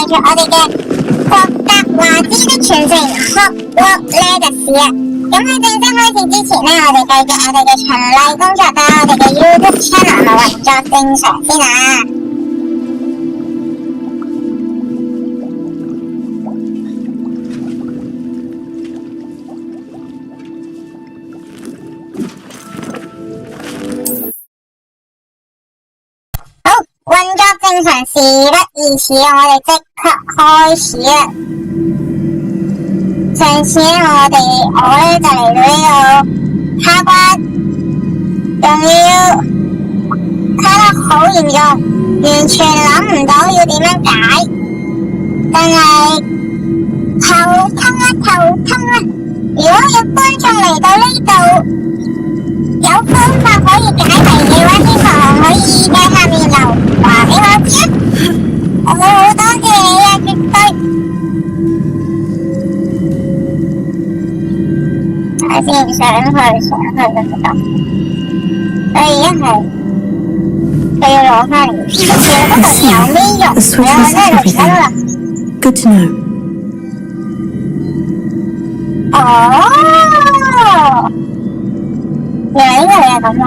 住我哋嘅霍格華茲的傳承 Hogwarts Legacy 啊！咁喺正式開始之前呢，我哋繼續我哋嘅循例工作㗎，我哋嘅 YouTube channel 咪運作正常先啊！運作正常，事不宜遲，我哋即刻開始啦！上次咧，我咧就嚟到呢個卡關，仲要卡得好嚴重，完全諗唔到要點樣解，但係頭痛啊！如果要觀眾嚟到呢度，有方法可以解謎嘅話，希望可以喺下面留話俾我知啊！我會好多謝你啊，絕對！我先上去得唔得？所以一係佢要攞翻嚟，其實嗰度有咩用？我真係唔得啦。Good to know. 哦，原來呢個你係咁玩，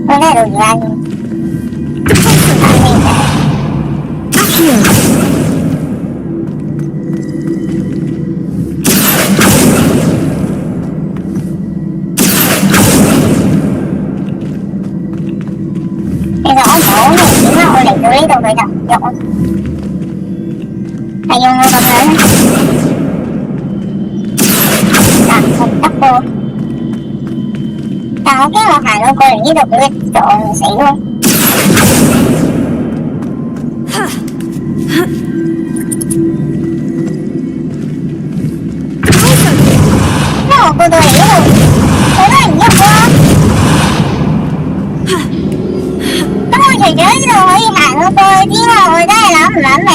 我呢度而家先。其實我唔好明點解我嚟到呢度佢就唔喐，係用我咁樣嗱唔得噃，但我驚我行到過嚟呢度俾佢撞死咯。因為我過到嚟呢度，佢都係唔喐喎。咁我除咗呢度可以行到過去之外，我真係諗唔明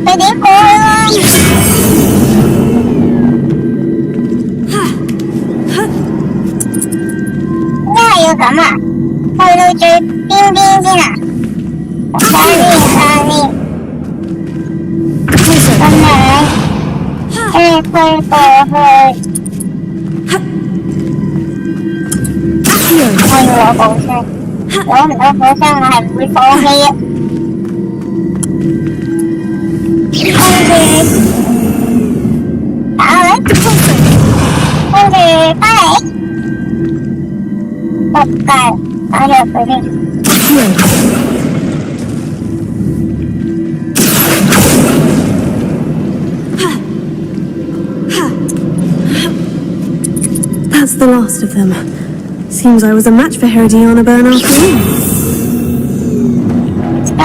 佢點過去喎。因為要咁啊，去到最邊邊先啊。下面。咁樣，推過去。我要攞寶箱，攞唔到寶箱我係唔會放棄嘅。跟住翻嚟，仆街，打咗入去先。That's the last of them. Seems I was a match for Herodiana Byrne after all. 咁啊，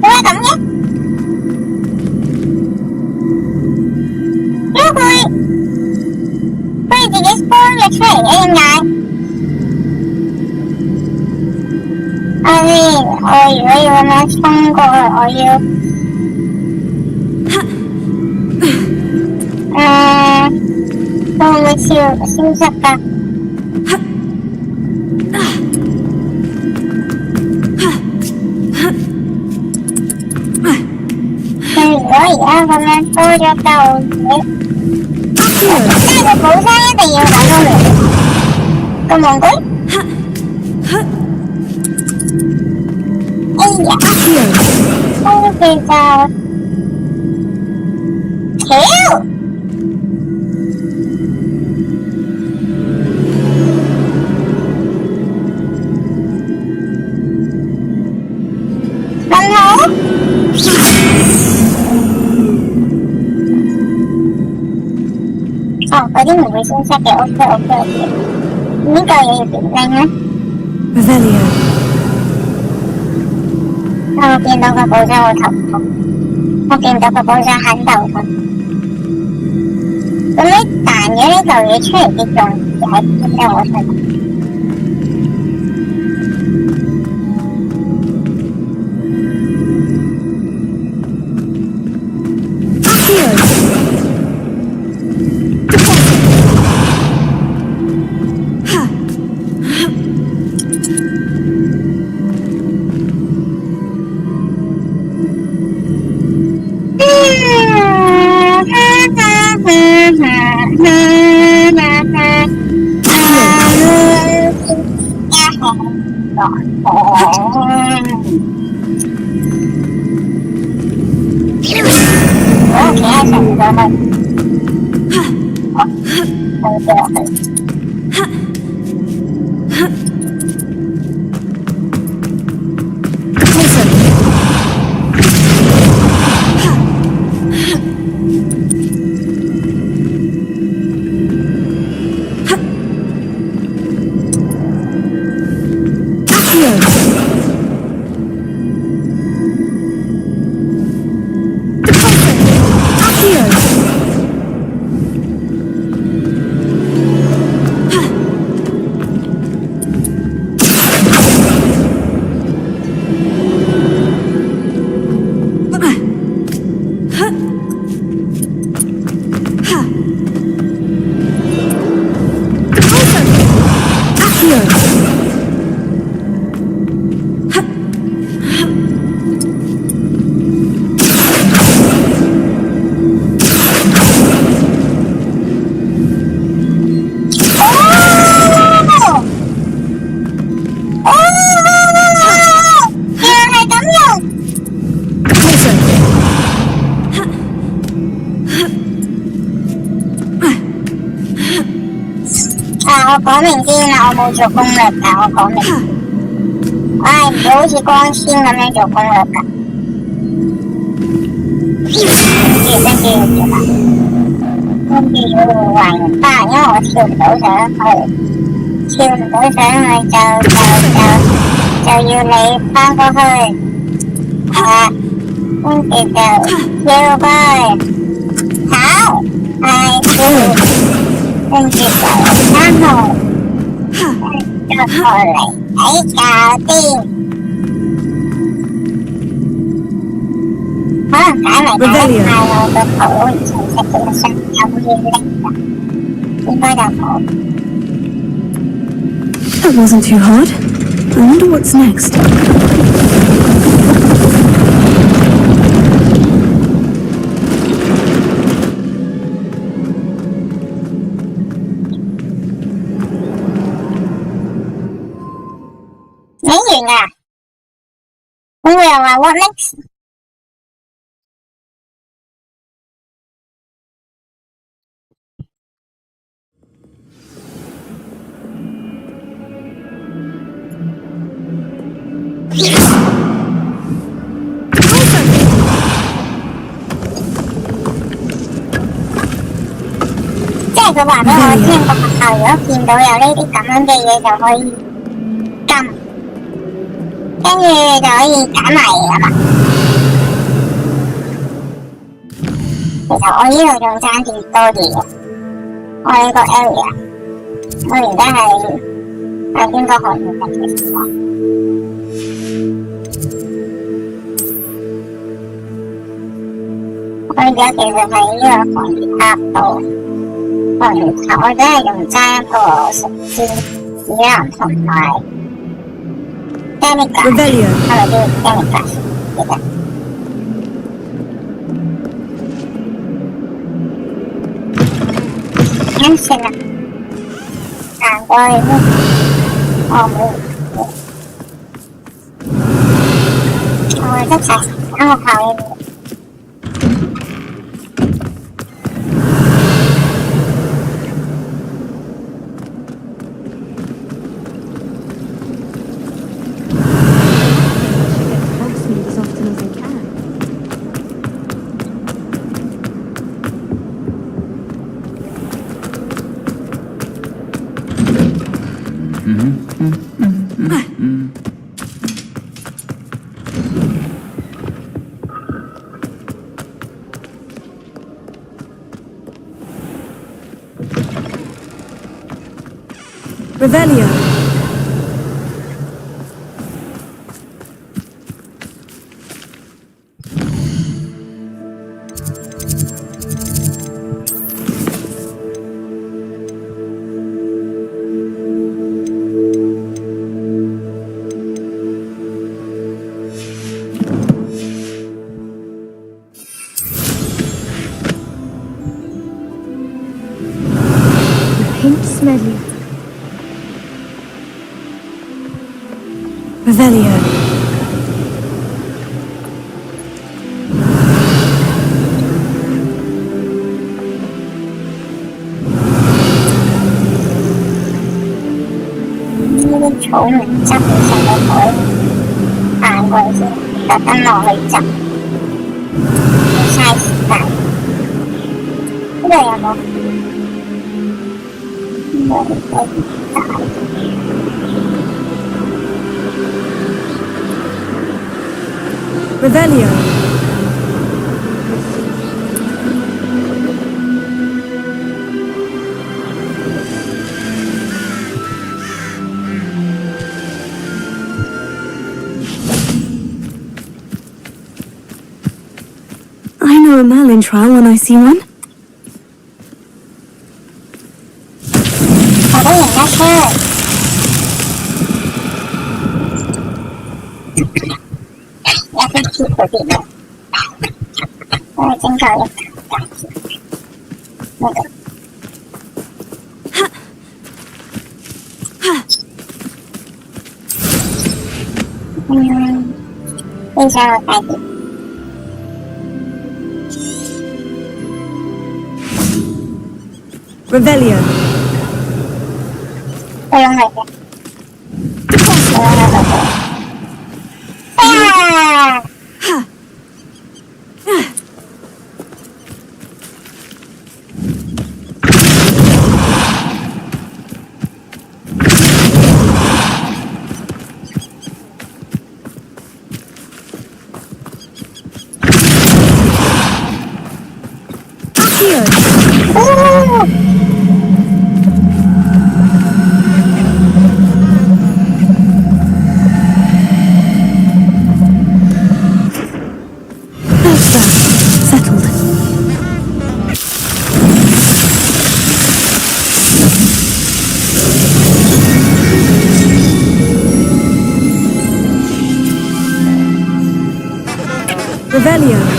點解咁嘅？點解佢自己 spawn 咗出嚟嘅？點解？我如果要咁樣衝過去，我要會唔會消失㗎？如果而家咁樣多咗嚿嘢，即係個寶箱一定要等到嚟個蒙古。哎呀，跟住就跳，問好。哦，嗰啲唔會消失嘅 ，OK。呢嚿嘢要點拎咧 Revelio. 我見到個寶箱好頭痛，我見到個寶箱很頭痛。咁你彈咗呢嚿嘢出嚟嘅仲喺邊咧？我想問。我講明先啦，我冇做攻略㗎，我講明。我係唔會好似光纖咁樣做攻略㗎。跟住要還原翻，因為我跳唔到上去，就要你翻過去，跟住就跳過去，跑，跟住就3號，再過嚟，搞掂。可能解謎解得太我個頭好唔清晰嘅聲，有冇要拎㗎？應該就冇。That wasn't too hard. I wonder what's next. What next?即係佢話俾我聽，個學校如果見到有呢啲咁樣嘅嘢，就可以撳。跟住就可以揀埋㗎嘛。其實我呢度仲爭啲多啲嘅，我呢個 area， 我而家係邊個行業嘅情況？我而家其實係呢個行業額度，行業頭我真係仲爭一個食煎指南同埋。Rebellion. Rebellion. 啱先啦，行過去先。冇。我執晒間學校嘅。Rebellion. Lumos medley. Revelio. Chỗ mình chắc mình sẽ có tới quay gì đặt ăn lò lấy chậm sai tại cái này là một Revelio. I know a Merlin trial when I see one. có nhìn nó chơi là cái chip của chị này rồi chân trời một bây giờ tại chị Revelio. tôi không này Settled. Revelio.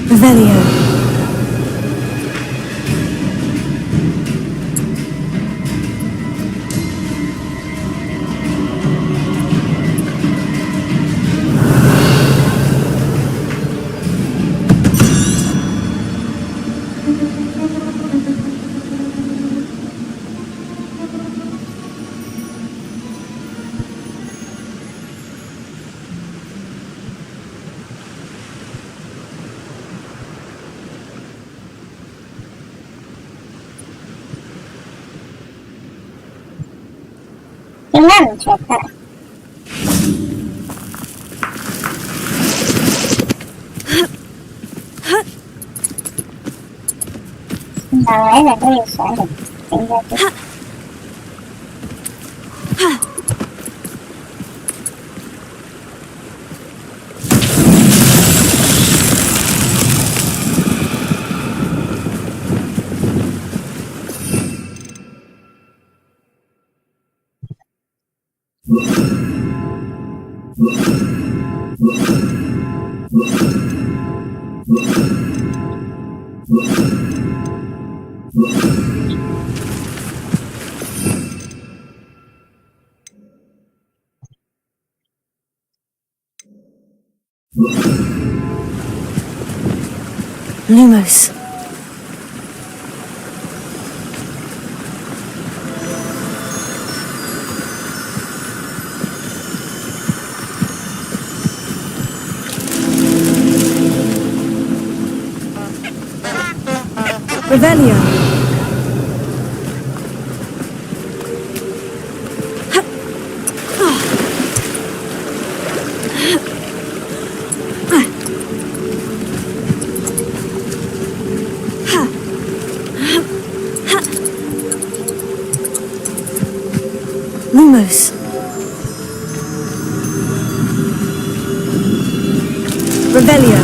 Revelio. nhưng mà mình chết rồi mà lấy là cái điều sợ được chính ra chứ Lumos. Revelio. Lumos. Revelio.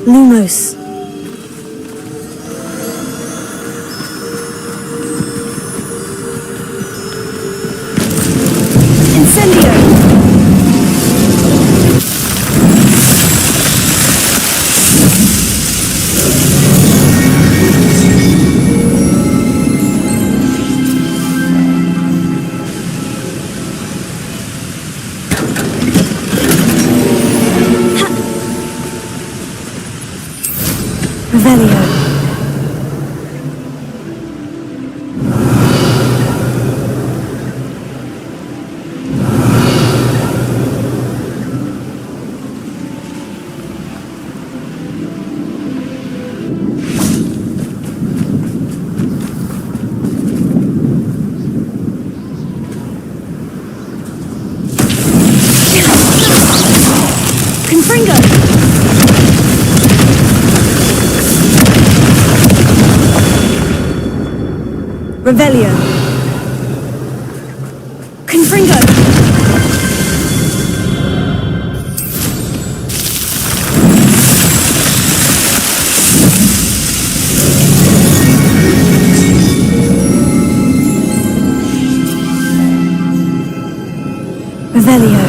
Lumos. Incendio. Revelio. Confringo. Revelio. Confringo. Revelio.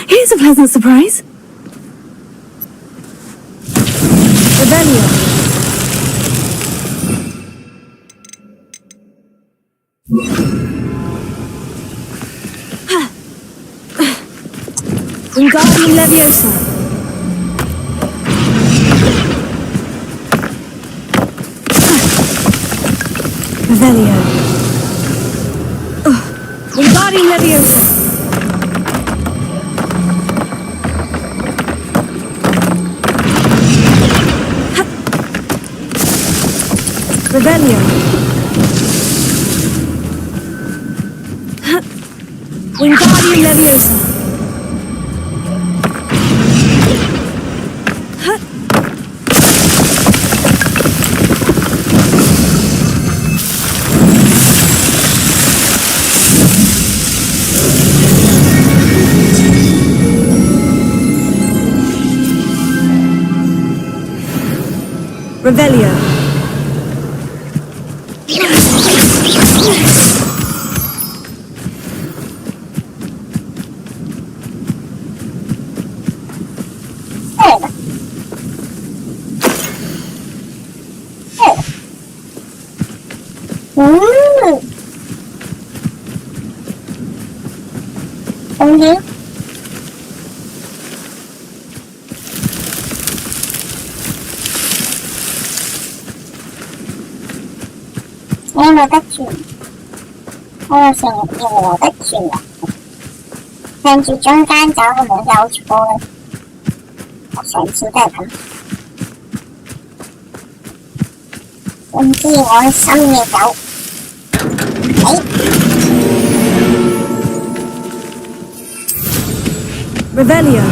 Here's a pleasant surprise. Revelio. Wingardium Leviosa. Revelio. Wingardium Leviosa. Revelio. Wingardium Leviosa. Revelio. Okay.我有得轉，我有成日認為有得轉啊！向住中間走係咪有錯咧？我上次都係咁，總之我深嘅走。Revelio.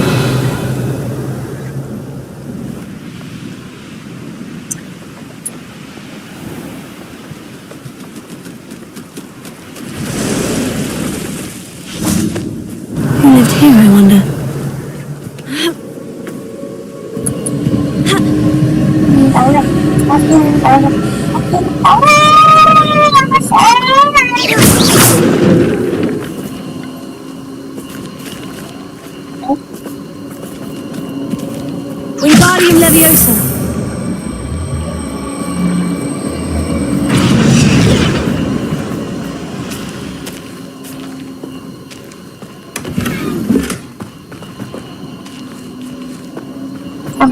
Wingardium Leviosa.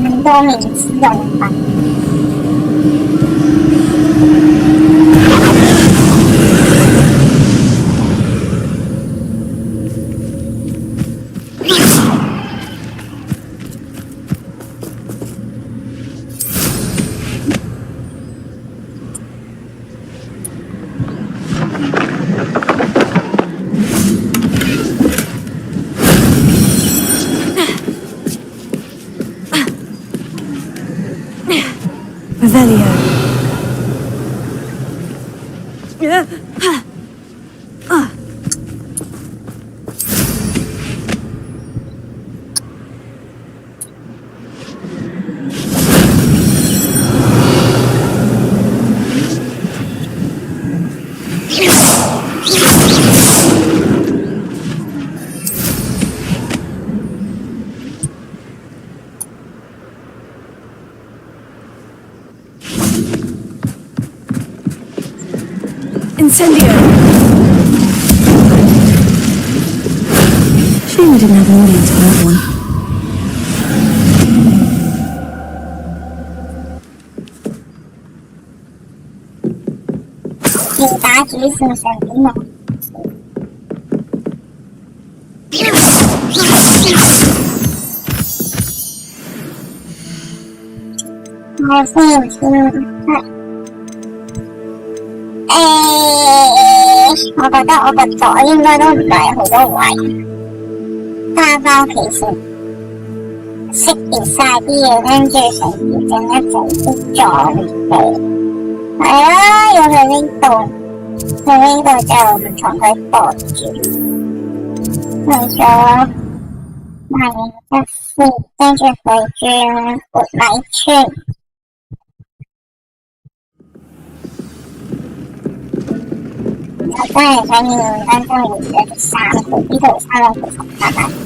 Mình đô mình sử dụng bằng Revelio. Incendio! Shame we didn't have an audience for that one. Hiện tại chỉ sừng sờ cái một Hai xem我覺得我個袋應該都唔係好多位，翻返屋企先，識別晒啲嘢，跟住成件整一整啲裝備。係啊，要去呢度，去呢度就唔同佢駁住，去咗萬一先，跟住去轉活米村。我真係想要當中要一條衫褲，呢條衫褲同媽媽嘅。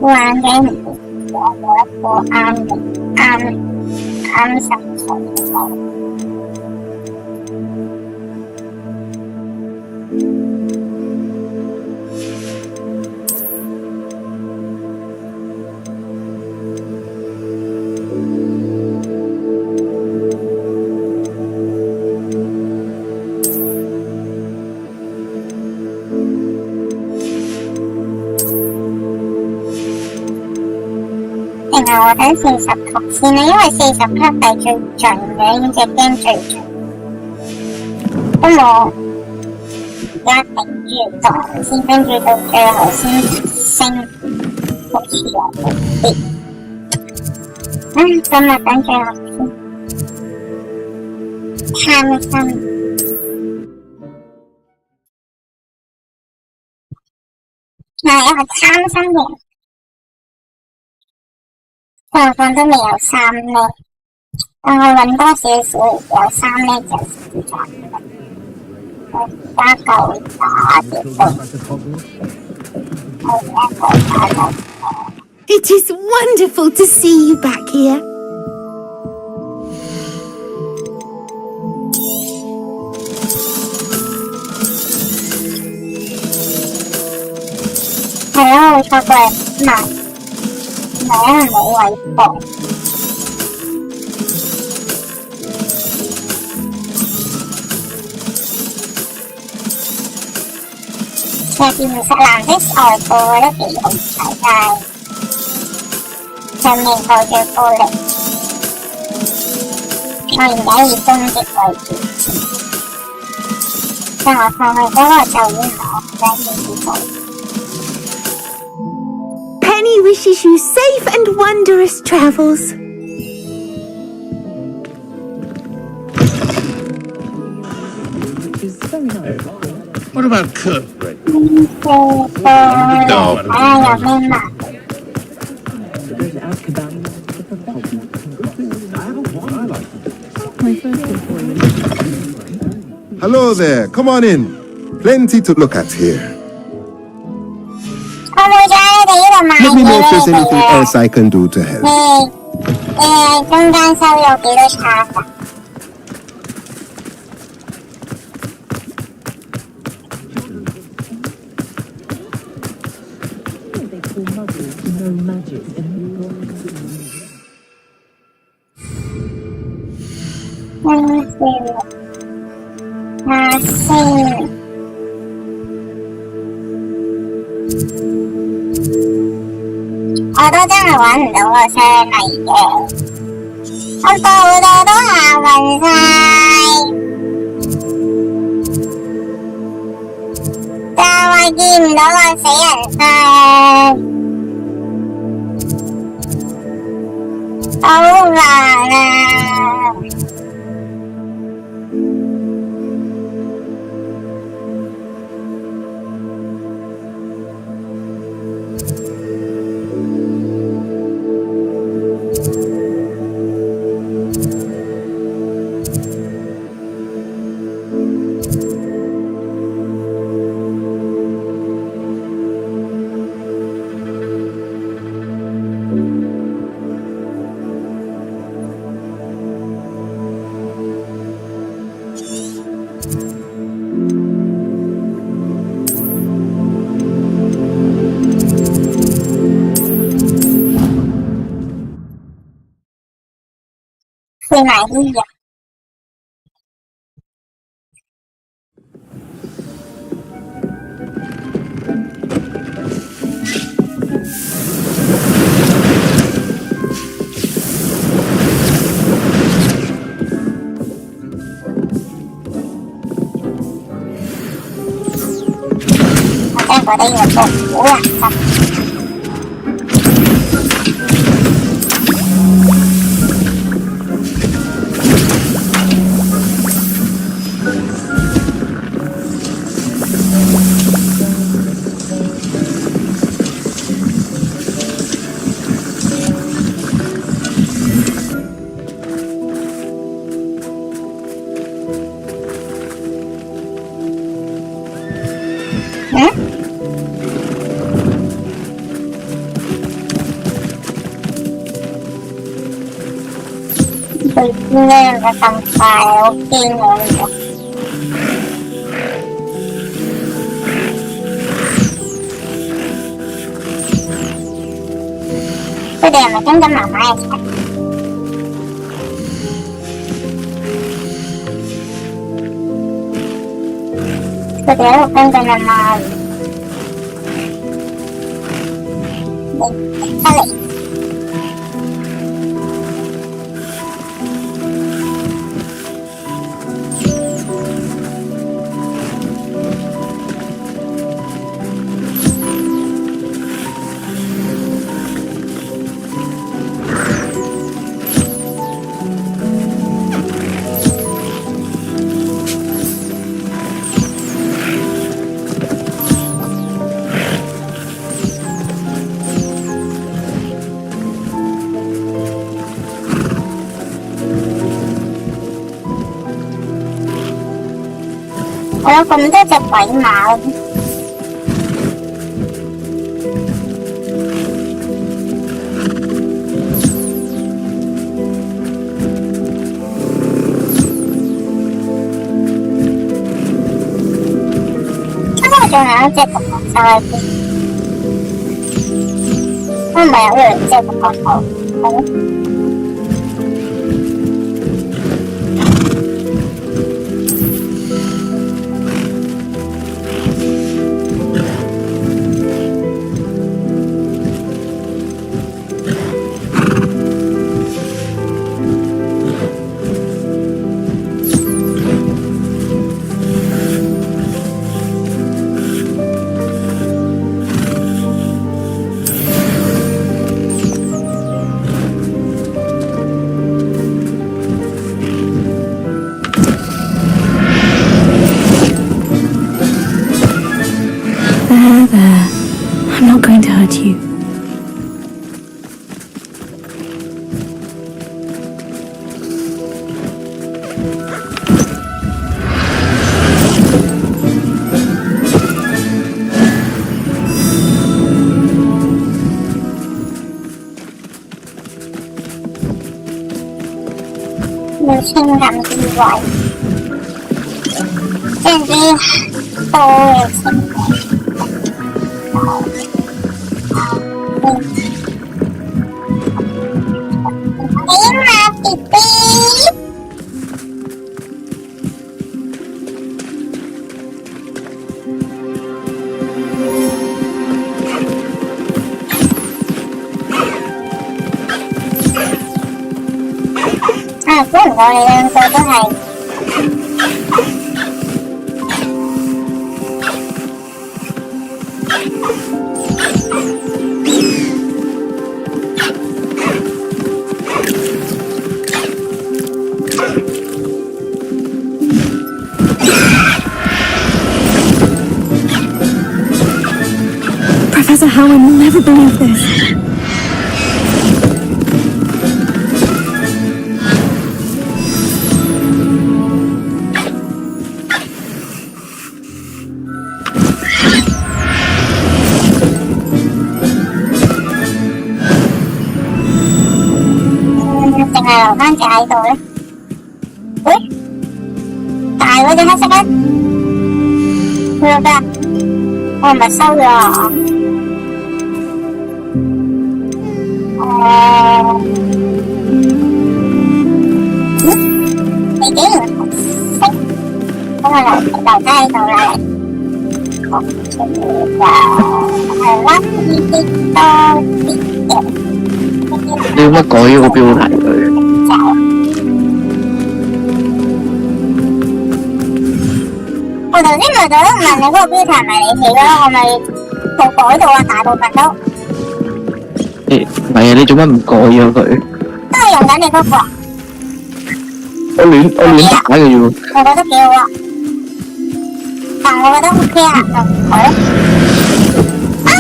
眼鏡我冇一個啱心水嘅。然後我等40級先啦，因為40級係最盡嘅，呢隻 game 最盡。咁我而家頂住檔先，跟住到最後先升，好似有好啲。咁啊等最後先，貪心。係一個貪心嘅人。狀況都未有3呢，但我揾多少少有3呢就試咗。我而家夠打嘅都，我而家夠打到。It is wonderful to see you back here. Hello, 我錯過嚟唔係因為冇位放。其實電視藍色外布我覺得幾好睇，但係上面蓋住玻璃。我而家以終極為主線，但我放去嗰個就已經唔係我想要做。Penny wishes you safe and wondrous travels. It's very nice. What about Kurt? 有咩嘛？ Hello there. Come on in. Plenty to look at here. 我冇咗你哋呢度買 Let me know if there's 嘢 anything 嘅。 else I can do to help. 中間收咗幾多差㗎？下先。我都真係揾唔到個箱嚟嘅，我度度都行暈晒，就係見唔到個死人箱，好煩啊！去埋啲藥。我真係覺得呢個歌好難聽。佢點解咁快？好驚我呢個。佢哋係咪跟緊媽媽一齊？佢哋喺度跟緊阿媽。你返嚟。我有咁多隻鬼馬，仲有一隻獨角獸喺邊？唔係有兩隻獨角獸，係咯。輕咁以為，甚至多嘅情點啊 ，BB？ 估唔到你兩個都係Professor Howard will never believe this.留翻隻喺度咧，喂，大嗰隻黑色咧，去咗邊啊？我唔係收咗啊？你竟然識，咁我留低喺度啦。好，跟住就係啦，呢啲多啲嘅。你要乜改咗個標題佢？我頭先咪就問你嗰個標題係咪你寫咯，我咪冇改到啊，大部分都。唔係啊，你做乜唔改咗佢？都係用緊你嗰個。我亂打嘅啫喎。我覺得幾好啊，但我覺得 OK 啊，就唔改咯。屌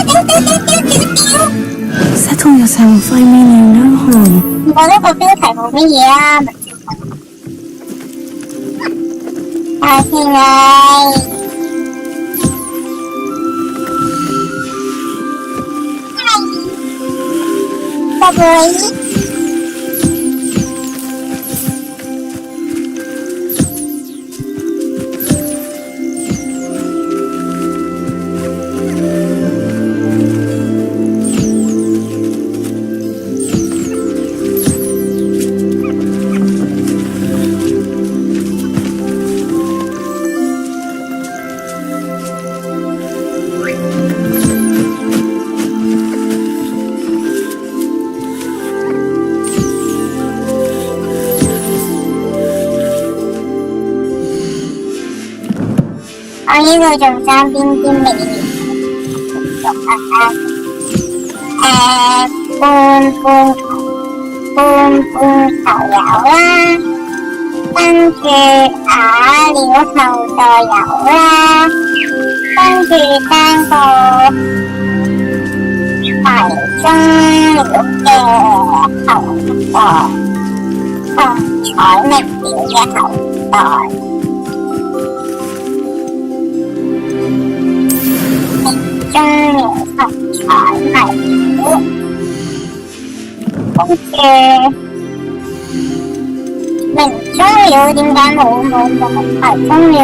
！Settle yourself. I mean you no harm. 我覺得個標題冇乜嘢啊，下次你。拜拜。我呢度仲爭邊啲未用啊？半頭油啦，跟住瓦料後代油啦，跟住單個迷蹤料嘅後代，彩明料嘅後代。中料同彩迷料，跟住明中料點解冇迷中料？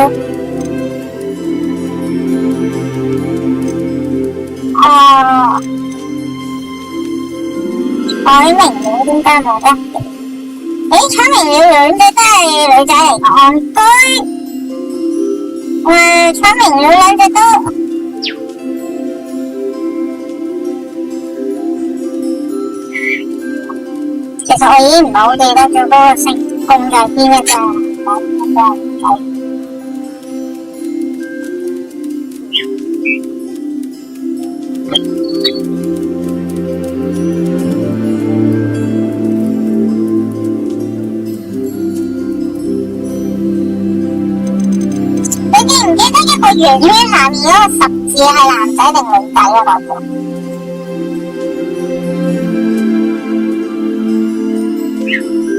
彩明料點解冇得？彩明料兩隻都係女仔嚟嘅，戇居。彩明料兩隻都。其實我已經唔係好記得咗嗰個成功在邊一個，你記唔記得一個圓圈下面嗰個十字係男仔定女仔啊？嗰個？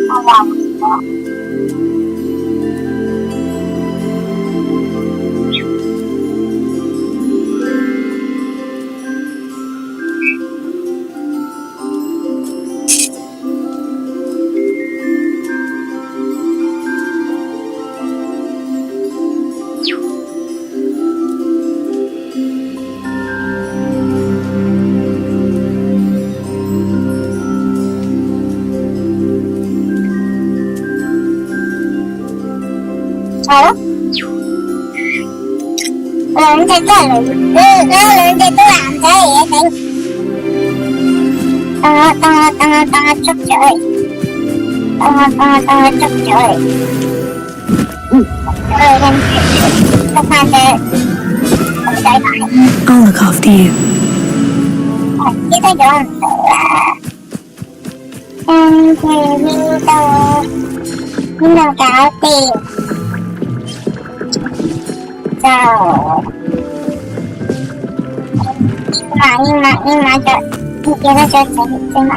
我話唔到。兩隻都係女，兩隻都男仔嚟嘅頂。等我捉咗佢，捉咗佢，跟住捉翻隻女仔牌。I'll look after you. 呢都咗唔到啦，跟住呢度搞掂，就英馬咗，記得咗整埋。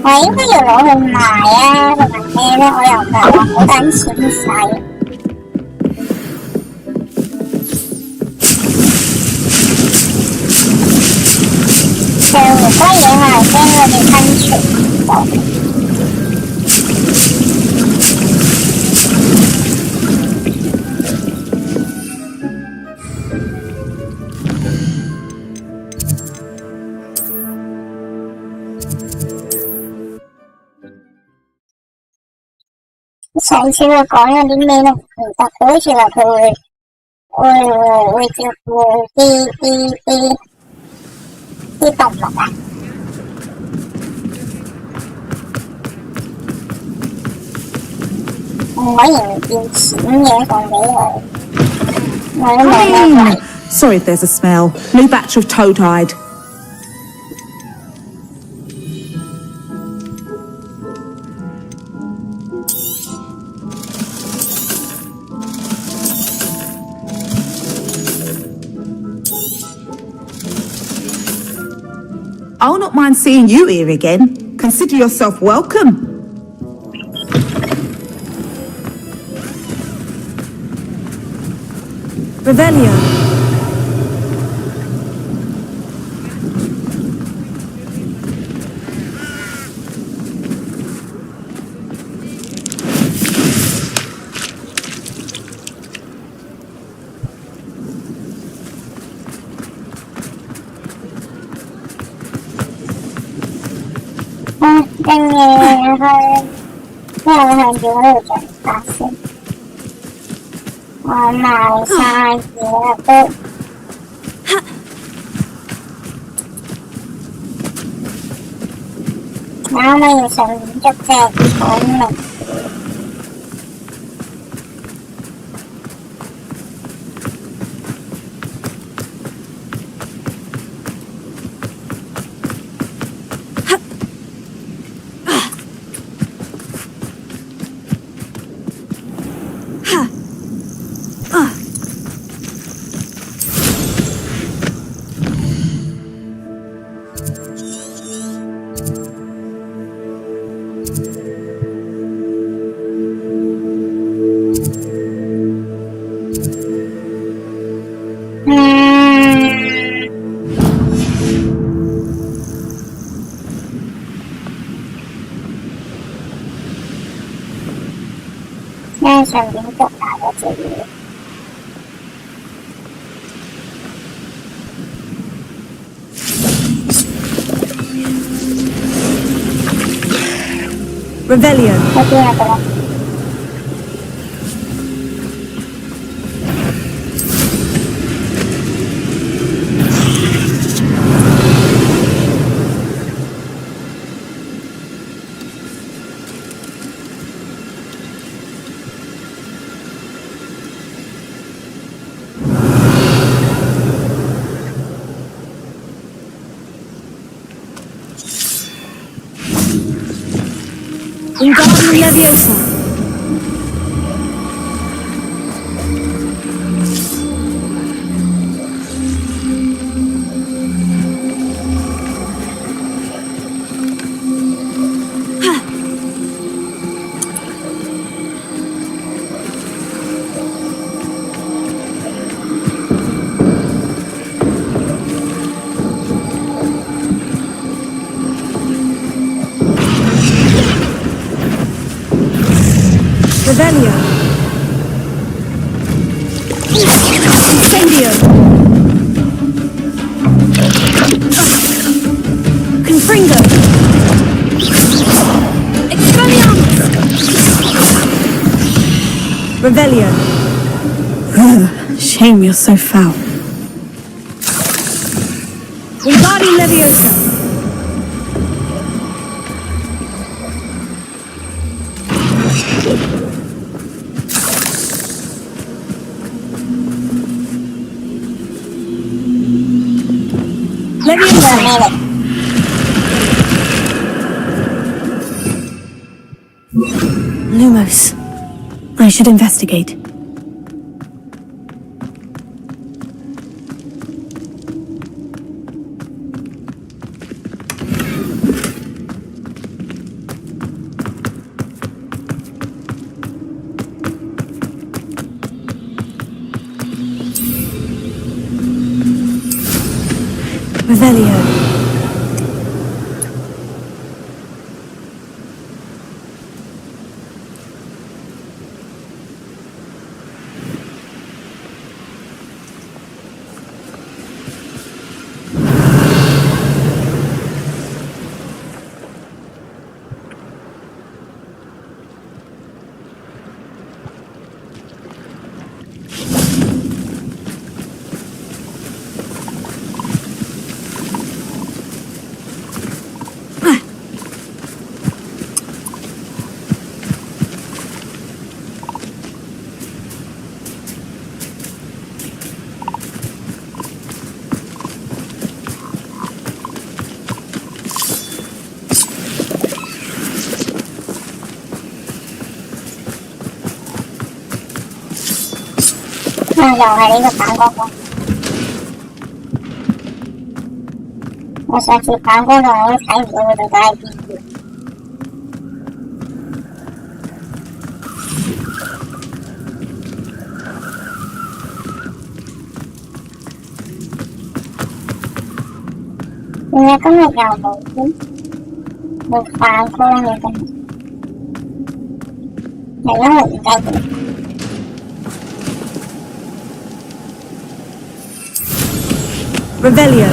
我應該要攞去賣啊，同埋咩咧？我又唔係話好等錢使。就好多嘢我係驚我哋生存唔到。上次佢講咗啲咩都唔記得，佢好似話佢會照顧啲動物啊。唔可以唔見錢嘅送俾佢，我都冇咩計。Sorry if there's a smell. New batch of toe-tied. I'll not mind seeing you here again. Consider yourself welcome. Revelio.跟住向住嗰度進發先。我賣晒嘢啦都。我可唔可以順便捉隻寵物？順便捉下嗰隻嘢。Revelio. 嗰邊有個啦。Wingardium Leviosa. Incendio! Confringo! Expelliarmus! Revelio! Shame you're so foul. Wingardi Leviosa! Leviosa! Lumos. I should investigate. Revelio.又係呢個反光光，我上次反光到我都睇唔到佢到底係邊條。點解今日又冇反光嘅咁？係因為而家點？Revelio.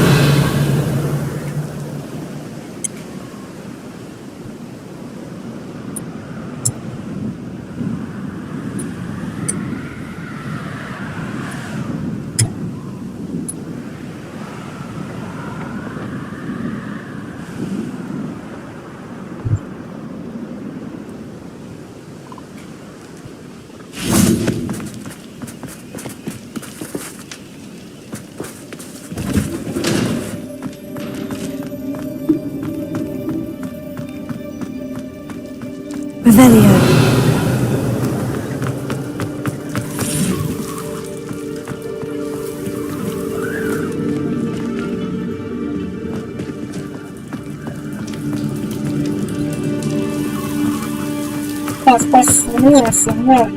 Revelio. Este signe signe。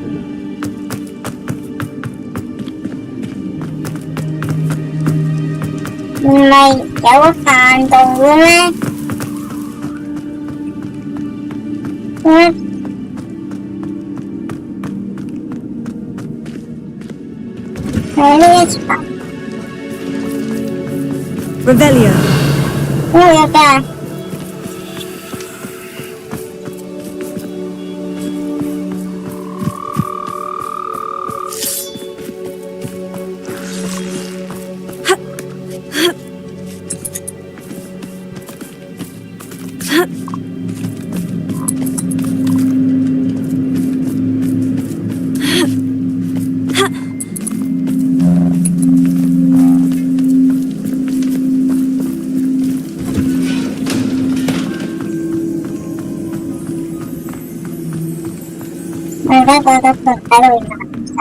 唔係有個範度嘅咩？係呢一場。Revelio. 邊度有㗎？我而家覺得佢喺度難睇。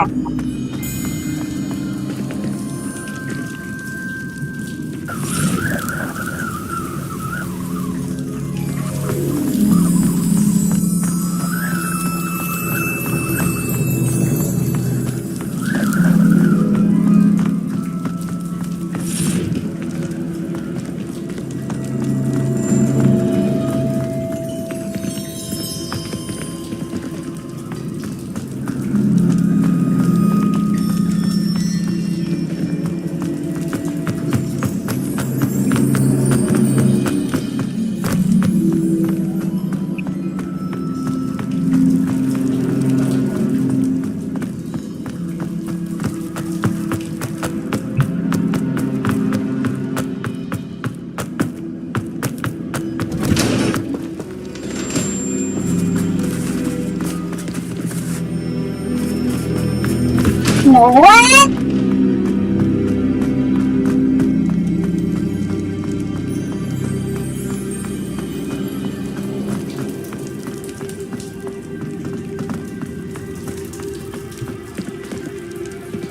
冇啊。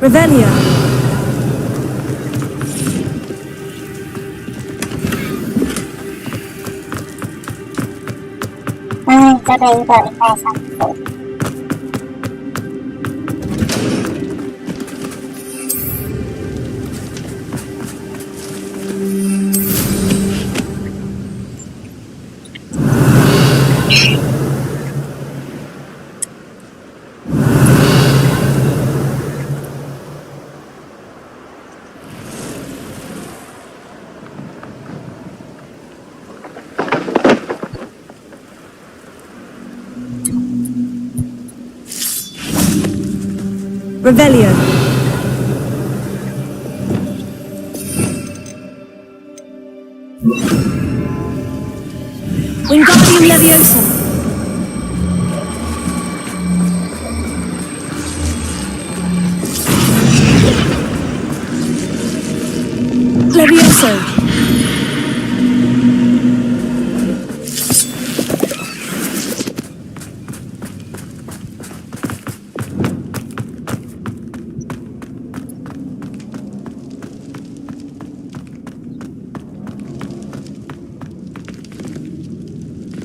Revelio. Ai, cái đây gọi là sao? Revelio. Wingardium Leviosa. Levioso.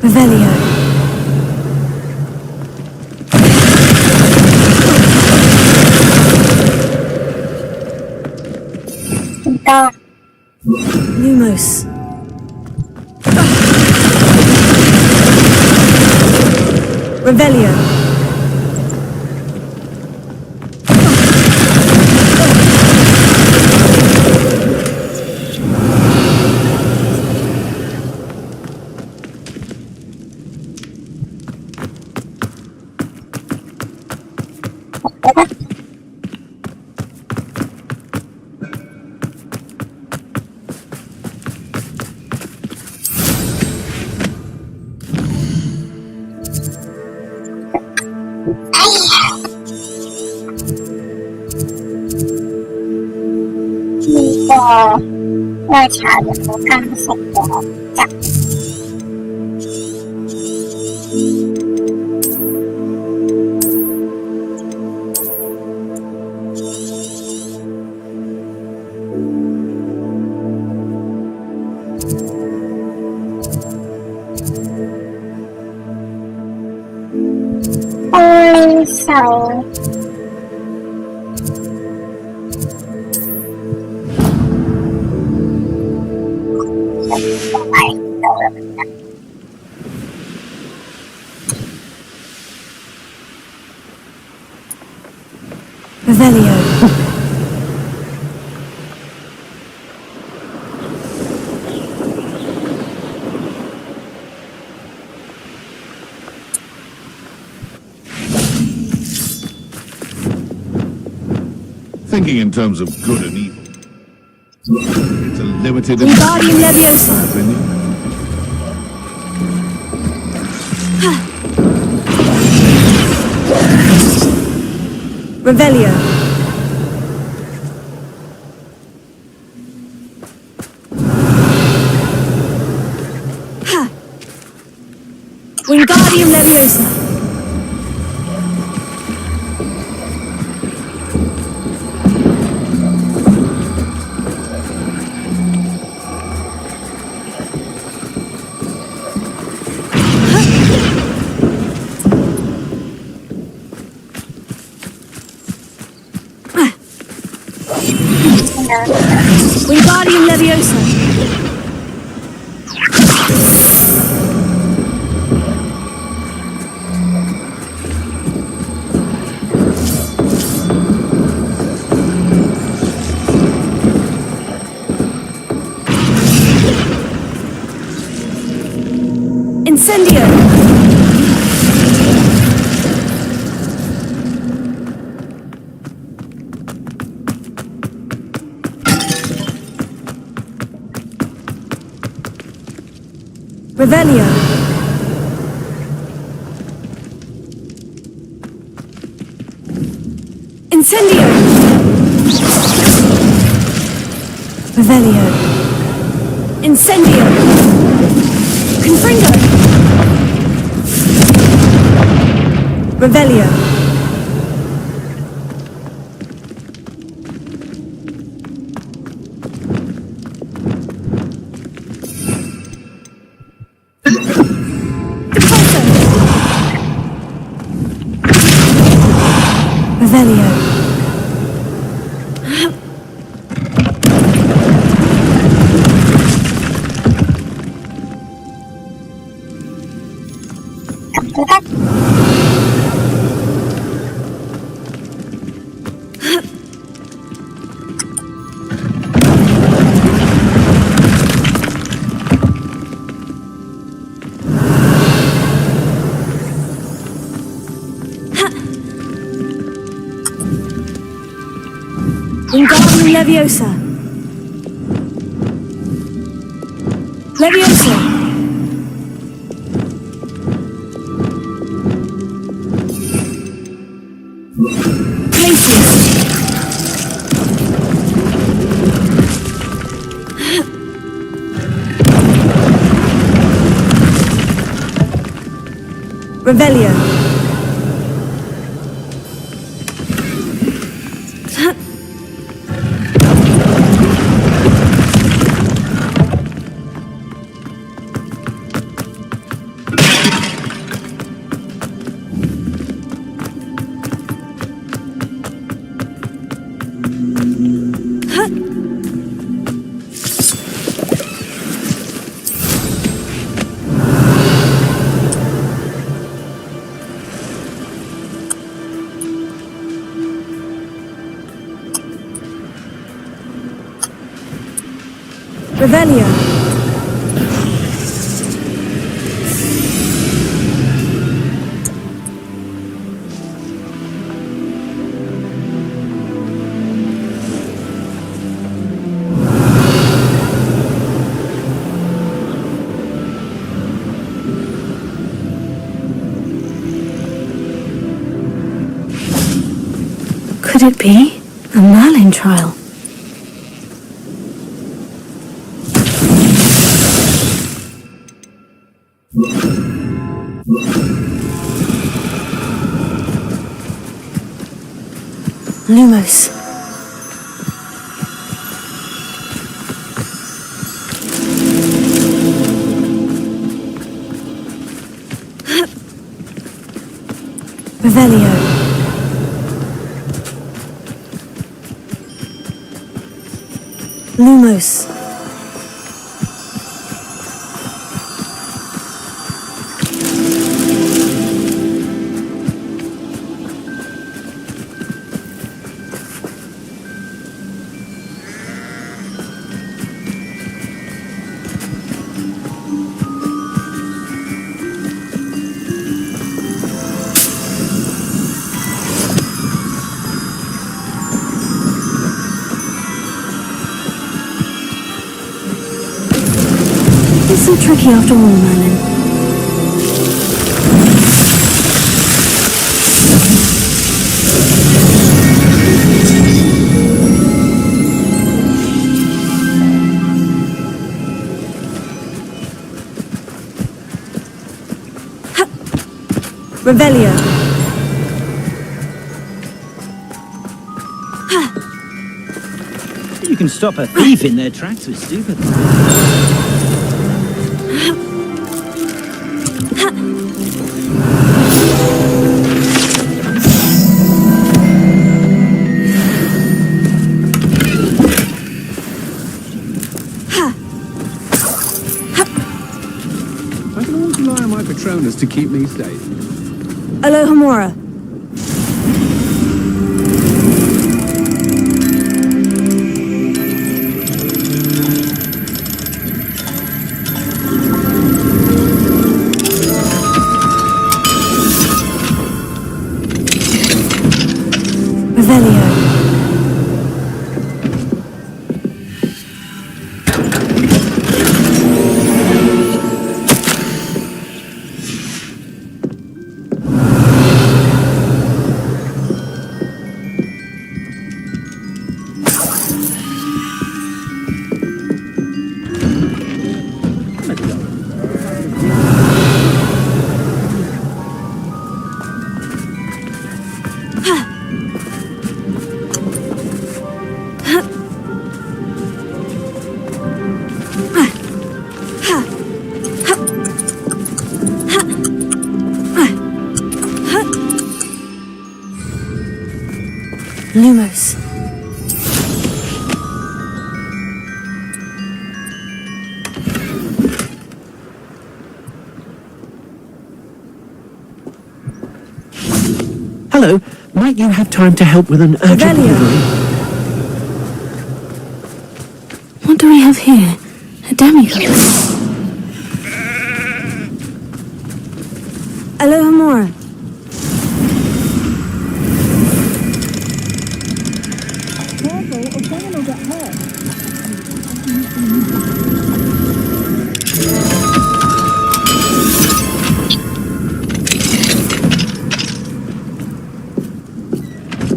Revelio. To. Lumos. Revelio. Ngôi chợ được một căn sạch của chặt. Ôi sầu. Revelio. Thinking in terms of good and evil. It's a limited Wingardium Leviosa. opinion. Revelio. Ha. Wingardium Leviosa. Wingardium Leviosa. Incendio. Revelio. Incendio! Revelio. Incendio! Confringo! Revelio. Revelio. Wingardium Leviosa. Leviosa. Glacius. Revelio. Revelio. Could it be a Merlin trial? Lumos. Revelio. Lumos. It's so tricky after all, Merlin. Revelio. You can stop a thief in their tracks with stupid. I can always rely on my Patronus to keep me safe. Alohomora. Revelio. Lumos. Hello, might you have time to help with an urgent Revelio. delivery? What do we have here? A demigod. Aloha Mora.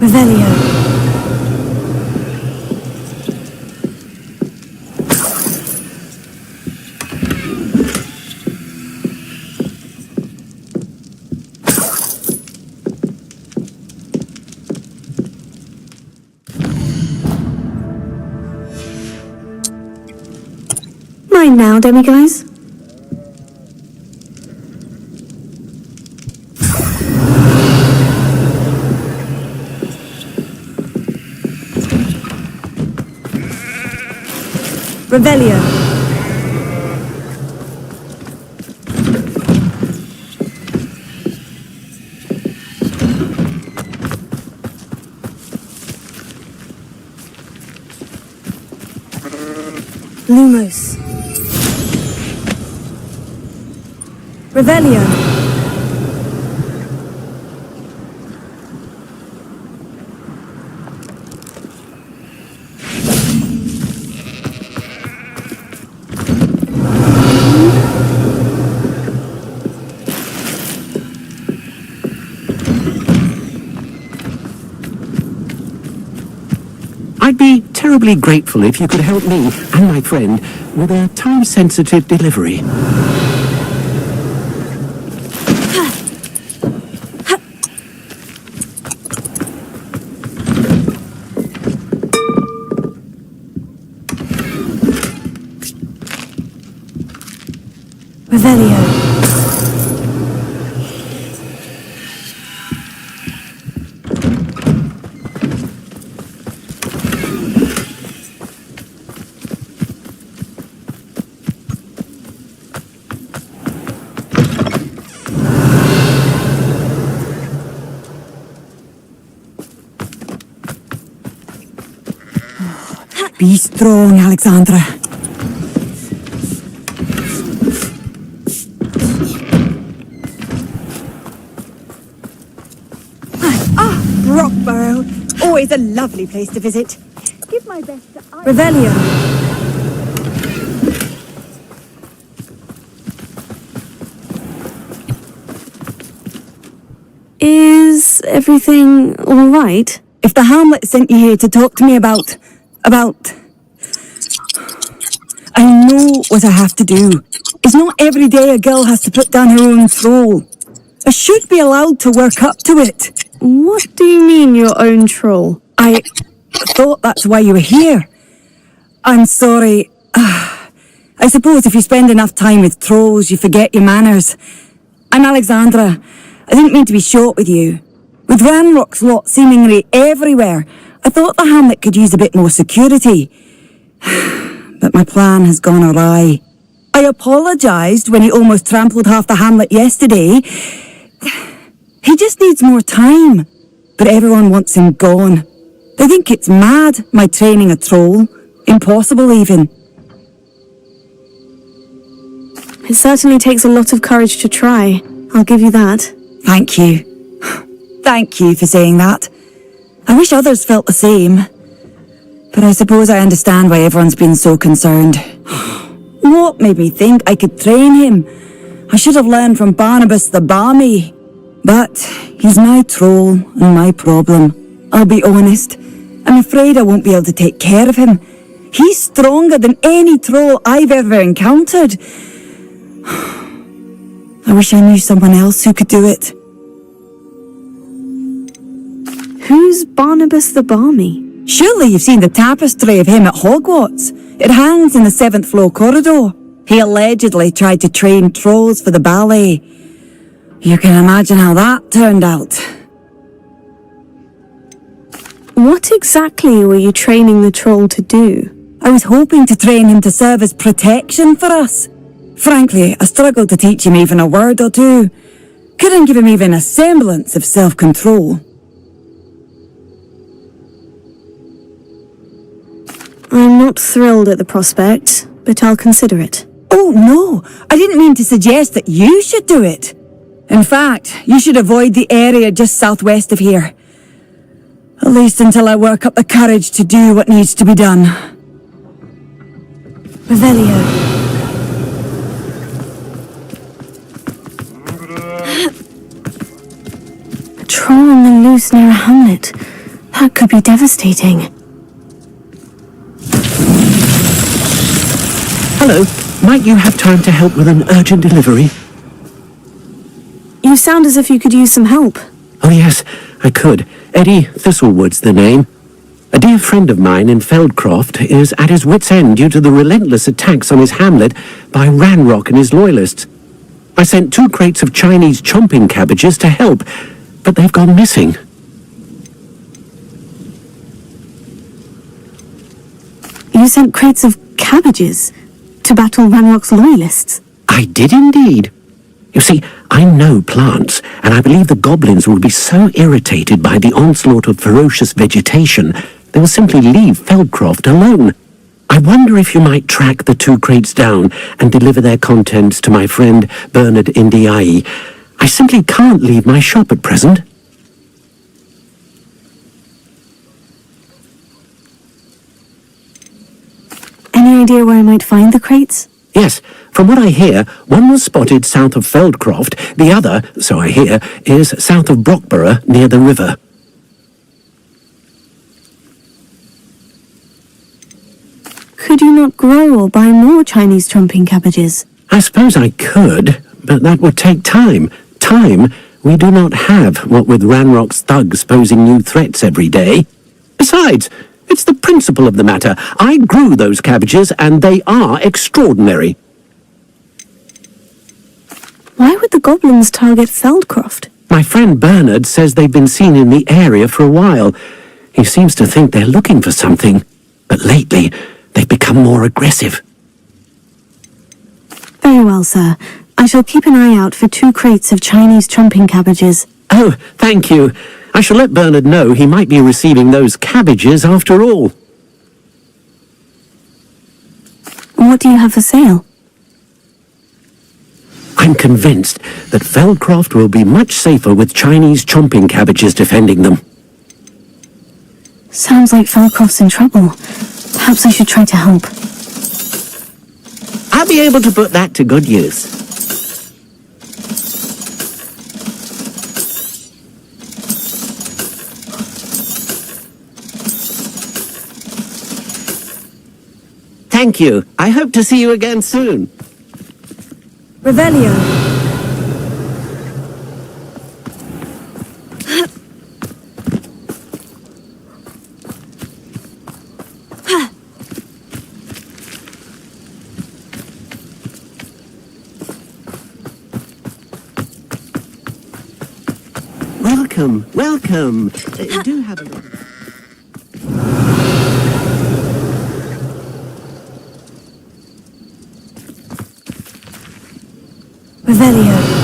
Revelio. Right now, demiguys. Revelio. Lumos. Revelio. I'd be terribly grateful if you could help me and my friend with a time-sensitive delivery. Revelio. Be strong, Alexandra. Rockborough. Always a lovely place to visit. Give my best to Revelio. Is everything all right? If the Hamlet sent you here to talk to me about... I know what I have to do. It's not every day a girl has to put down her own troll. I should be allowed to work up to it. What do you mean, your own troll? I thought that's why you were here. I'm sorry. I suppose if you spend enough time with trolls, you forget your manners. I'm Alexandra. I didn't mean to be short with you. With Ranrock's lot seemingly everywhere, I thought the Hamlet could use a bit more security. But my plan has gone awry. I apologised when he almost trampled half the Hamlet yesterday. He just needs more time. But everyone wants him gone. They think it's mad, my training a troll. Impossible, even. It certainly takes a lot of courage to try. I'll give you that. Thank you. Thank you for saying that. I wish others felt the same. But I suppose I understand why everyone's been so concerned. What made me think I could train him? I should have learned from Barnabas the Barmy. But he's my troll and my problem. I'll be honest. I'm afraid I won't be able to take care of him. He's stronger than any troll I've ever encountered. I wish I knew someone else who could do it. Who's Barnabas the Barmy? Surely you've seen the tapestry of him at Hogwarts. It hangs in the 7th floor corridor. He allegedly tried to train trolls for the ballet. You can imagine how that turned out. What exactly were you training the troll to do? I was hoping to train him to serve as protection for us. Frankly, I struggled to teach him even a word or two. Couldn't give him even a semblance of self-control. I'm not thrilled at the prospect, but I'll consider it. Oh, no, I didn't mean to suggest that you should do it. In fact, you should avoid the area just southwest of here. At least until I work up the courage to do what needs to be done. Revelio. A troll on the loose near a hamlet. That could be devastating. Hello, might you have time to help with an urgent delivery? You sound as if you could use some help. Oh yes, I could. Eddie Thistlewood's the name. A dear friend of mine in Feldcroft is at his wit's end due to the relentless attacks on his hamlet by Ranrock and his loyalists. I sent 2 crates of Chinese chomping cabbages to help, but they've gone missing. You sent crates of cabbages to battle Ranrock's loyalists? I did indeed. You see, I know plants, and I believe the goblins will be so irritated by the onslaught of ferocious vegetation, they will simply leave Feldcroft alone. I wonder if you might track the 2 crates down and deliver their contents to my friend Bernard Ndiaye. I simply can't leave my shop at present. Any idea where I might find the crates? Yes, from what I hear, one was spotted south of Feldcroft, the other, so I hear, is south of Brockborough near the river. Could you not grow or buy more Chinese chomping cabbages? I suppose I could, but that would take time. Time we do not have, what with Ranrock's thugs posing new threats every day. Besides, it's the principle of the matter. I grew those cabbages, and they are extraordinary. Why would the goblins target Feldcroft? My friend Bernard says they've been seen in the area for a while. He seems to think they're looking for something, but lately they've become more aggressive. Very well, sir. I shall keep an eye out for 2 crates of Chinese chomping cabbages. Oh, thank you. I shall let Bernard know he might be receiving those cabbages after all. What do you have for sale? I'm convinced that Feldcroft will be much safer with Chinese chomping cabbages defending them. Sounds like Feldcroft's in trouble. Perhaps I should try to help. I'll be able to put that to good use. Thank you. I hope to see you again soon. Revelio. Welcome, welcome. Do have a look. Revelio.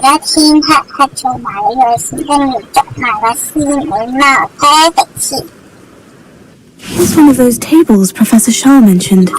嘅天黑黑做埋呢個事，跟住捉埋個師妹貓睇迪士。Here's one of those tables Professor Shah mentioned.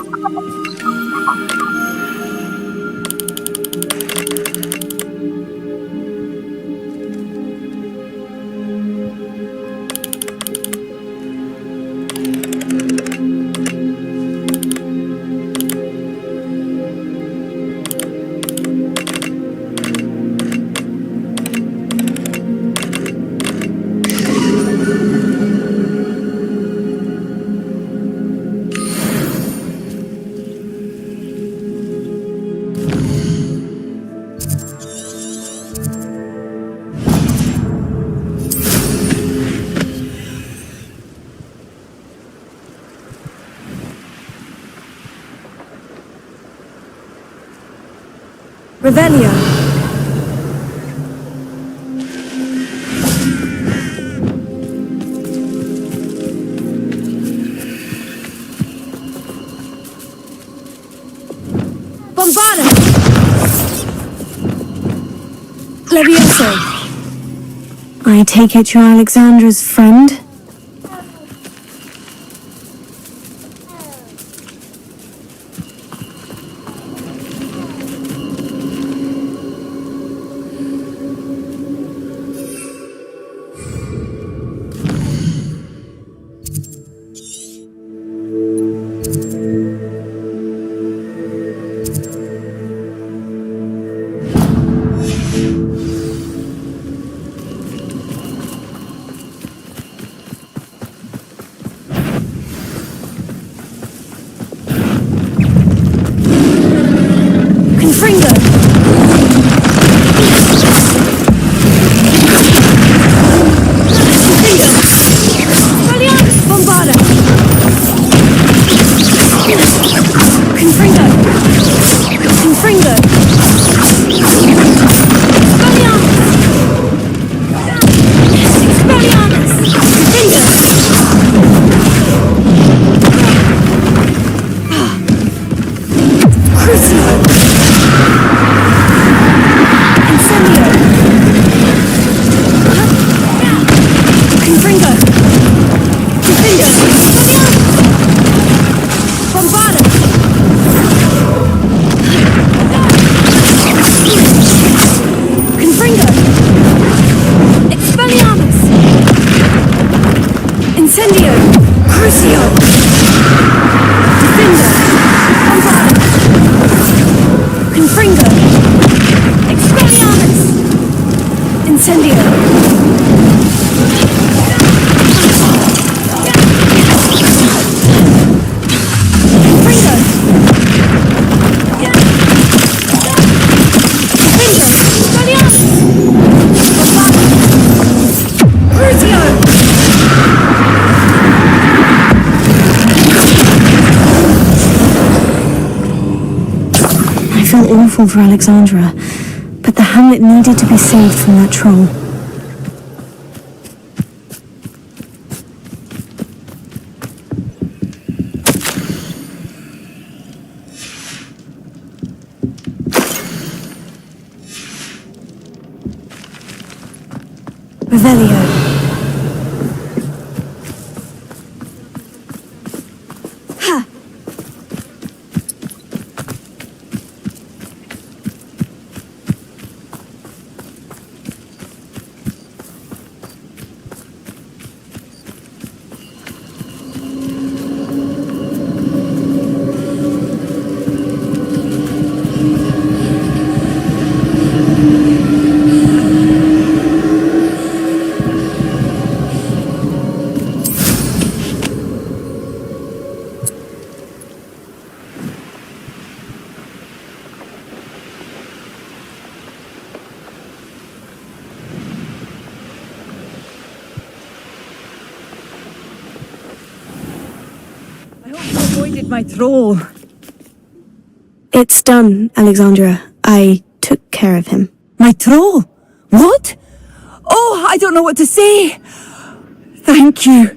Revelio. Bombarda. Levioso. I take it you're Alexandra's friend? Awful for Alexandra, but the hamlet needed to be saved from that troll. Revelio. My troll. It's done, Alexandra. I took care of him. My troll? What? Oh, I don't know what to say. Thank you.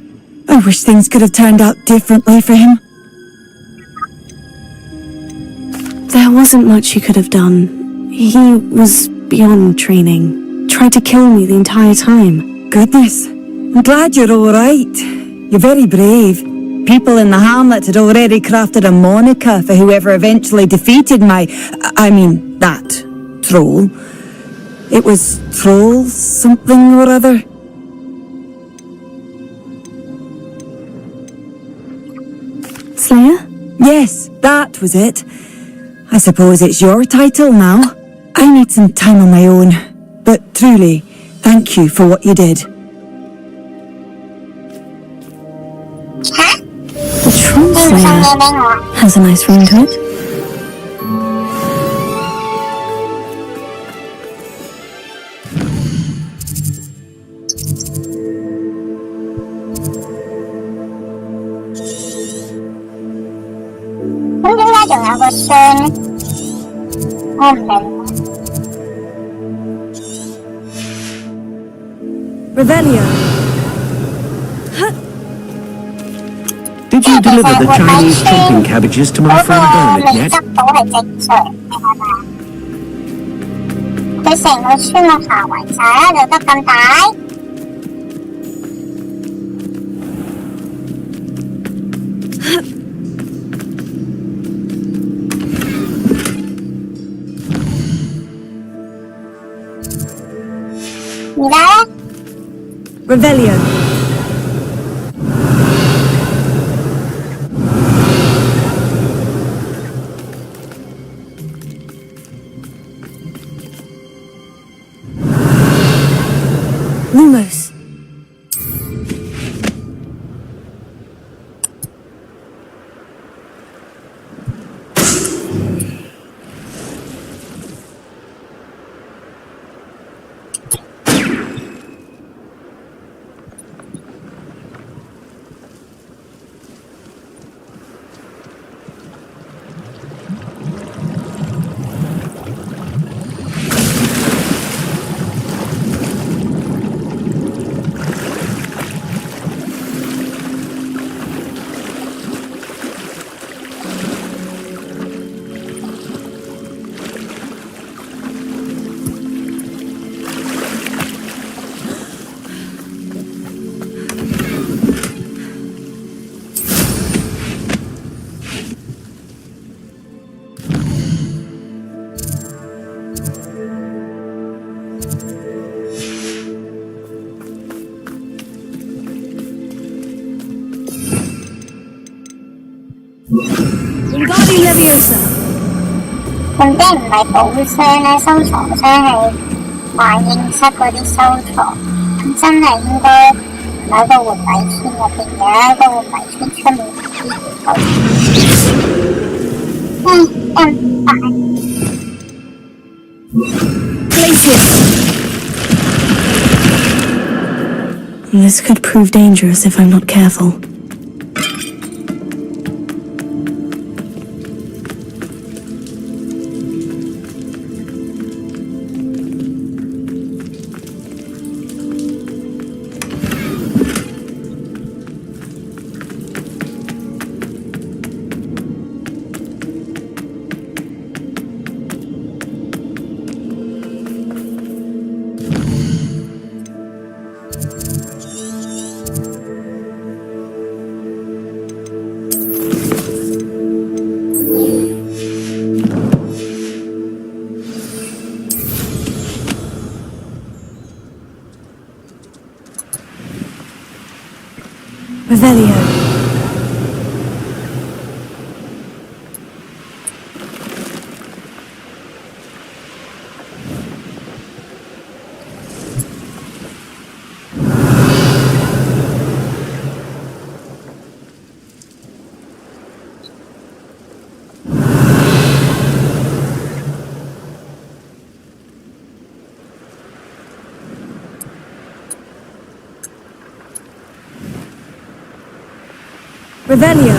I wish things could have turned out differently for him. There wasn't much you could have done. He was beyond training, tried to kill me the entire time. Goodness, I'm glad you're all right. You're very brave. People in the hamlet had already crafted a moniker for whoever eventually defeated that troll. It was Troll something or other. Slayer? Yes, that was it. I suppose it's your title now. I need some time on my own. But truly, thank you for what you did. Hả? The Troll Em không Slayer nghe bên ngoài. has a nice ring to it. Không chúng ta仲有個箱，我唔明。Revelio. Did you deliver the Chinese shopping cabbages to my friend 嗰 Bernard 個未 yet? 執到係正常嘅係嘛？佢成個村落下圍仔就得咁大。而家咧？ Revelio. Lumos. Wingardium Leviosa. 咁即係唔係寶箱咧？收藏箱係懷認室嗰啲收藏，咁真係應該唔喺個活米村入邊嘅，個活米村出面啲咁大。This could prove dangerous if I'm not careful. Revelio. Revelio.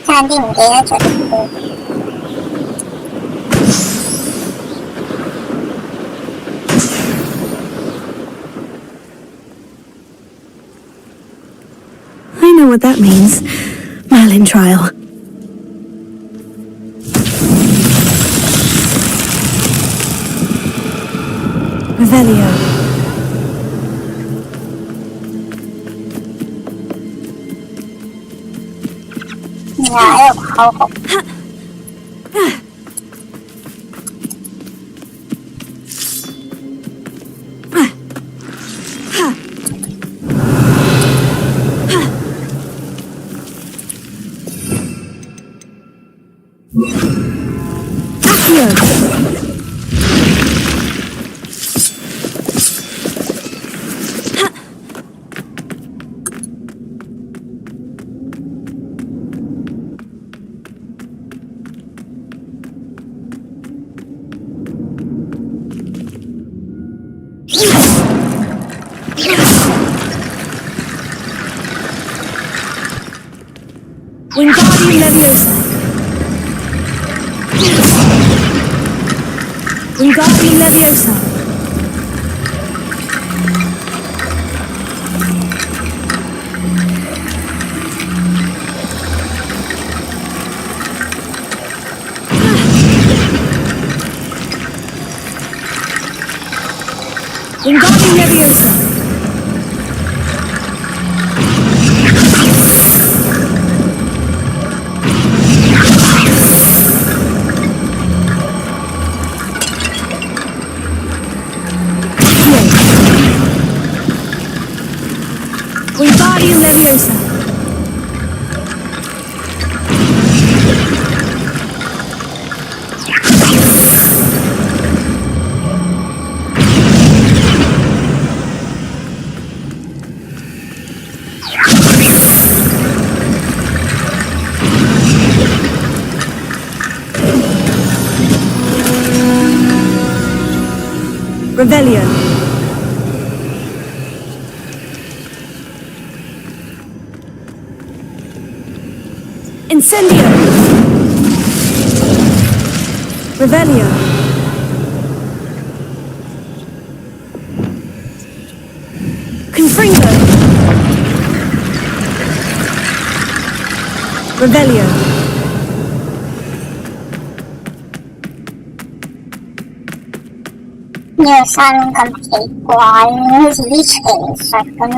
Sandy唔記得咗啲歌。what that means. Merlin trial. Revelio. Yeah, how Wingardium Leviosa. Wingardium Leviosa. Wingardium Leviosa. Wingardium Leviosa. Revelio. Incendio. Revelio. Confringo. Revelio. Nhiều sao cảm thấy quá như gì trẻ sạch con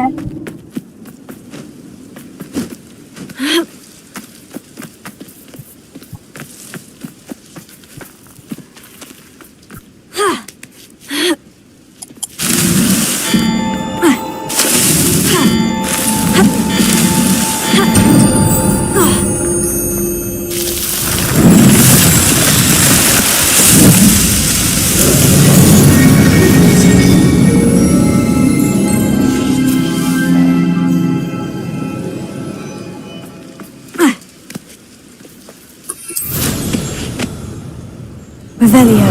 Revelio.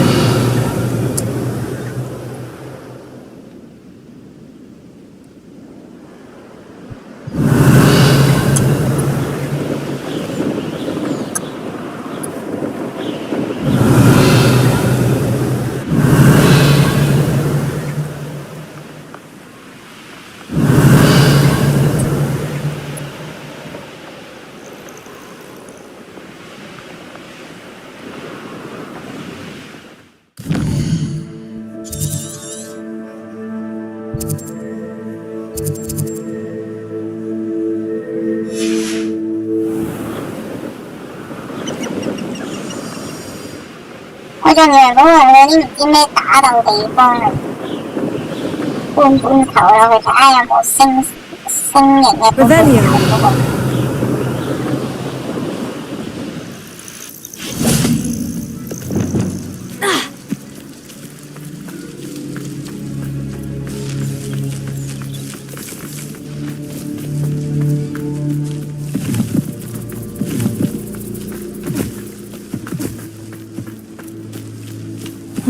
我仲以為嗰個有啲唔知咩打鬥地方嚟，半頭落去睇下有冇星形嘅嗰個嗰個。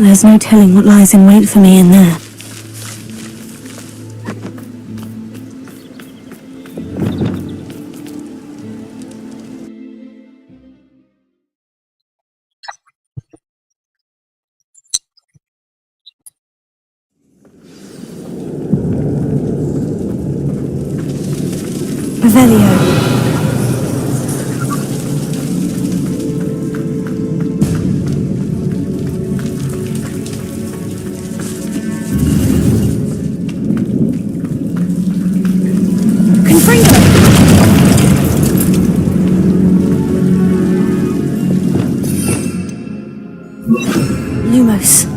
There's no telling what lies in wait for me in there. Revelio. Lumos.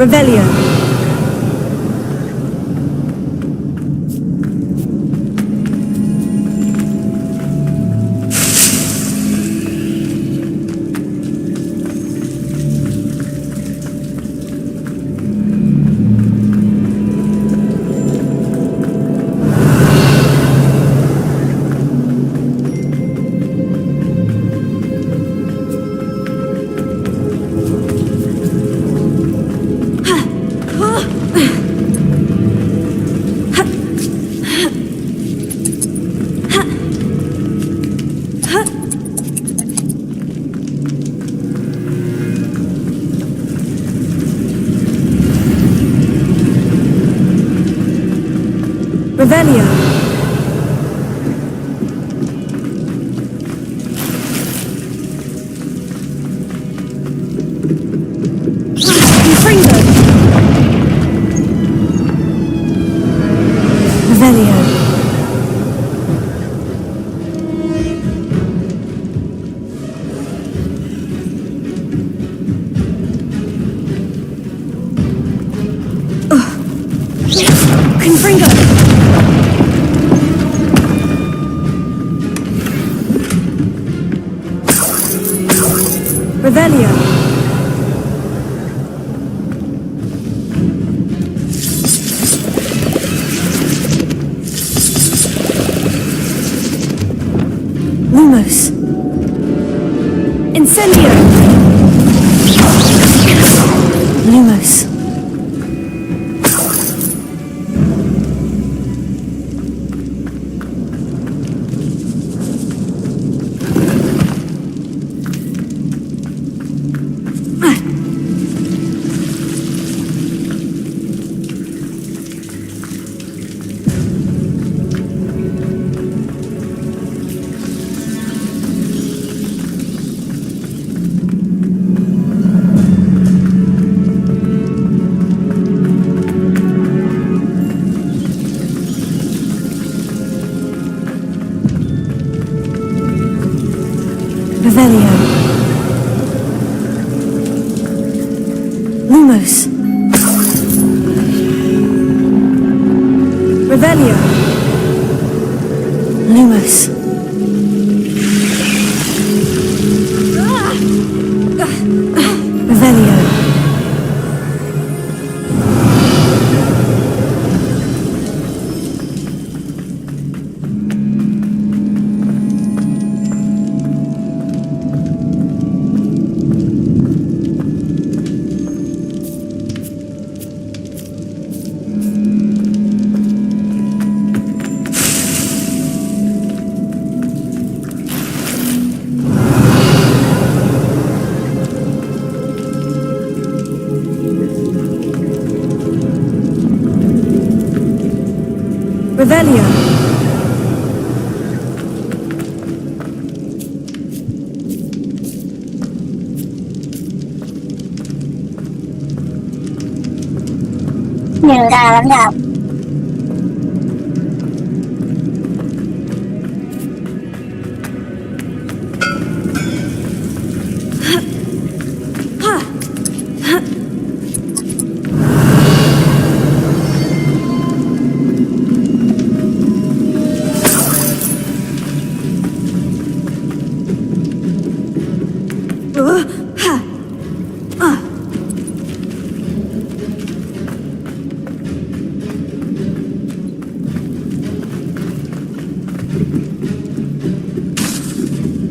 Revelio. Revelio. Confringo. Revelio. Confringo. Revelio. Lumos. Incendio. Lumos. Revelio. Lumos. Revelio. Lumos. Revelio. Revelio. Nhường ra lắm đâu.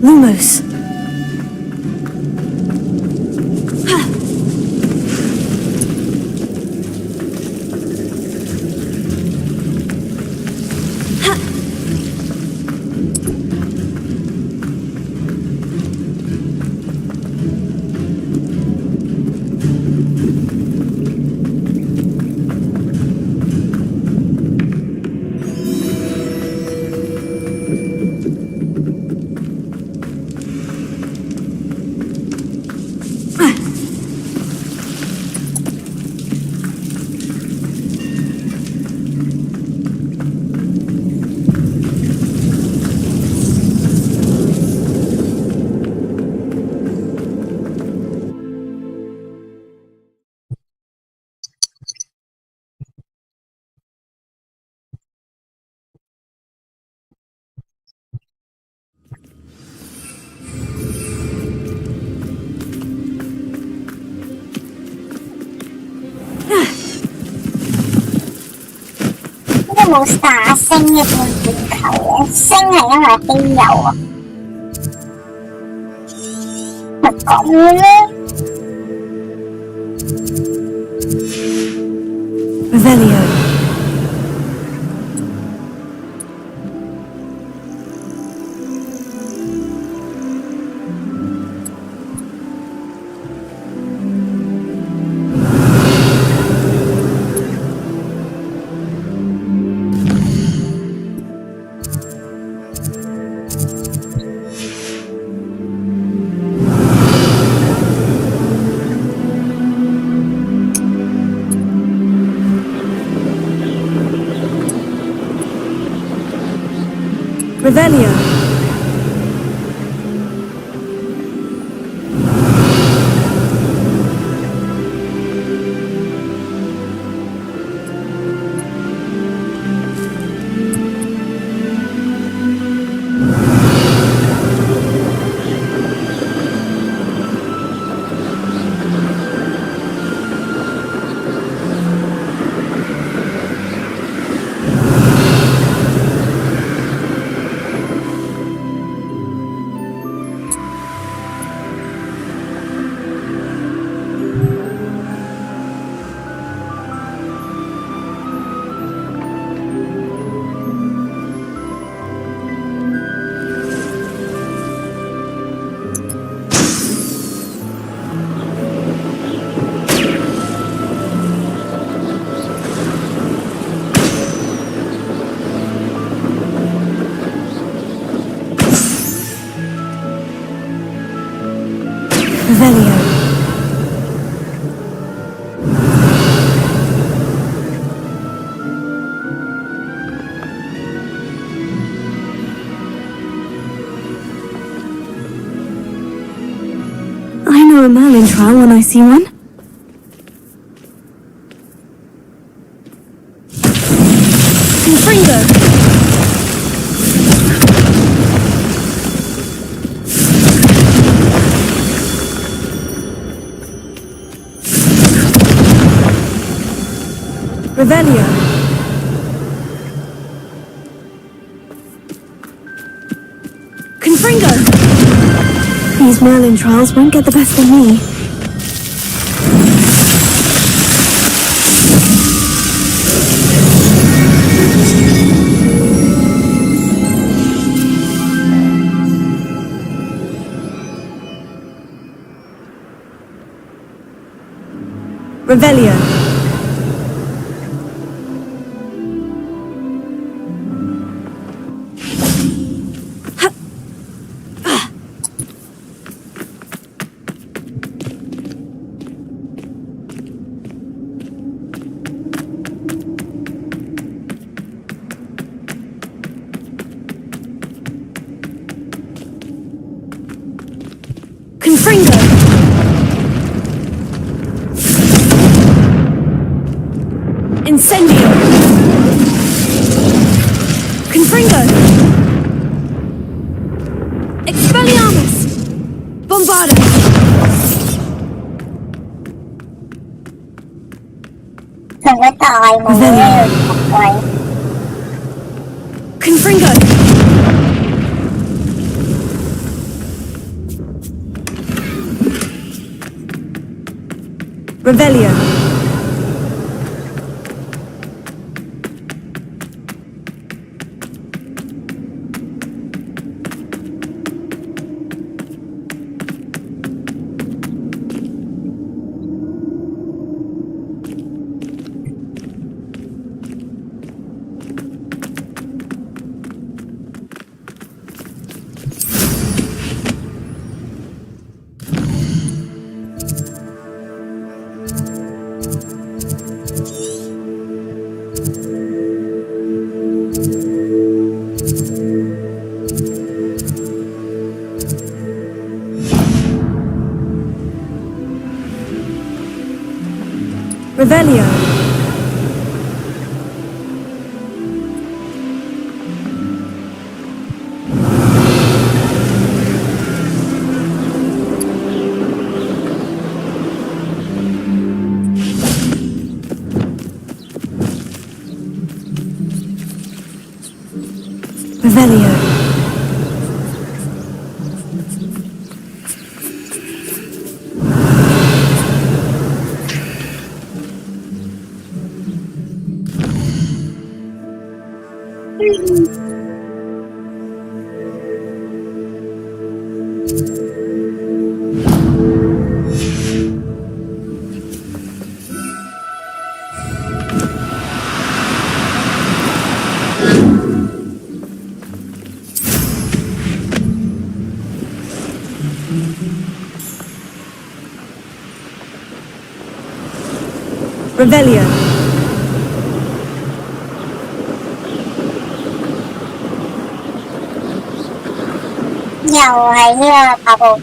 Lumos. Một xà xanh như một địa cầu xanh này nó là tinh dầu à thật cộng luôn á. Revelio. Revelio. Revelio. I know a Merlin trial when I see one. Confringo. Revelio. Confringo! These Merlin trials won't get the best of me. Revelio. Confringo. Incendio. Confringo. Expelliarmus. Bombardo. Confringo. Revelio. Revelio. Revelio. Revelio. 又係呢個跑步。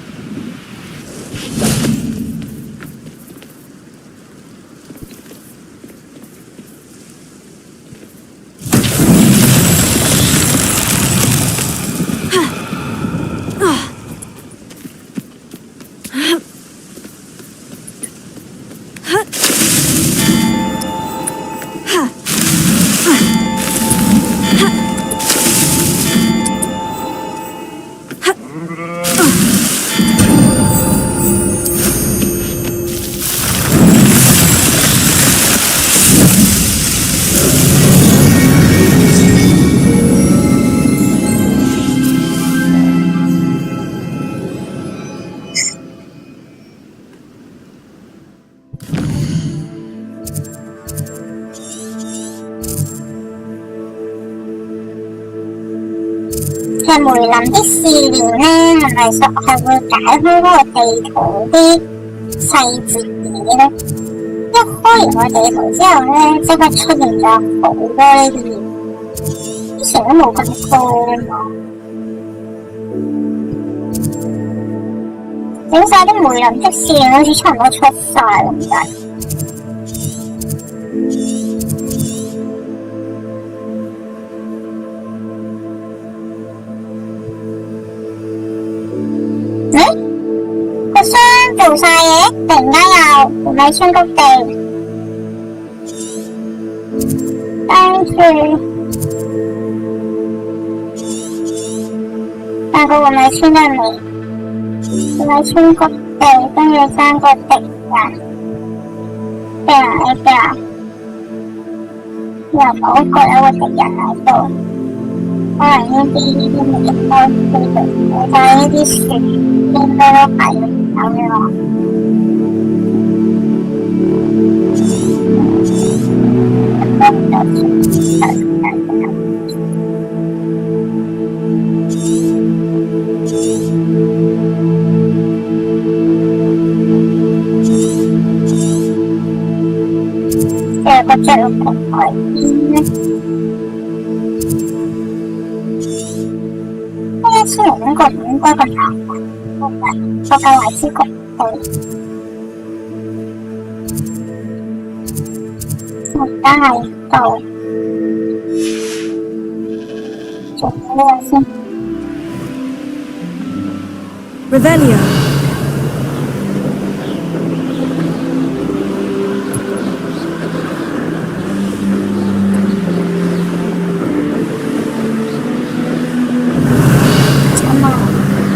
其實梅林的試煉呢，係會解開嗰個地圖啲細節嘢咧。一開完個地圖之後咧，即刻出現咗好多呢啲嘢，之前都冇咁多啊嘛。整晒啲梅林的試煉好似差唔多出晒咁滯。個箱做晒嘢，突然間又唔係穿谷地，跟住但個唔係穿得未，唔係穿谷地，跟住爭個敵人，敵人喺邊？又嗰個有個敵人喺度。可能呢啲冇人開飛嘅，但係呢啲樹應該都係有嘅喎。即係個着陸平台邊咧？千零個唔應該咁難，霍格華茲國度。而家係度做呢個先。Revelio.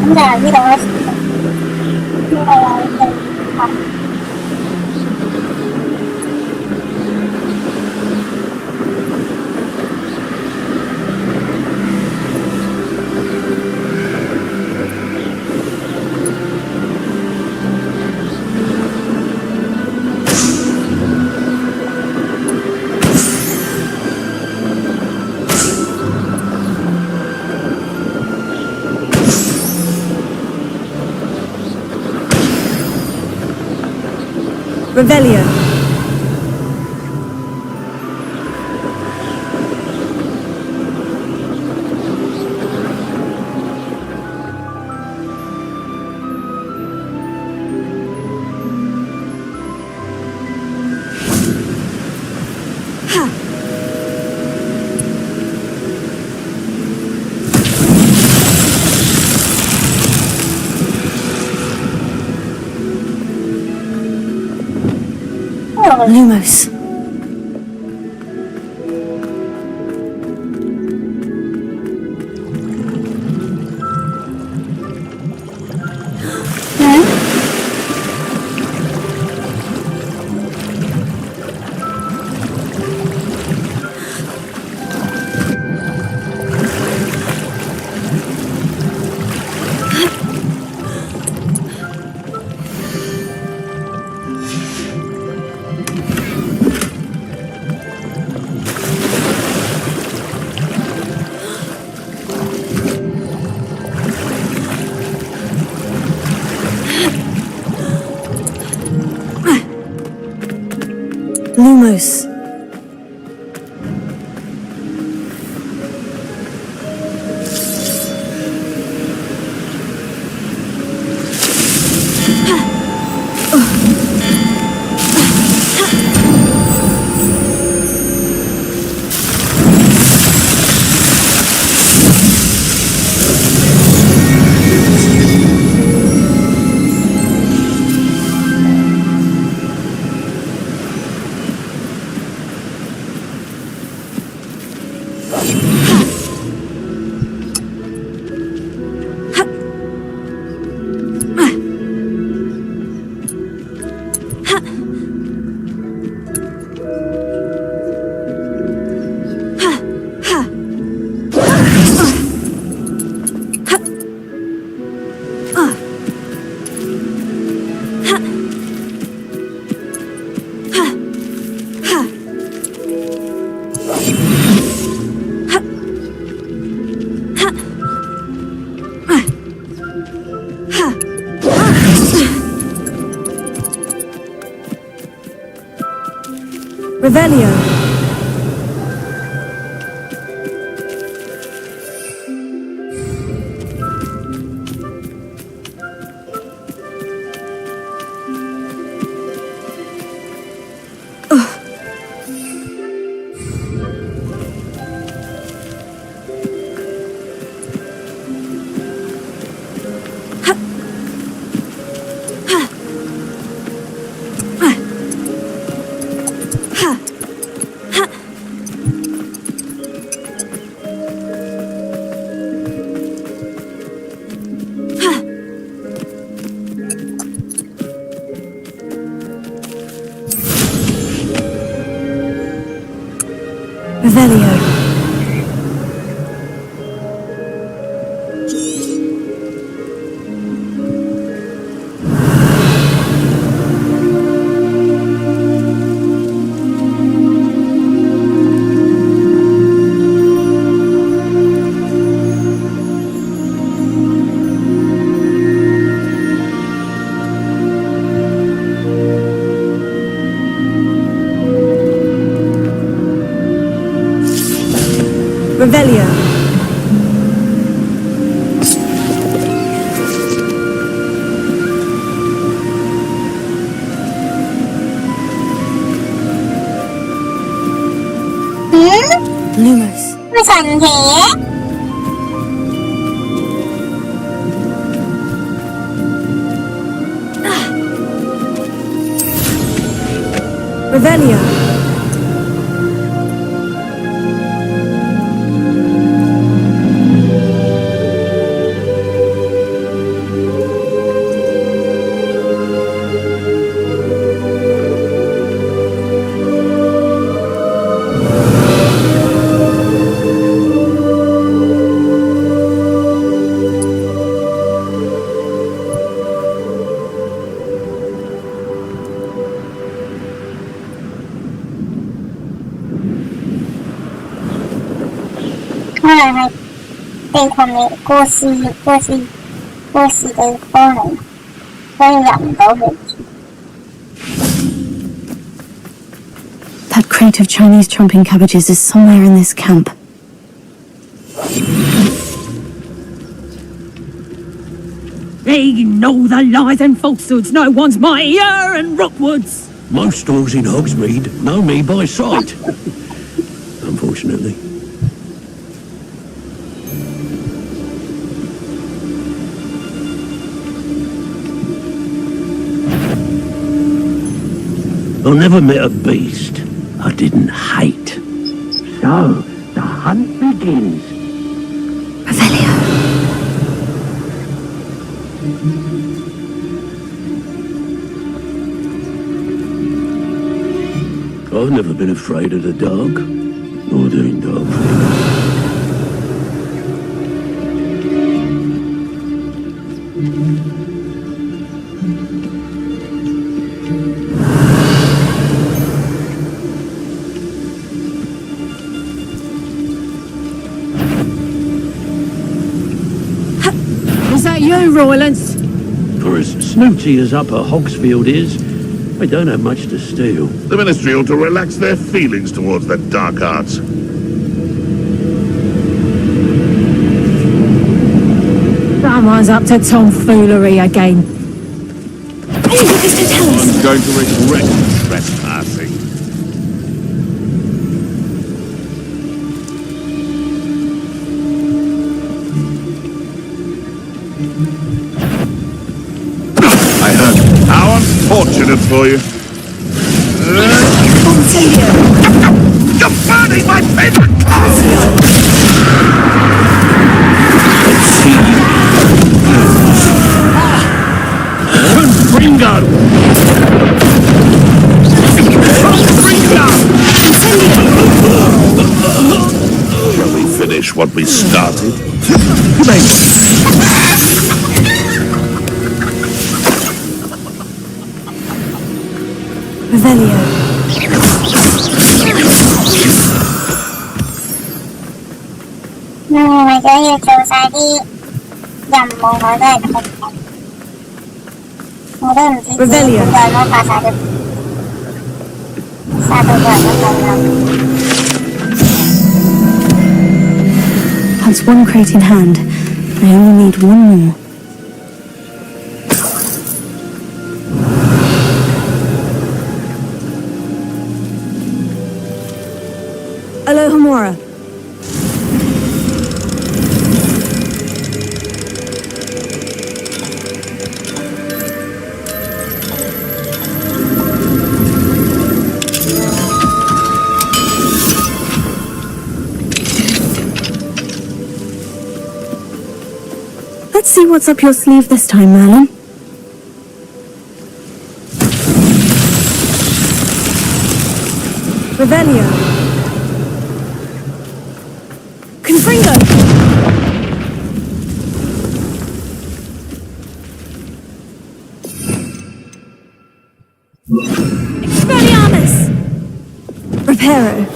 咁就呢度開始，呢度有Revelio. Lumos. Lumos. Revelio. Revelio. Revelio. 。Lumos. 咁神奇嘅。Revelio. That crate of Chinese chomping cabbages is somewhere in this camp. They know the lies and falsehoods no one's mightier and Rockwoods. Most stores in Hogsmeade know me by sight. Unfortunately. I never met a beast I didn't hate. So, the hunt begins. Revelio. I've never been afraid of the dark, or doing dark things. Is that you, Roylance? For as snooty as Upper Hogsfield is, they don't have much to steal. The Ministry ought to relax their feelings towards the dark arts. Someone's up to tomfoolery again. I'm going to regret trespassing. I heard. How unfortunate for you. You're burning my favorite Bingo! Shall we finish what we started? Revelio. Revelio. That's one crate in hand. I only need one more. Alohomora. Let's see what's up your sleeve this time, Merlin. Revelio. Confringo. Expelliarmus! Reparo.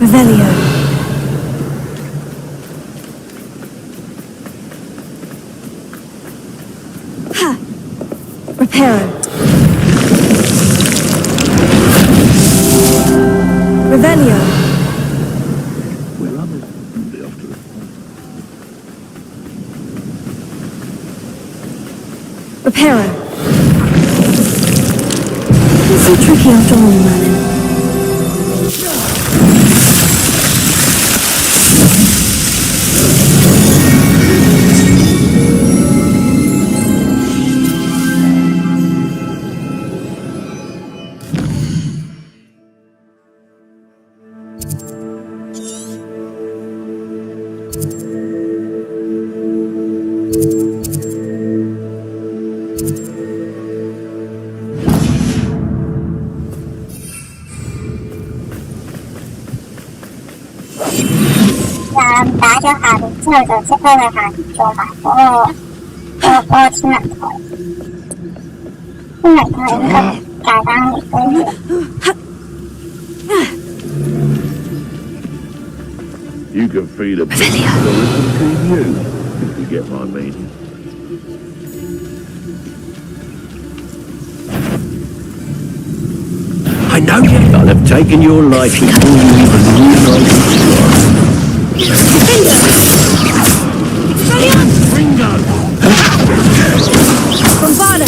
Revelio. Ha. Reparo. Revelio. Where are they? Be off to the... Reparo. tricky after all, Merlin.打咗下邊之後就即刻去下邊做埋嗰個天文台。天文台應該簡單嚟嘅。You can feed a bit between you, if you get my meaning. I know I'll have taken your life before you even realised it. Ringo! Bombarda!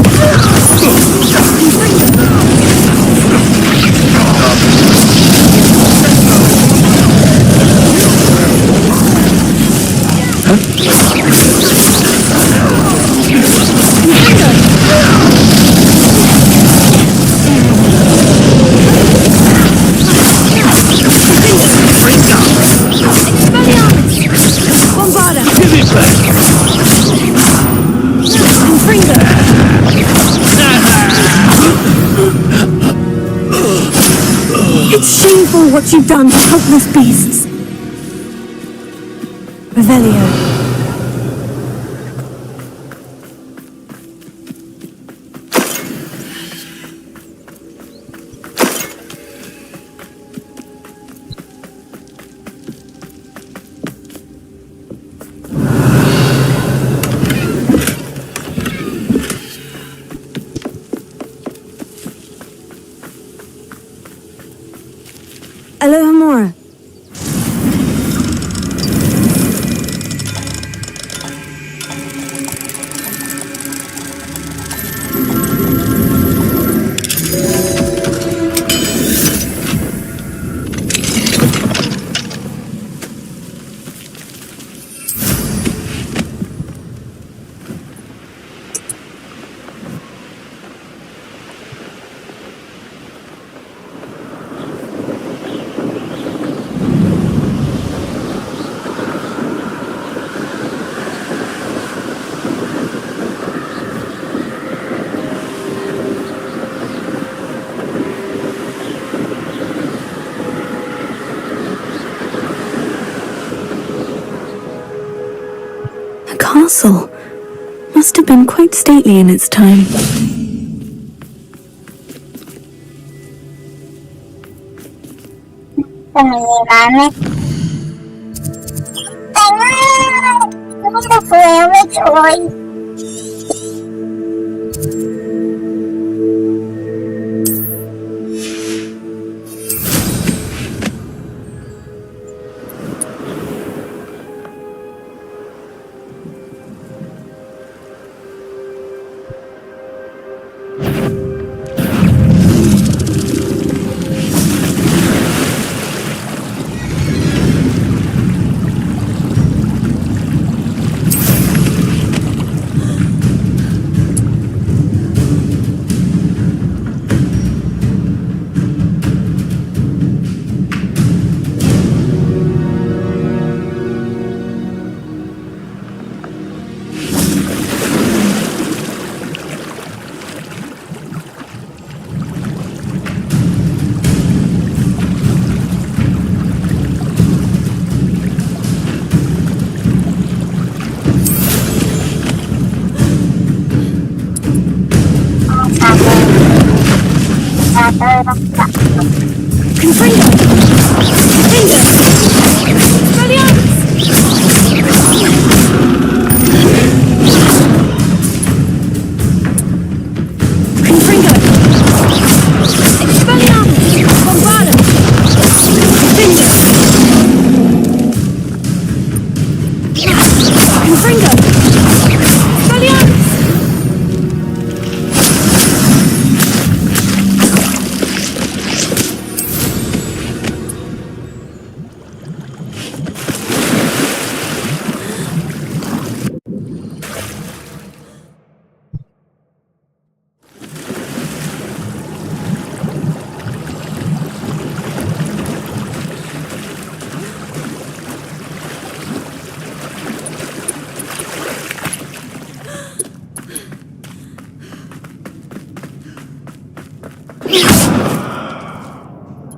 It's shameful what you've done to helpless beasts. Revelio. Aloha Mora. The castle must have been quite stately in its time.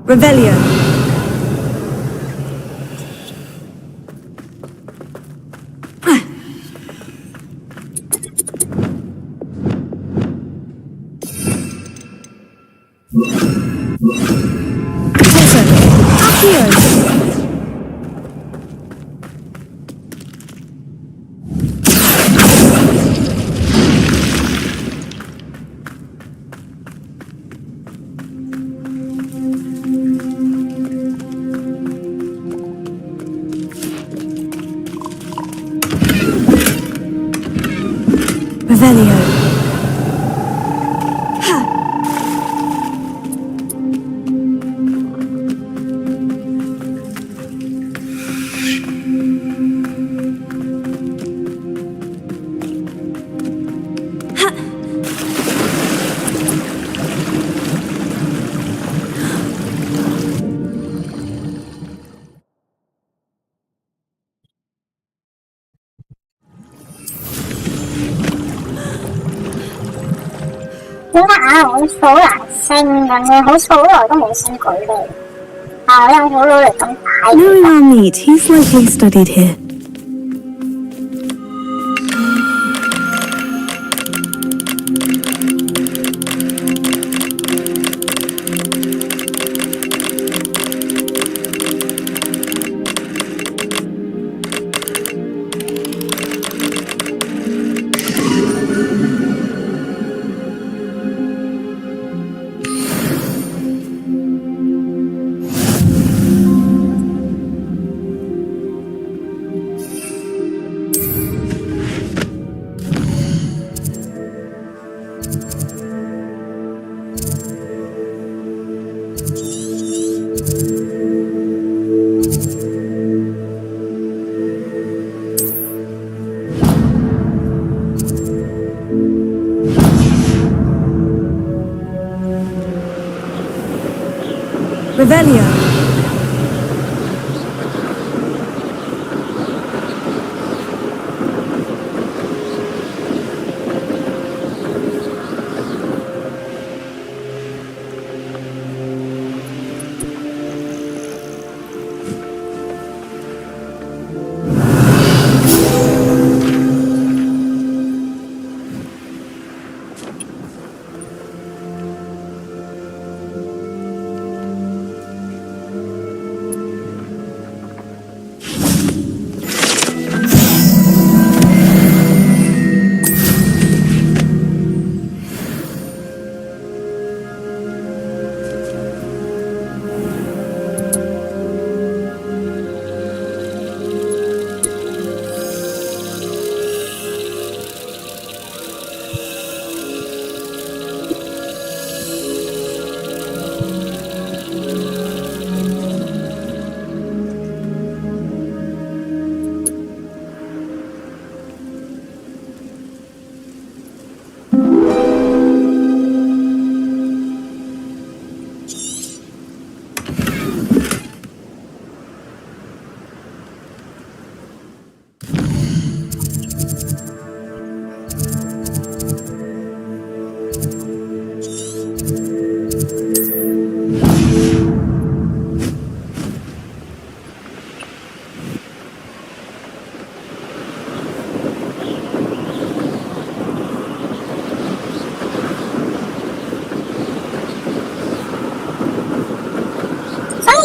Revelio. Revelio.點解啊？好難升咁嘅，好耐都冇升佢咧。我有好努力咁打。Knowing our meat, he's likely studied here. Revelio.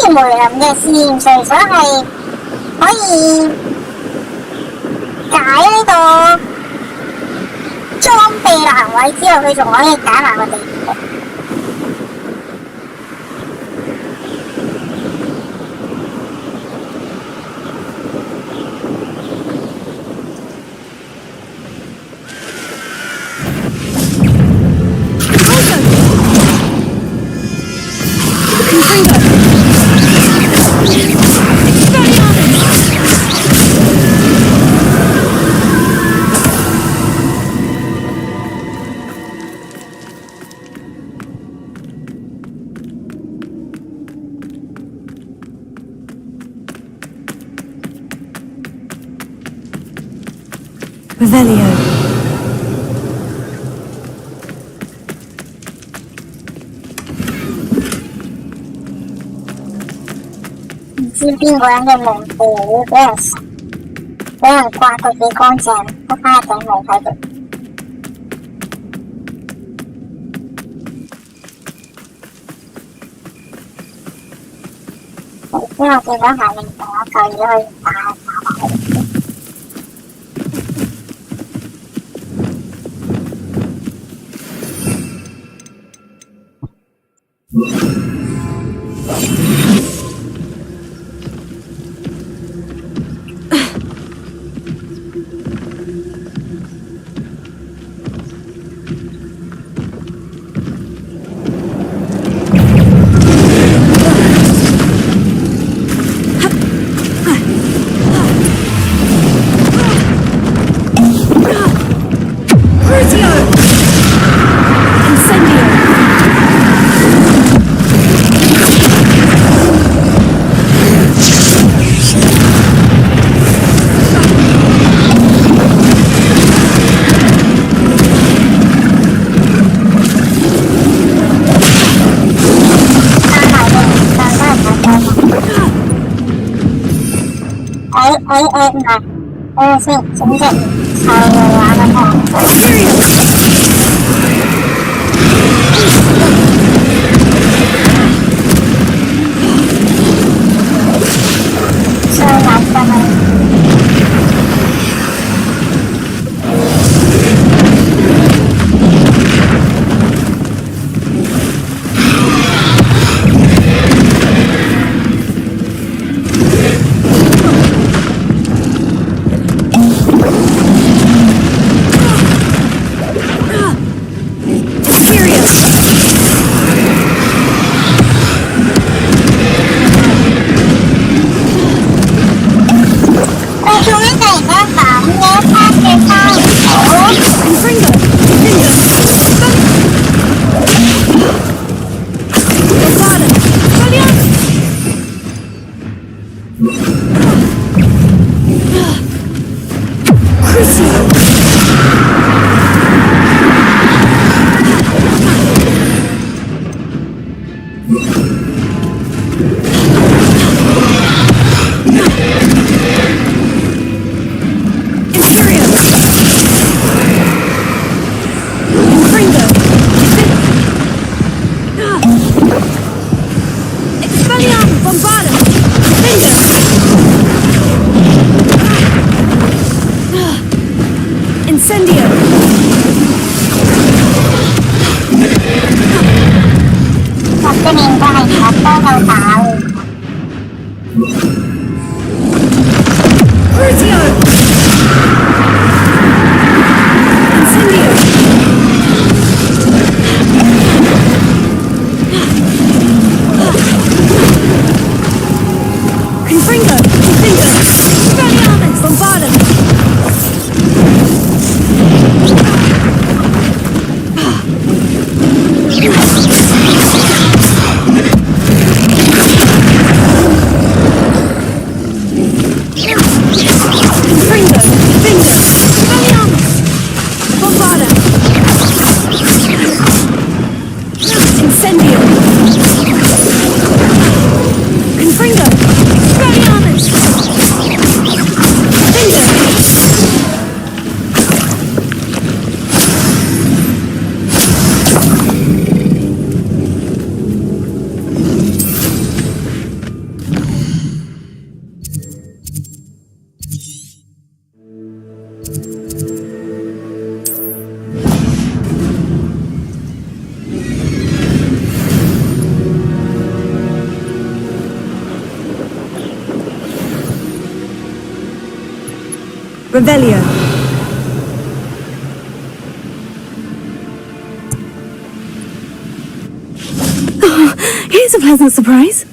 Cái mùi làm嘅試驗除咗係可以解呢個裝備難位之外，佢仲可以解埋個地圖。Revelio. 知邊個人嘅名字會俾人刮到幾乾淨，得返一頂帽喺度。之後見到下面仲有一嚿嘢可以打埋去。唔係，等陣先，整隻臭嘅話咁樣。衰撚真係。Revelio. Oh, here's a pleasant surprise.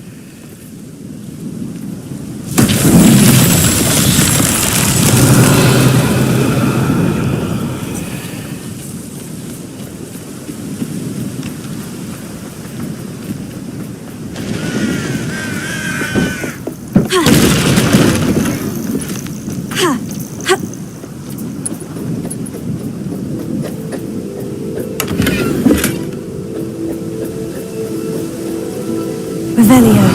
Revelio.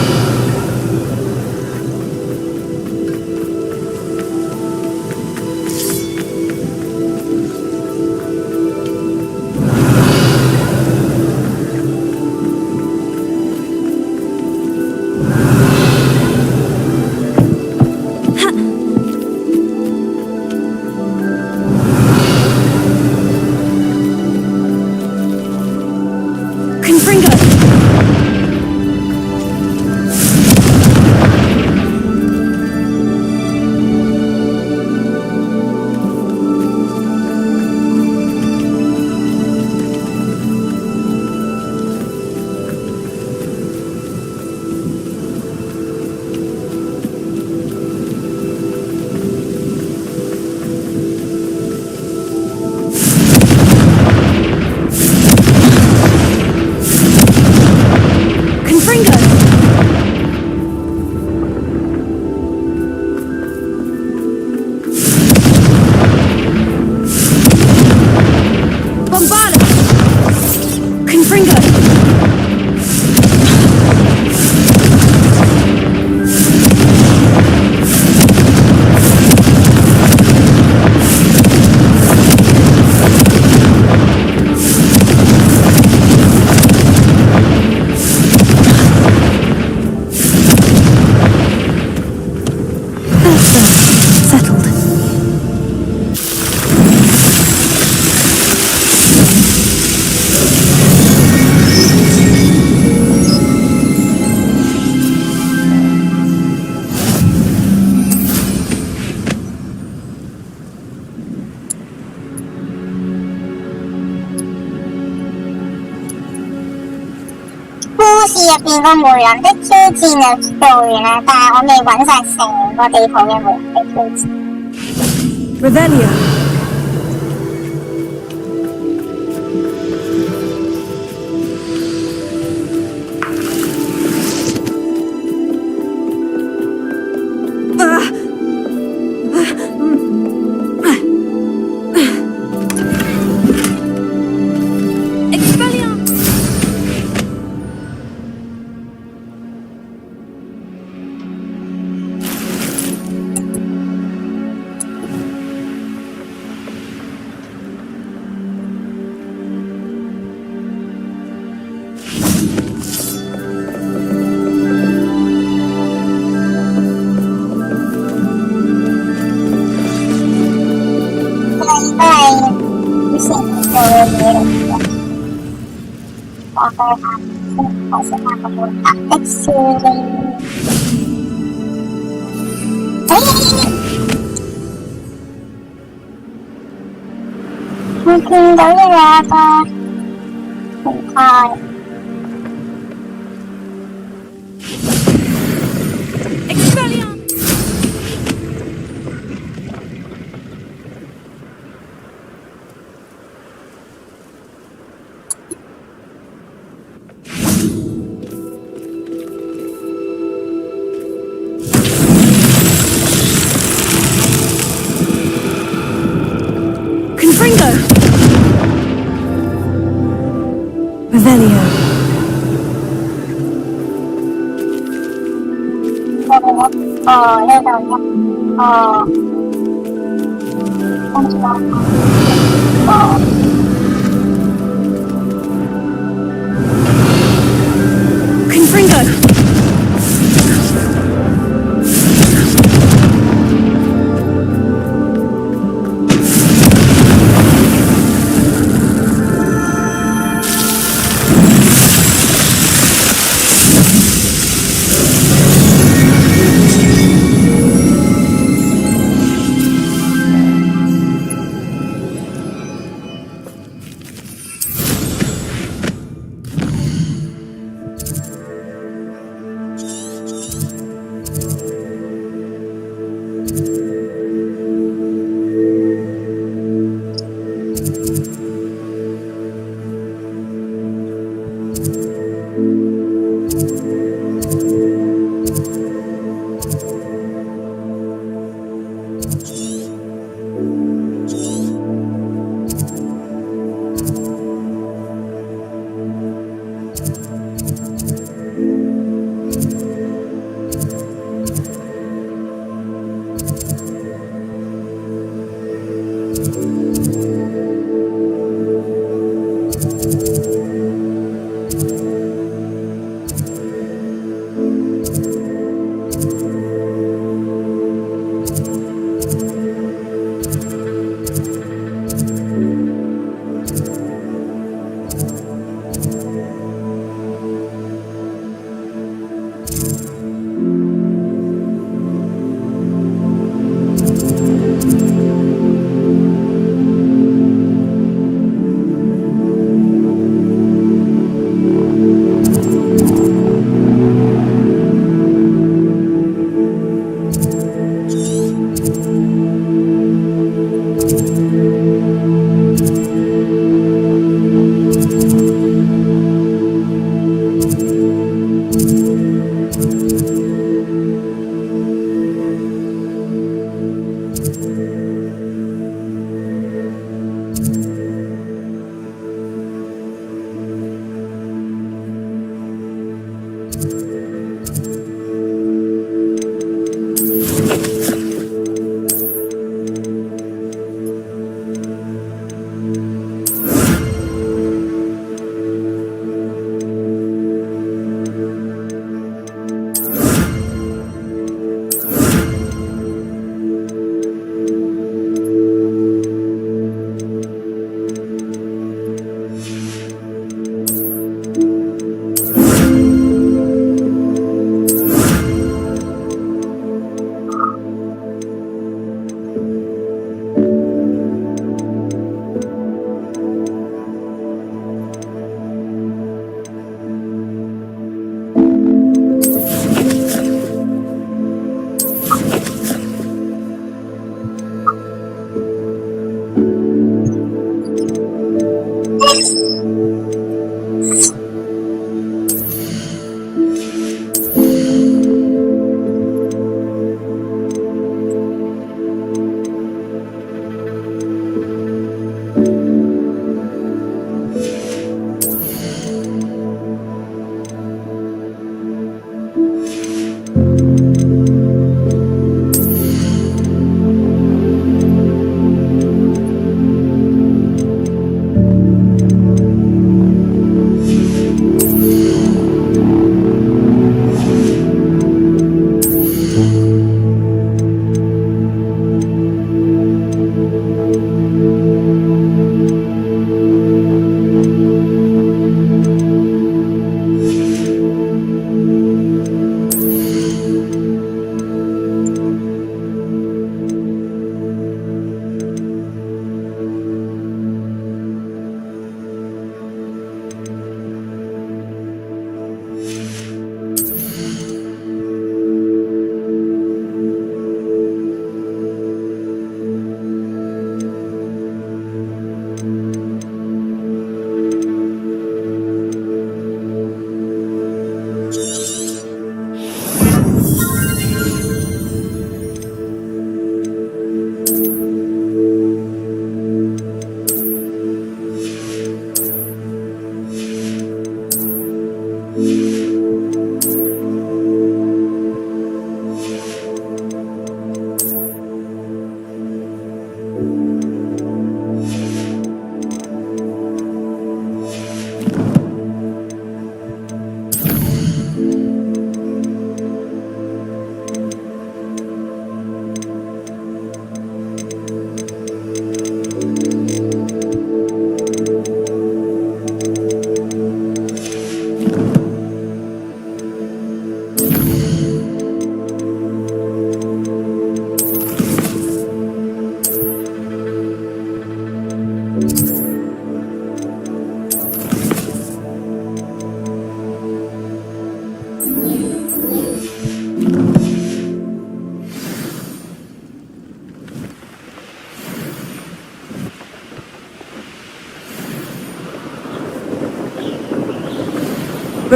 事入邊個梅林的挑戰就做完啦，但係我未揾晒成個地圖嘅梅林的挑戰。Revelio.我見到有個形態。Revelio. 呢度一跟住Confringo.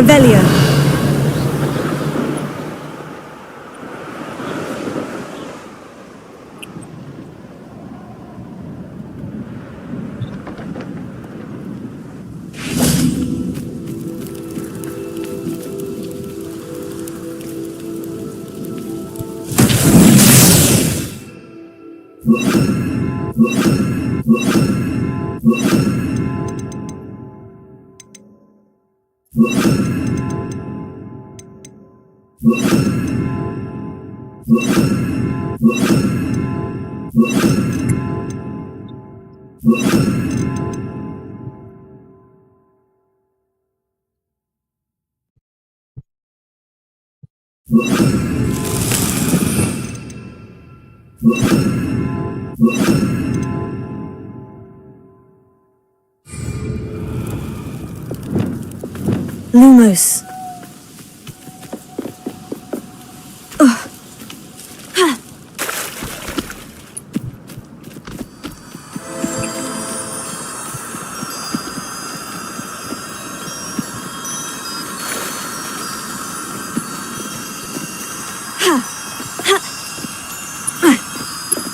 Revelio. Lumos.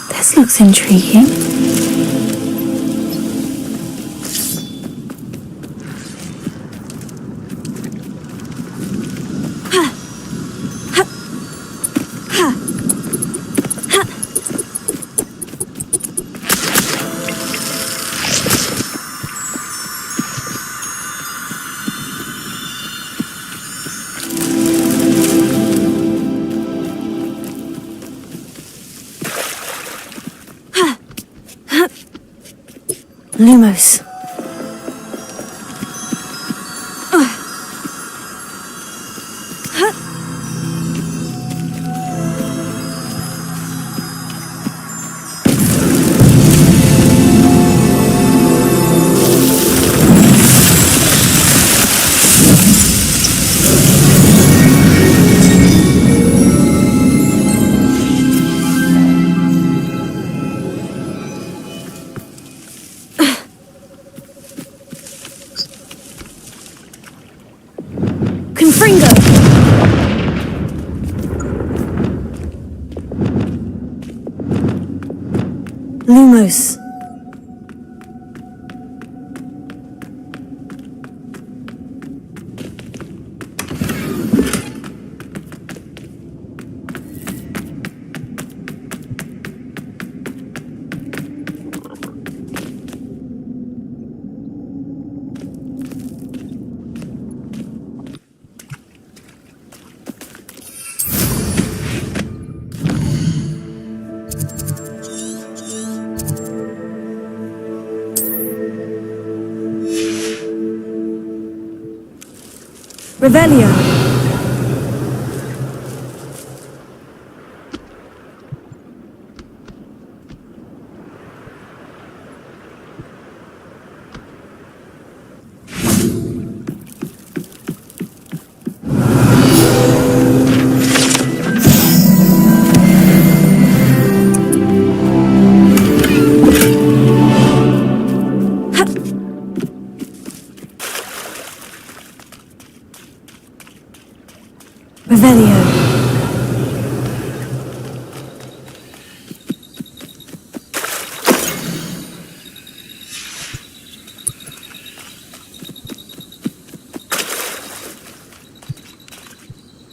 This looks intriguing. Lumos. Confringo. Lumos. Revelio. Revelio.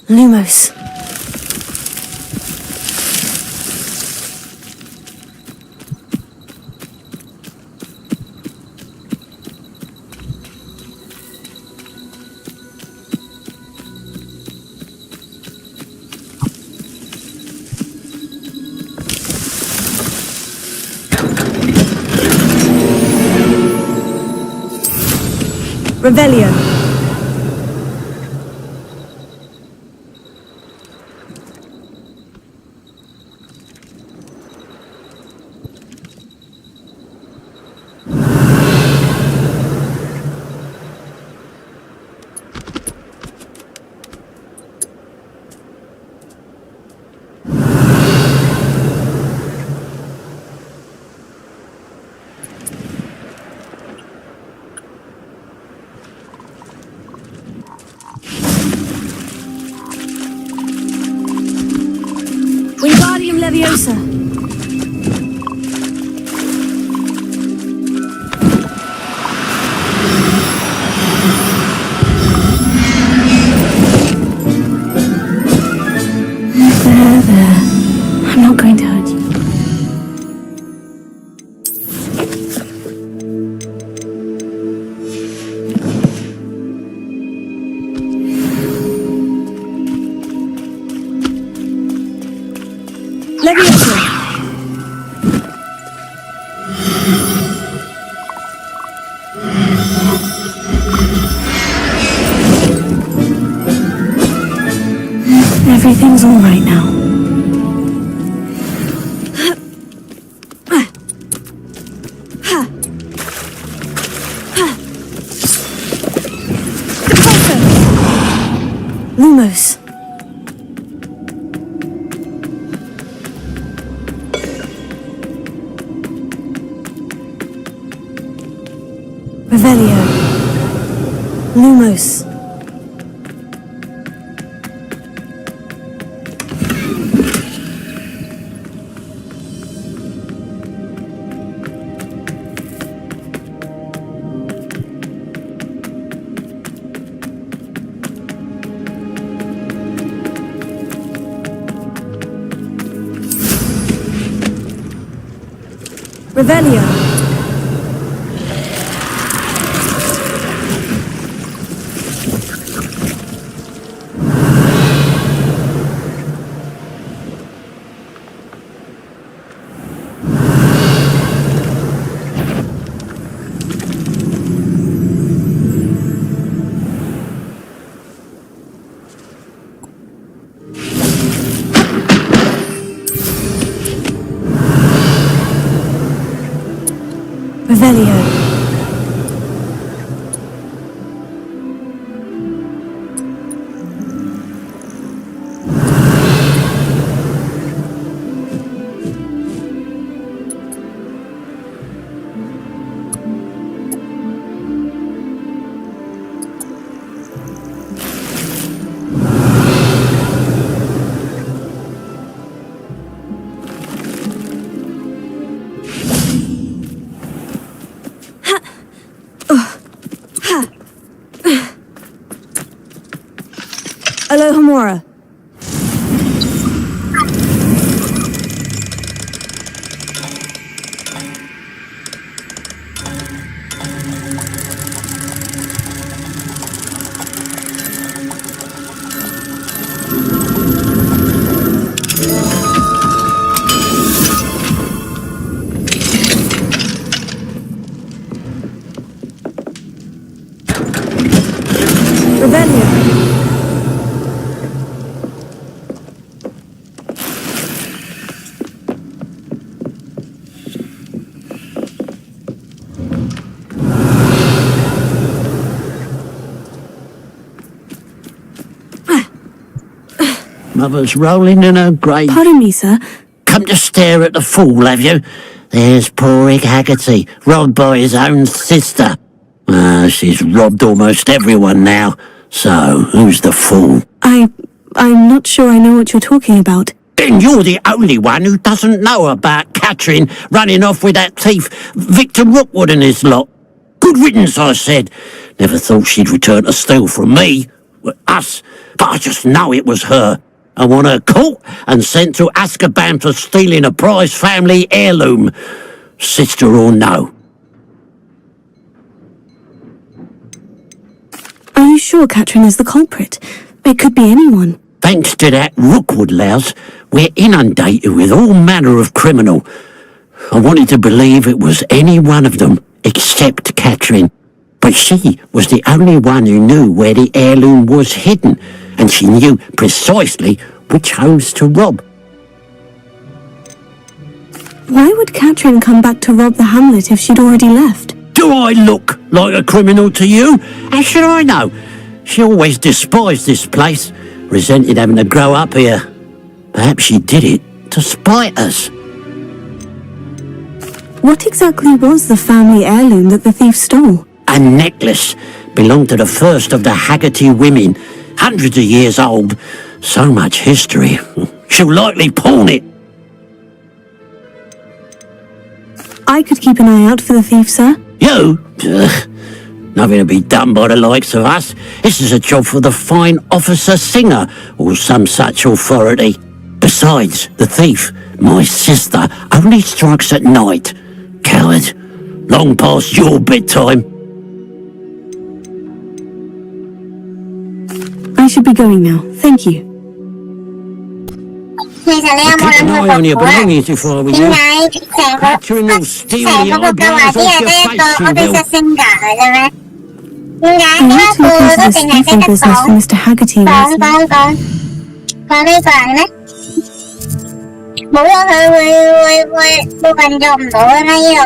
Lumos. Revelio. Leviosa. There. I'm not going to hurt you. Leviosa. Everything's all right now. Lumos. Revelio. Lumos. Revelio. Revelio. Alohomora. Revelio. Mother's rolling in her grave. Pardon me, sir. Come to stare at the fool, have you? There's poor Rick Haggerty, robbed by his own sister. She's robbed almost everyone now. So, who's the fool? I'm not sure I know what you're talking about. Then you're the only one who doesn't know about Catherine running off with that thief, Victor Rookwood and his lot. Good riddance, I said. Never thought she'd return to steal from me, us, but I just know it was her. I want her caught and sent to Azkaban for stealing a prize family heirloom. Sister or no. Are you sure Catherine is the culprit? It could be anyone. Thanks to that Rookwood louse, we're inundated with all manner of criminal. I wanted to believe it was any one of them, except Catherine. But she was the only one who knew where the heirloom was hidden, and she knew precisely which homes to rob. Why would Catherine come back to rob the hamlet if she'd already left? Do I look like a criminal to you? How should I know? She always despised this place, resented having to grow up here. Perhaps she did it to spite us. What exactly was the family heirloom that the thief stole? A necklace belonged to the first of the Haggerty women, hundreds of years old. So much history. She'll likely pawn it. I could keep an eye out for the thief, sir. You? Ugh. Nothing to be done by the likes of us. This is a job for the fine officer Singer, or some such authority. Besides, the thief, my sister, only strikes at night. Coward. Long past your bedtime. I should be going now. Thank you. 其實你有冇諗過復古啊？點解成個霍格華茲係得一個 officer Singer 嘅啫咩？點解 I 點 want 解 to 個 look 個 into 都 this 淨係識 thieving 得 business for 講 Mr. Haggerty 講 last 講講講呢個人咩？冇咗佢會運作唔到嘅咩？呢度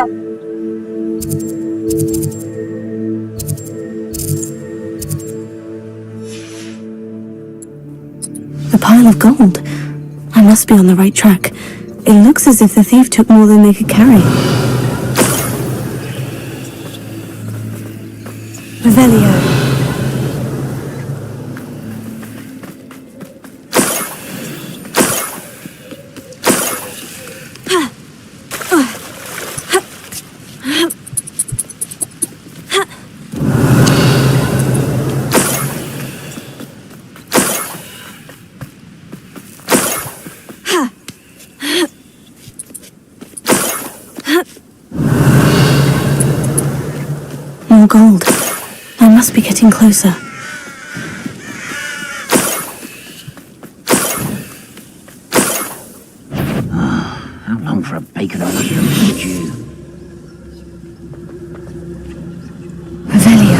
The pile of gold. I must be on the right track. It looks as if the thief took more than they could carry. Revelio. More gold. I must be getting closer. How long for a bacon on a stew? Revelio.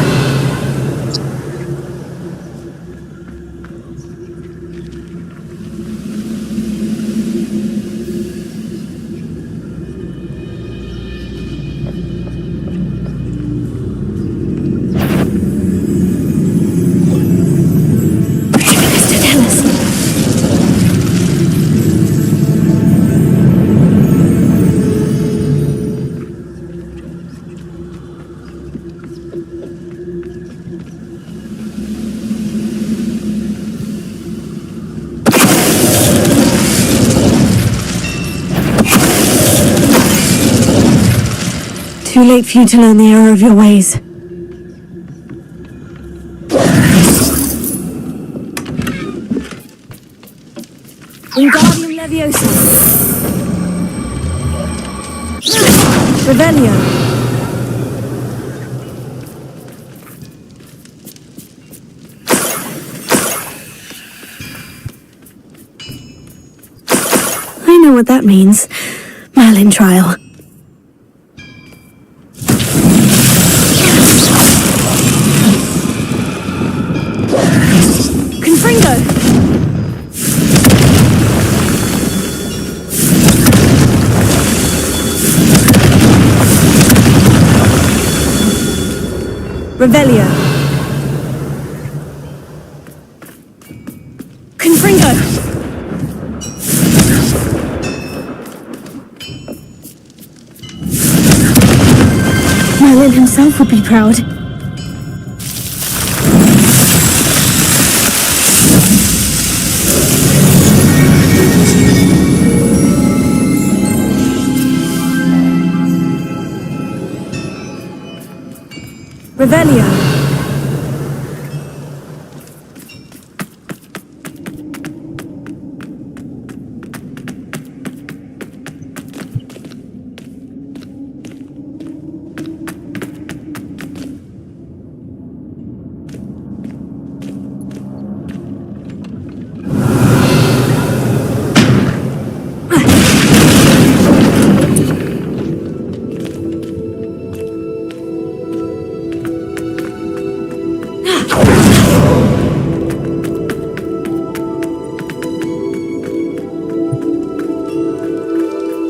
Too late for you to learn the error of your ways. Wingardium Leviosa. Revelio. I know what that means. Merlin trial. Confringo. Revelio. Confringo. Merlin himself would be proud. Revelio.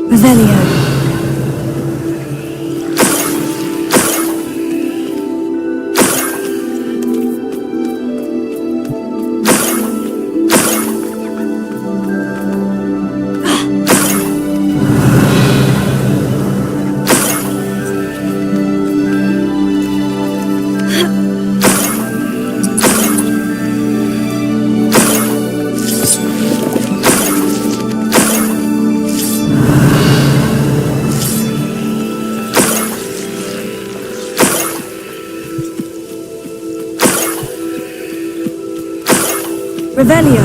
Revelio. Revelio.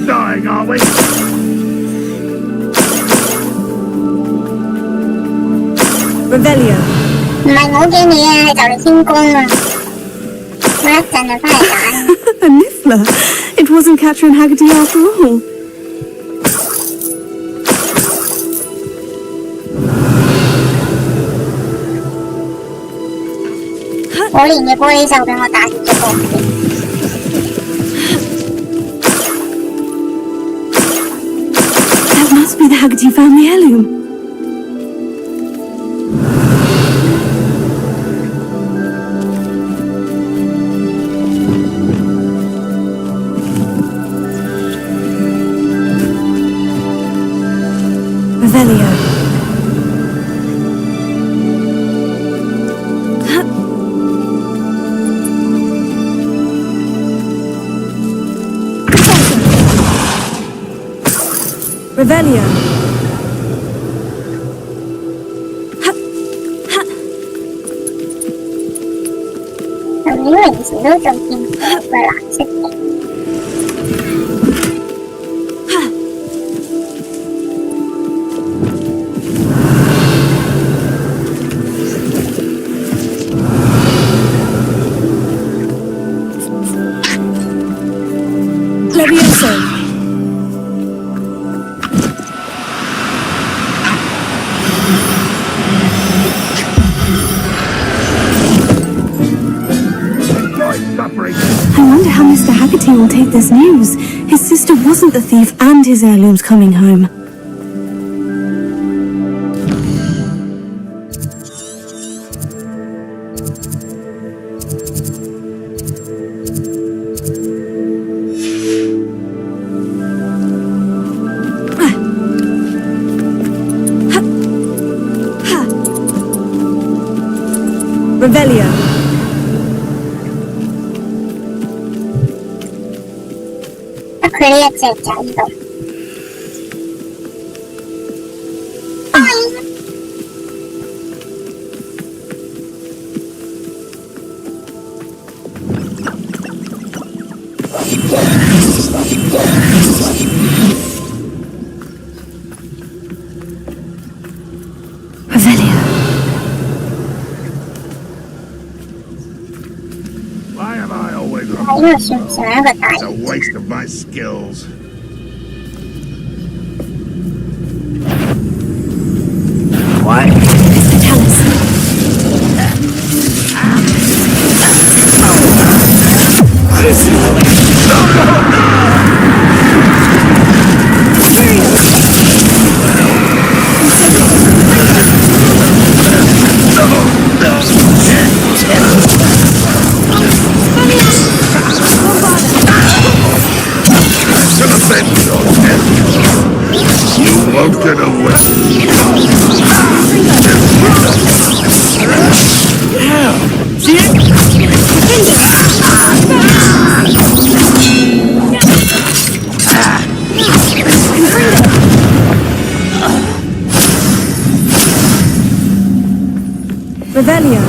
Dying, are we? Revelio. 唔係我驚你啊，係就嚟天光啦。我一陣就翻嚟打。A Niffler. It wasn't Catherine Haggerty after all. 可憐嘅玻璃獸俾我打跌咗個皮。That must be the Haggerty family heirloom. Revelio. Revelio. 頭先平時都仲見到個藍色嘅。Levioso. I wonder how Mr. Haggerty will take this news. His sister wasn't the thief and his heirloom's coming home. Revelio. 得佢呢一隻就喺度。Revelio. Why am I always 呢個算唔算係一個大 It's a waste of my skills. Why? Mr. Chalice. You won't get away. Revelio.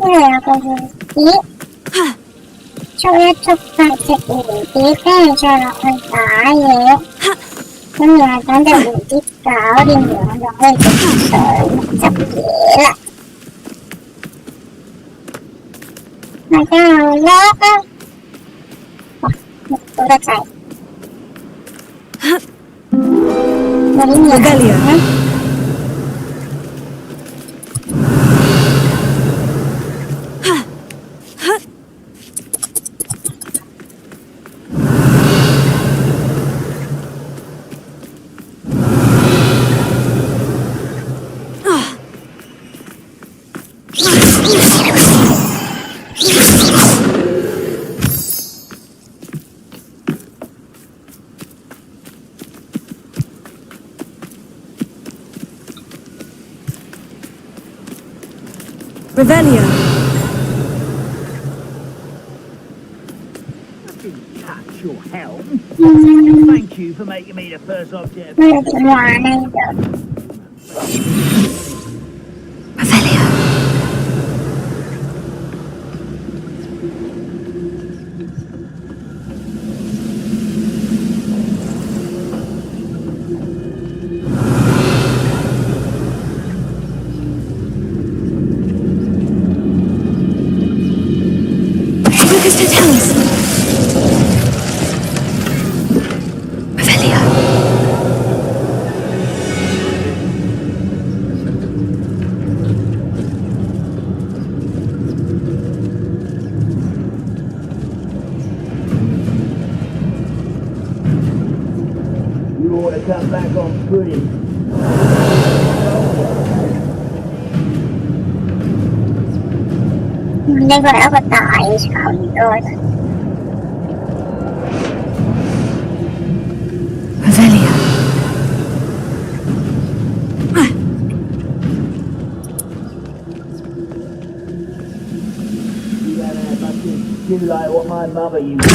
Cái này là con gì? Cho nó chụp lại chụp để tí cái cho nó hơi đá vậy. Nên là con đã đủ tí cáo đi nữa nó hơi chụp dễ lại. Mà cái nào lót á. Tôi đã chạy. Revelio. Revelio. Catch your helm. Thank you for making me the first object. 那个青蛙那个。Revelio. Lucas to tell us. Revelio. You ought to come back on footing. Never ever dies from yours. Revelio. You haven't had much to do like what my mother used to.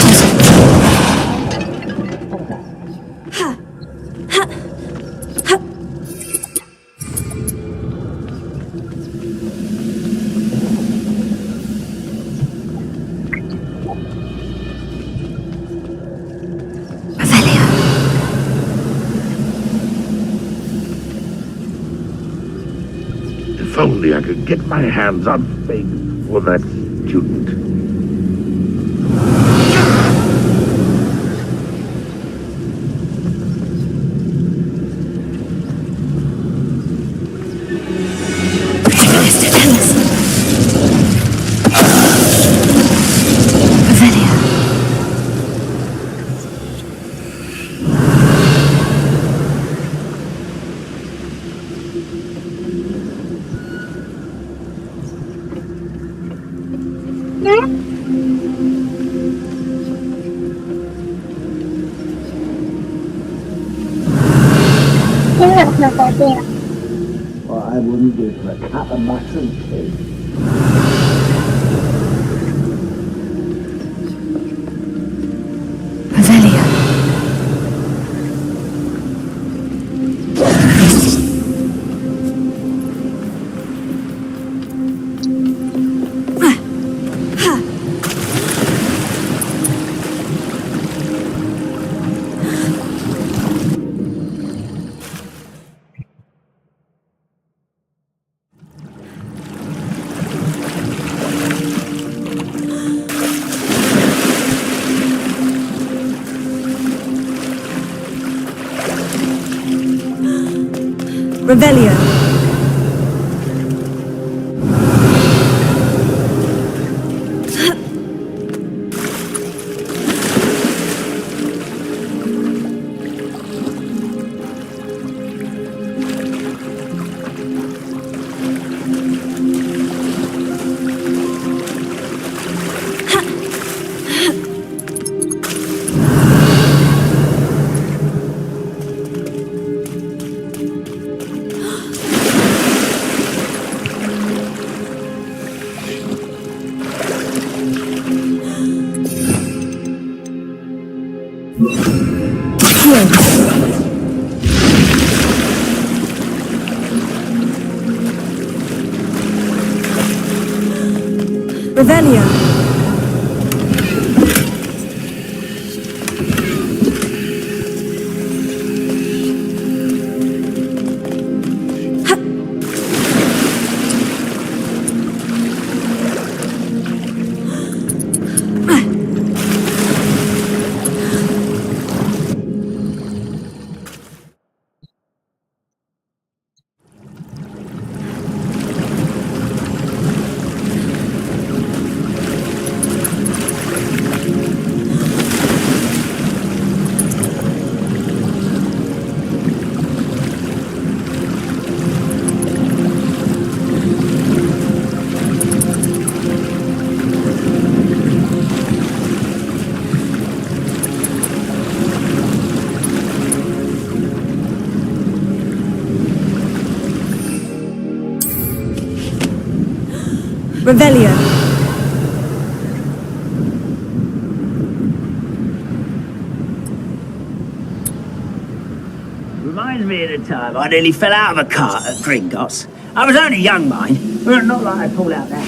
Revelio. If only I could get my hands on things for that student. Lucas to tell us. Revelio. Well, I wouldn't give for a cup of mutton tea. Revelio. Revelio. Revelio. Revelio. Reminds me of the time I nearly fell out of a cart at Gringotts. I was only young, mind, but not like I pulled out that.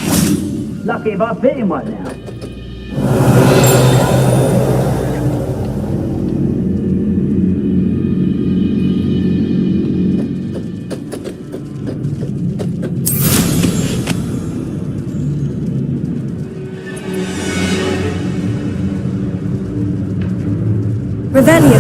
Lucky if I fit in one now. Revelio.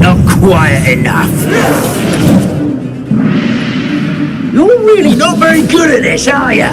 Not quiet enough. You're really not very good at this, are you?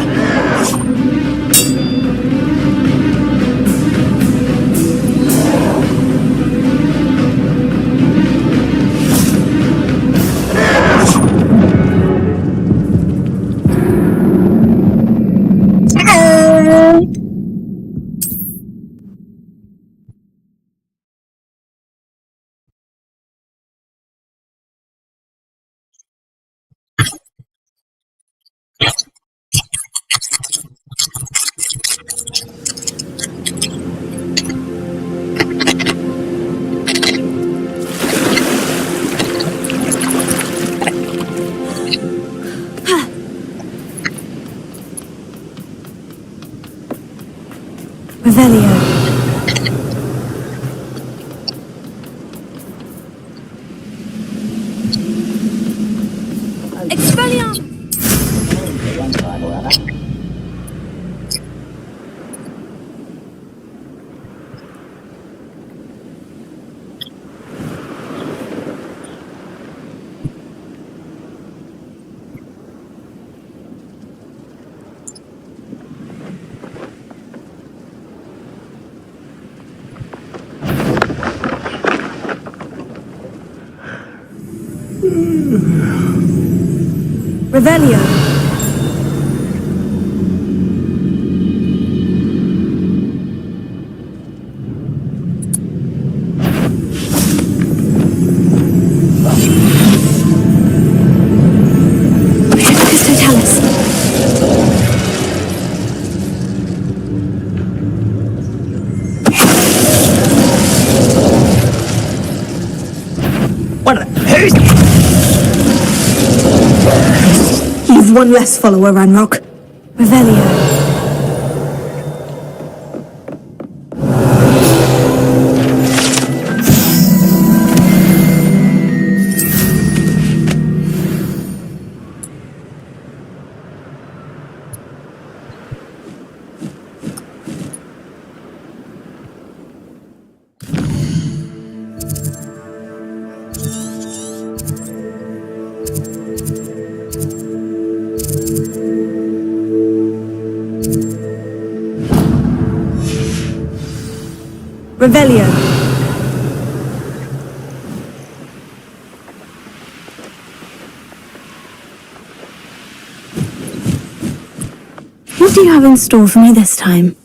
Revelio. Expelliarmus! Revelio. Petrificus totalis. What the? Who's... You've one less follower, Ranrock. Revelio. Revelio. What do you have in store for me this time?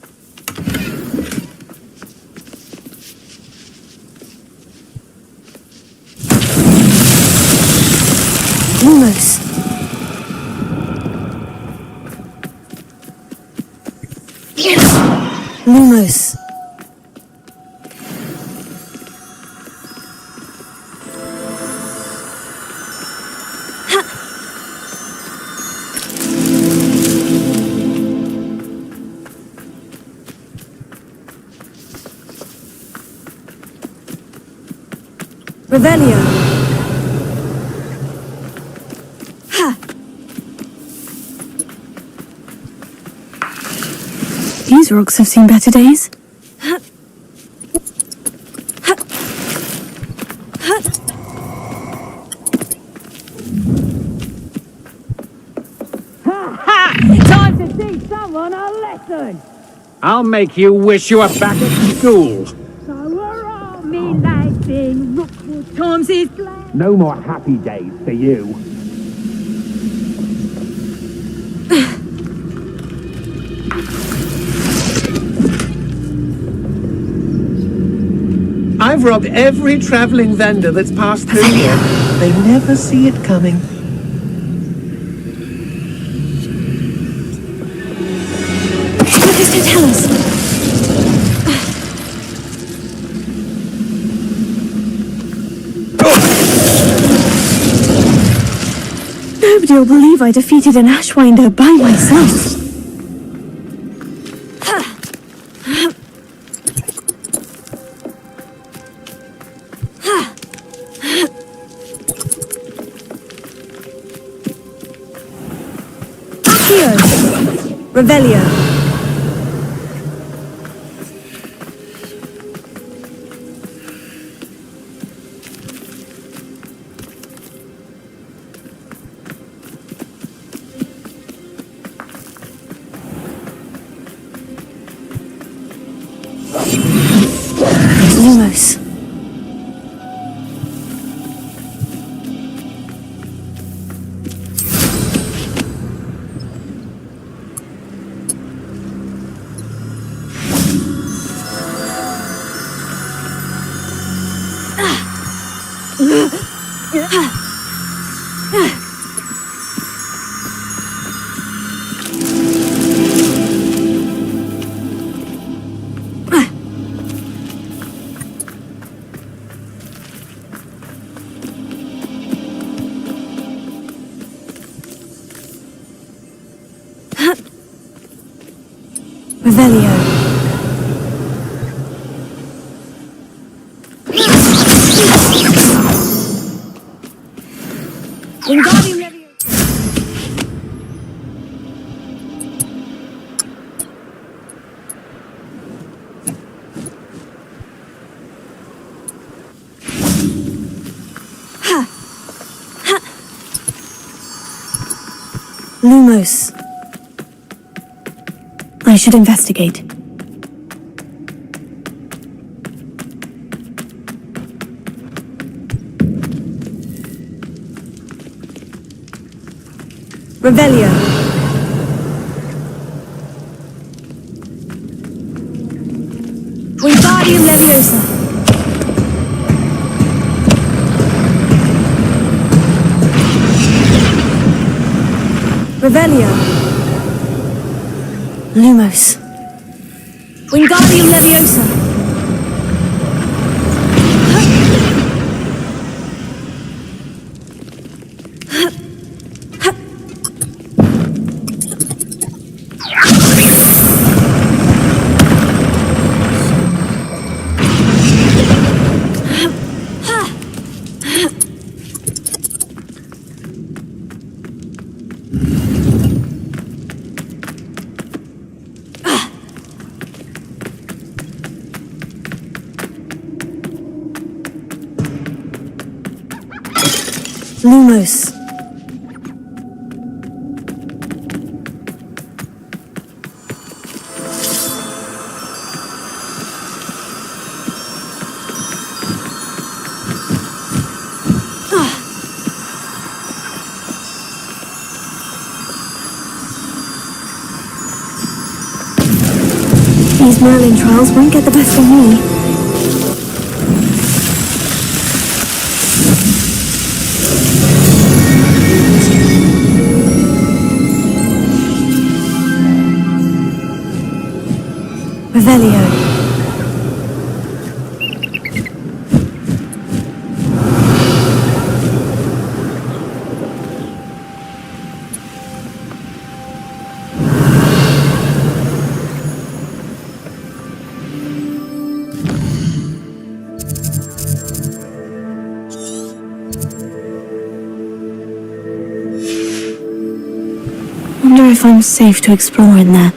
Lumos. Lumos. Revelio. Ha! These rocks have seen better days. Time to teach someone a lesson! I'll make you wish you were back at school. So we're all me lads in Rookwood times is glad. No more happy days for you. I've robbed every traveling vendor that's passed through here. They never see it coming. What does it tell us? Nobody will believe I defeated an Ashwinder by myself. Revelio. Lumos. Revelio. Wingardium Leviosa. Lumos. I should investigate. Revelio. Wingardium Leviosa. Revelio. Lumos. Wingardium Leviosa. Lumos. These Merlin trials won't get the best of me. Revelio. Wonder if I'm safe to explore in there.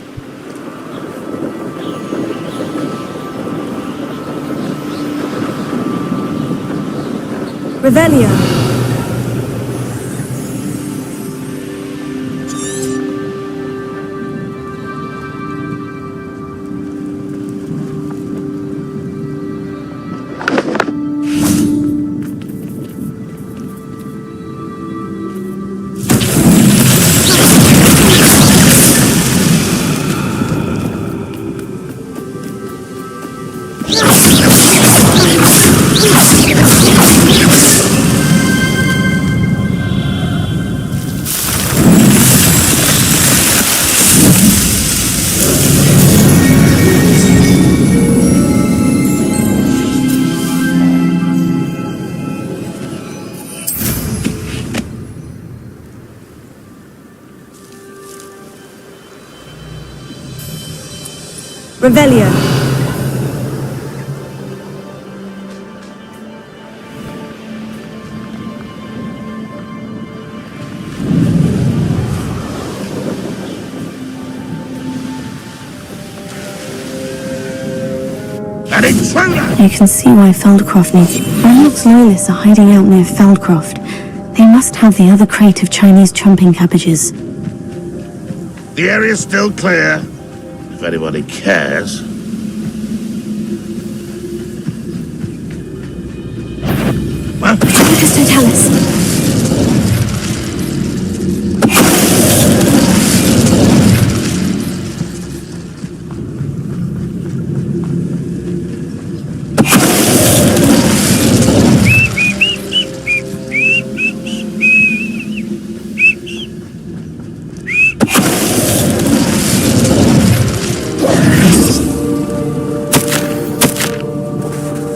Revelio. Revelio. You can see why Feldcroft needs... Ranrock's loyalists are hiding out near Feldcroft. They must have the other crate of Chinese chomping cabbages. The area's still clear, if anybody cares. What? Lucas Totalis.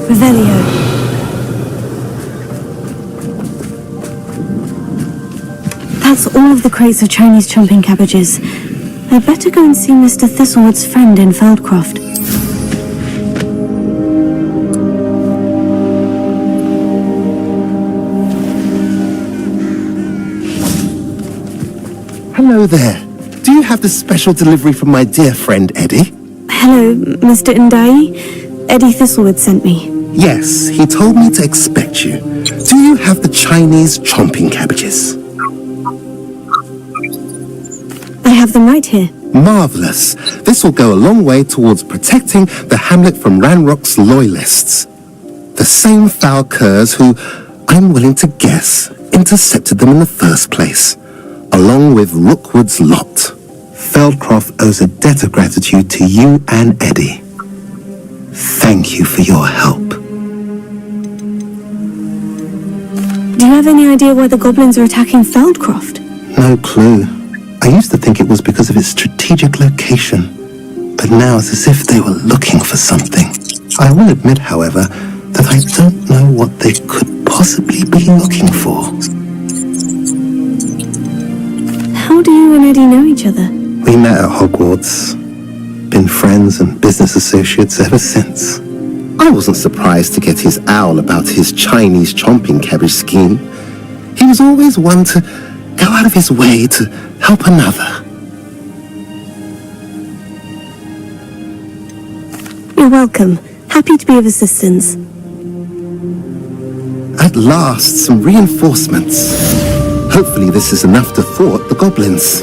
Revelio. That's all of the crates of Chinese chomping cabbages. I'd better go and see Mr. Thistlewood's friend in Feldcroft. Hello there. Do you have the special delivery from my dear friend Eddie? Hello, Mr. Ndai. Eddie Thistlewood sent me. Yes, he told me to expect you. Do you have the Chinese chomping cabbages? I have them right here. Marvelous. This will go a long way towards protecting the hamlet from Ranrock's loyalists. The same foul curs who, I'm willing to guess, intercepted them in the first place, along with Rookwood's lot. Feldcroft owes a debt of gratitude to you and Eddie. Thank you for your help. Do you have any idea why the goblins are attacking Feldcroft? No clue. I used to think it was because of its strategic location, but now it's as if they were looking for something. I will admit, however, that I don't know what they could possibly be looking for. How do you and Eddie know each other? We met at Hogwarts. Been friends and business associates ever since. I wasn't surprised to get his owl about his Chinese chomping cabbage scheme. He was always one to go out of his way to help another. You're welcome. Happy to be of assistance. At last, some reinforcements. Hopefully this is enough to thwart the goblins.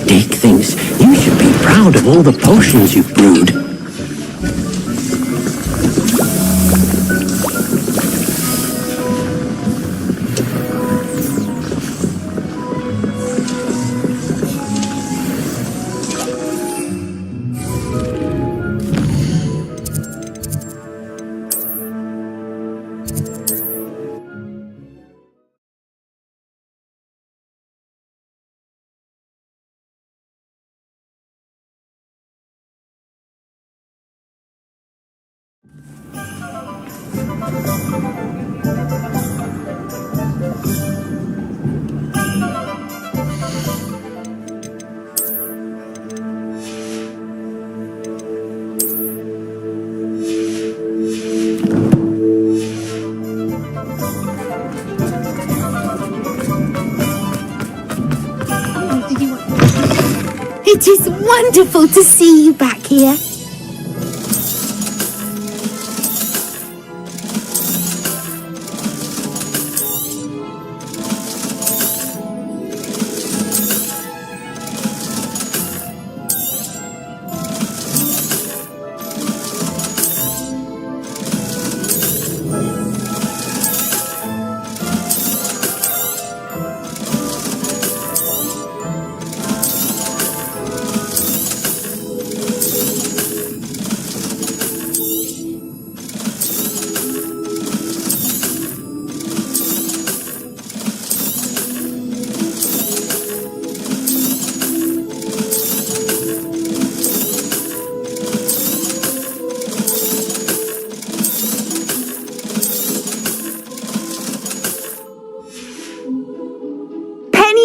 Dick thinks you should be proud of all the potions you've brewed. It is wonderful to see you back here.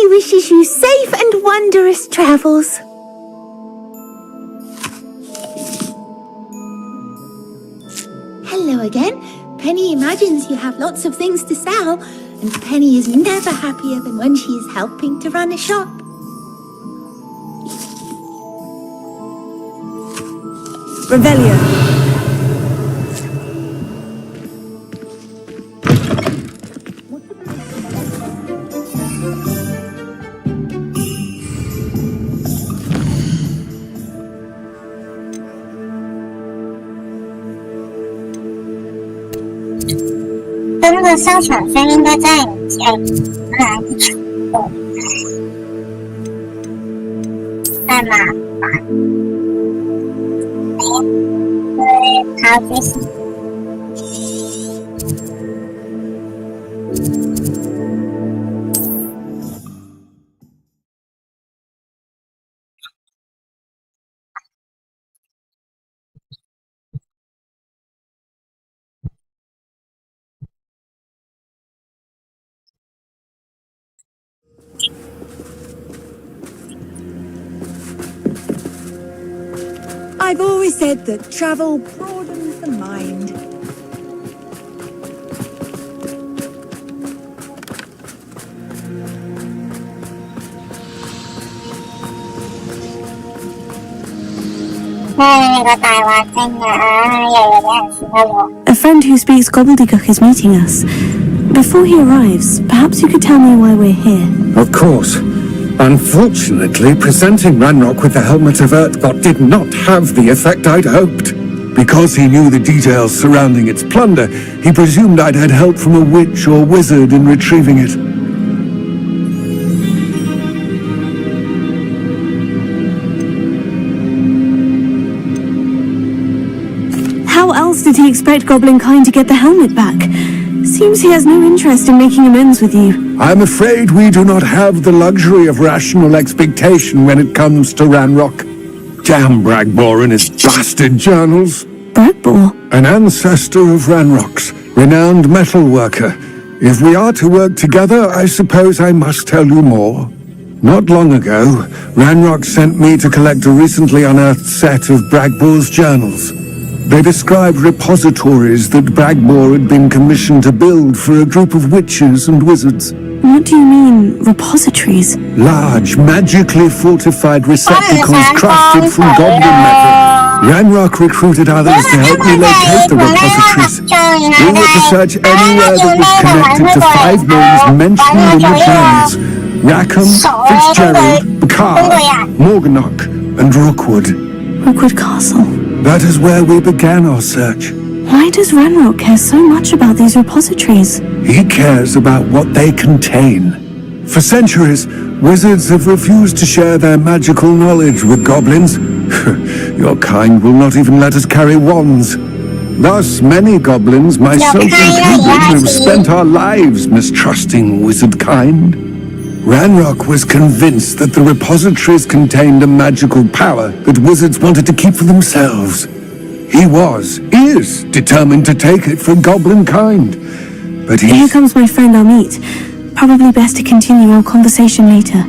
Wishes you safe and wondrous travels. Hello again. Penny imagines you have lots of things to sell, and Penny is never happier than when she is helping to run a shop. Revelia.跟着商场声应该在哪一处？在哪？好，继续。I've always said that travel broadens the mind. A friend who speaks gobbledygook is meeting us. Before he arrives, perhaps you could tell me why we're here. Of course. Unfortunately, presenting Ranrock with the Helmet of Urtkot did not have the effect I'd hoped. Because he knew the details surrounding its plunder, he presumed I'd had help from a witch or wizard in retrieving it. How else did he expect Goblinkind to get the helmet back? Seems he has no interest in making amends with you. I'm afraid we do not have the luxury of rational expectation when it comes to Ranrock. Damn Bragbor and his blasted journals. Bragbor? An ancestor of Ranrock's, renowned metal worker. If we are to work together, I suppose I must tell you more. Not long ago, Ranrock sent me to collect a recently unearthed set of Bragbor's journals. They described repositories that Bragbor had been commissioned to build for a group of witches and wizards. What do you mean, repositories? Large, magically fortified receptacles crafted from goblin metal. Ranrock recruited others to help me locate the repositories. We were to search anywhere that was connected to 5 names mentioned in the journals: Rackham, Fitzgerald, Bakar, Morganach, and Rookwood. Rookwood Castle. That is where we began our search. Why does Ranrock care so much about these repositories? He cares about what they contain. For centuries, wizards have refused to share their magical knowledge with goblins. Your kind will not even let us carry wands. Thus, many goblins, myself included, have spent our lives mistrusting wizard kind. Ranrock was convinced that the repositories contained a magical power that wizards wanted to keep for themselves. He is determined to take it for goblin kind. But Here comes my friend I'll meet. Probably best to continue our conversation later.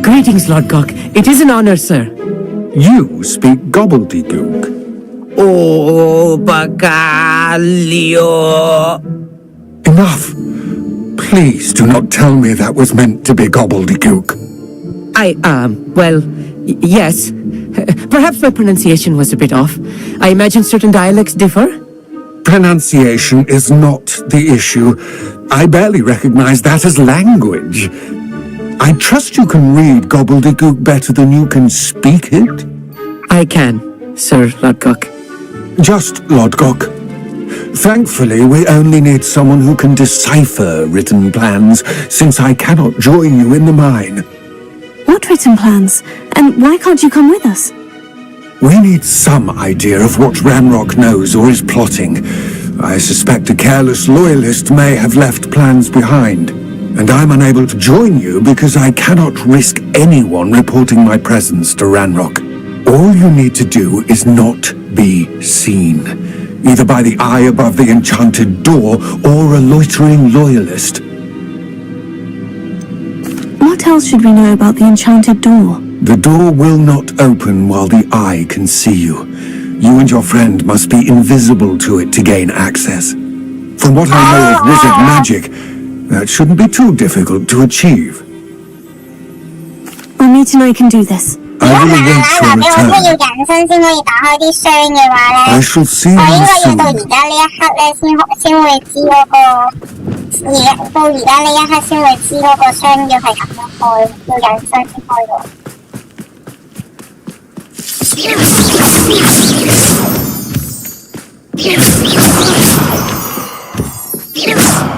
Greetings, Lord Gok. It is an honor, sir. You speak gobbledygook. Oh, Bagalio. Enough. Please do not tell me that was meant to be gobbledygook. Yes. Perhaps my pronunciation was a bit off. I imagine certain dialects differ. Pronunciation is not the issue. I barely recognize that as language. I trust you can read gobbledygook better than you can speak it? I can, Sir Lodgok. Just Lodgok. Thankfully, we only need someone who can decipher written plans, since I cannot join you in the mine. What written plans? And why can't you come with us? We need some idea of what Ranrock knows or is plotting. I suspect a careless loyalist may have left plans behind. And I'm unable to join you because I cannot risk anyone reporting my presence to Ranrock. All you need to do is not be seen, either by the eye above the enchanted door or a loitering loyalist. What else should we know about the enchanted door? The door will not open while the eye can see you. You and your friend must be invisible to it to gain access. From what I know of wizard magic, that shouldn't be too difficult to achieve. Omid and I can do this. I will await your return. I shall see you soon.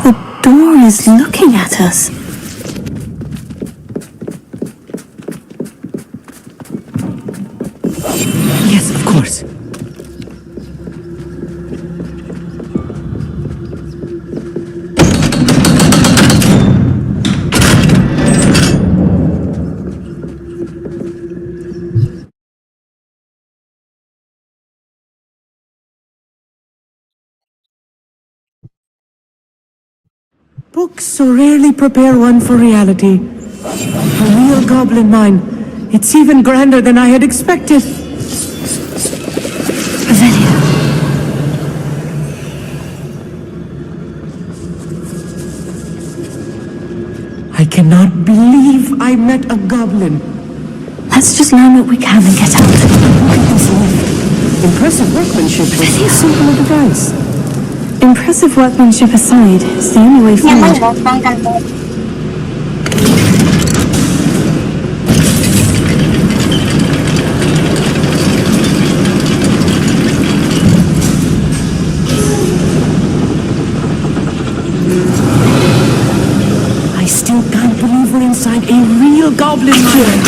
The door is looking at us. Yes, of course. Books so rarely prepare one for reality. A real goblin mine. It's even grander than I had expected. Revelio. I cannot believe I met a goblin. Let's just learn what we can and get out. Look at this lift. Impressive workmanship. I think simple device. Impressive workmanship aside, it's the only way forward. I still can't believe we're inside a real goblin mine.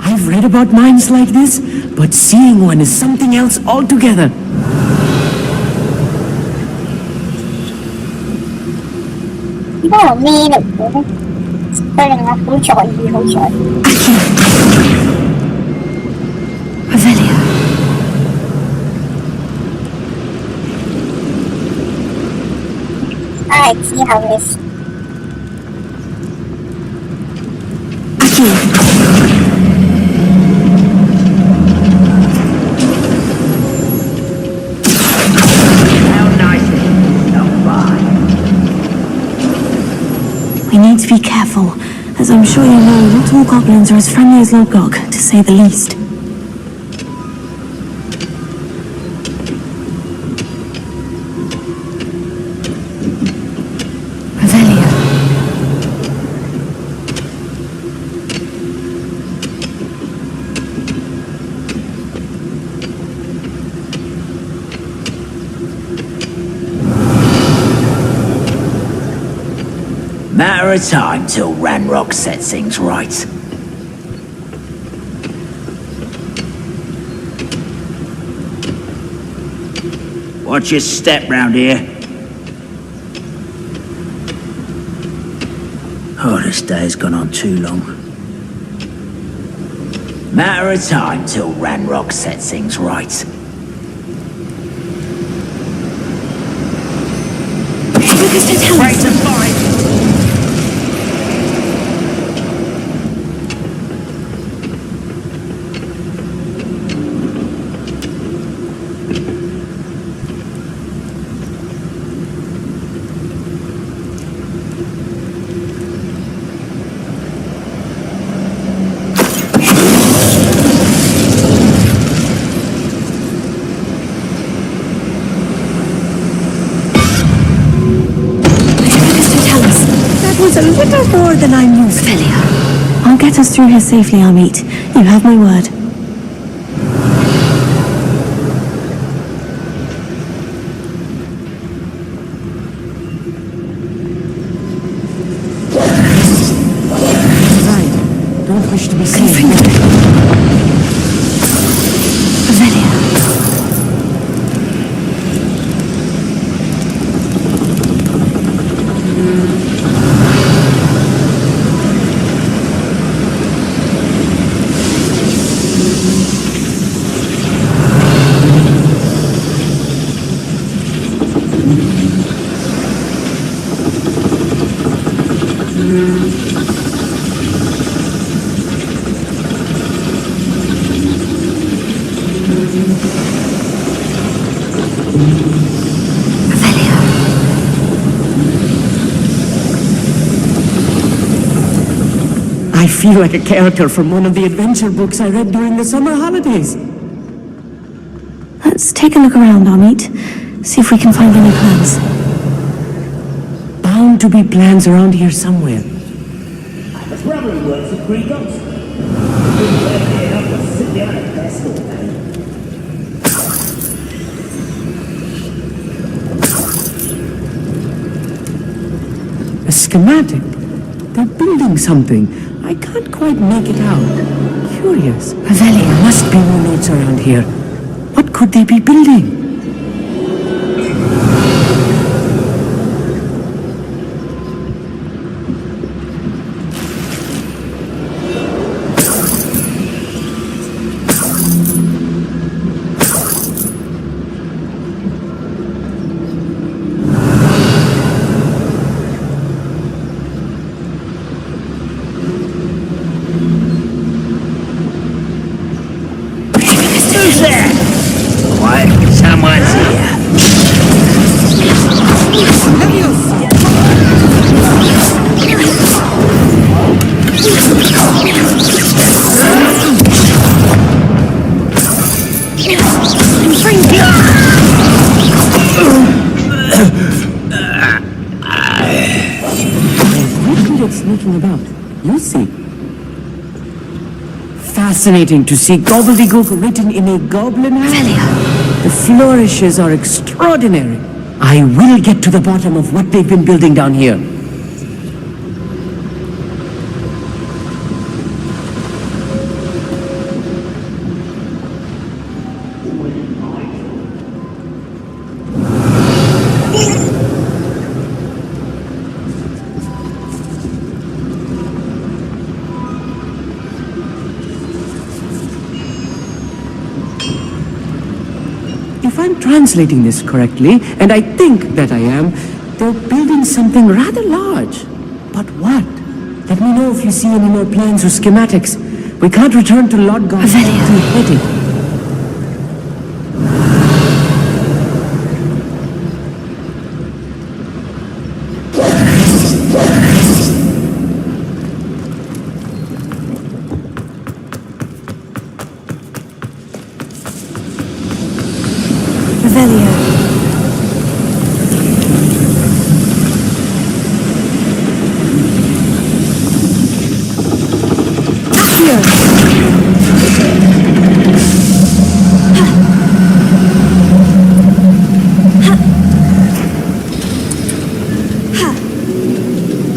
I've read about mines like this, but seeing one is something else altogether. Revelio. We need to be careful, as I'm sure you know, not all goblins are as friendly as Lodgok, to say the least. Matter of time till Ranrock sets things right. Watch your step round here. Oh, this day's gone on too long. Matter of time till Ranrock sets things right. Break the fight! A little more than I'm used to. Felia, I'll get us through here safely, Amit. You have my word. Right. Don't wish to be seen. Felia. I feel like a character from one of the adventure books I read during the summer holidays. Let's take a look around, Amit. See if we can find any plans. Bound to be plans around here somewhere. The brother works at Gringotts. Enough to sit down at desk all day. A schematic. They're building something. I can't quite make it out. Curious. There must be more notes around here. What could they be building? Who's there? What? Someone's here. Sneaking about. You see. Fascinating to see gobbledygook written in a goblin hand. The flourishes are extraordinary. I will get to the bottom of what they've been building down here. If I'm translating this correctly, and I think that I am, they're building something rather large. But what? Let me know if you see any more plans or schematics. We can't return to Lodgov empty headed.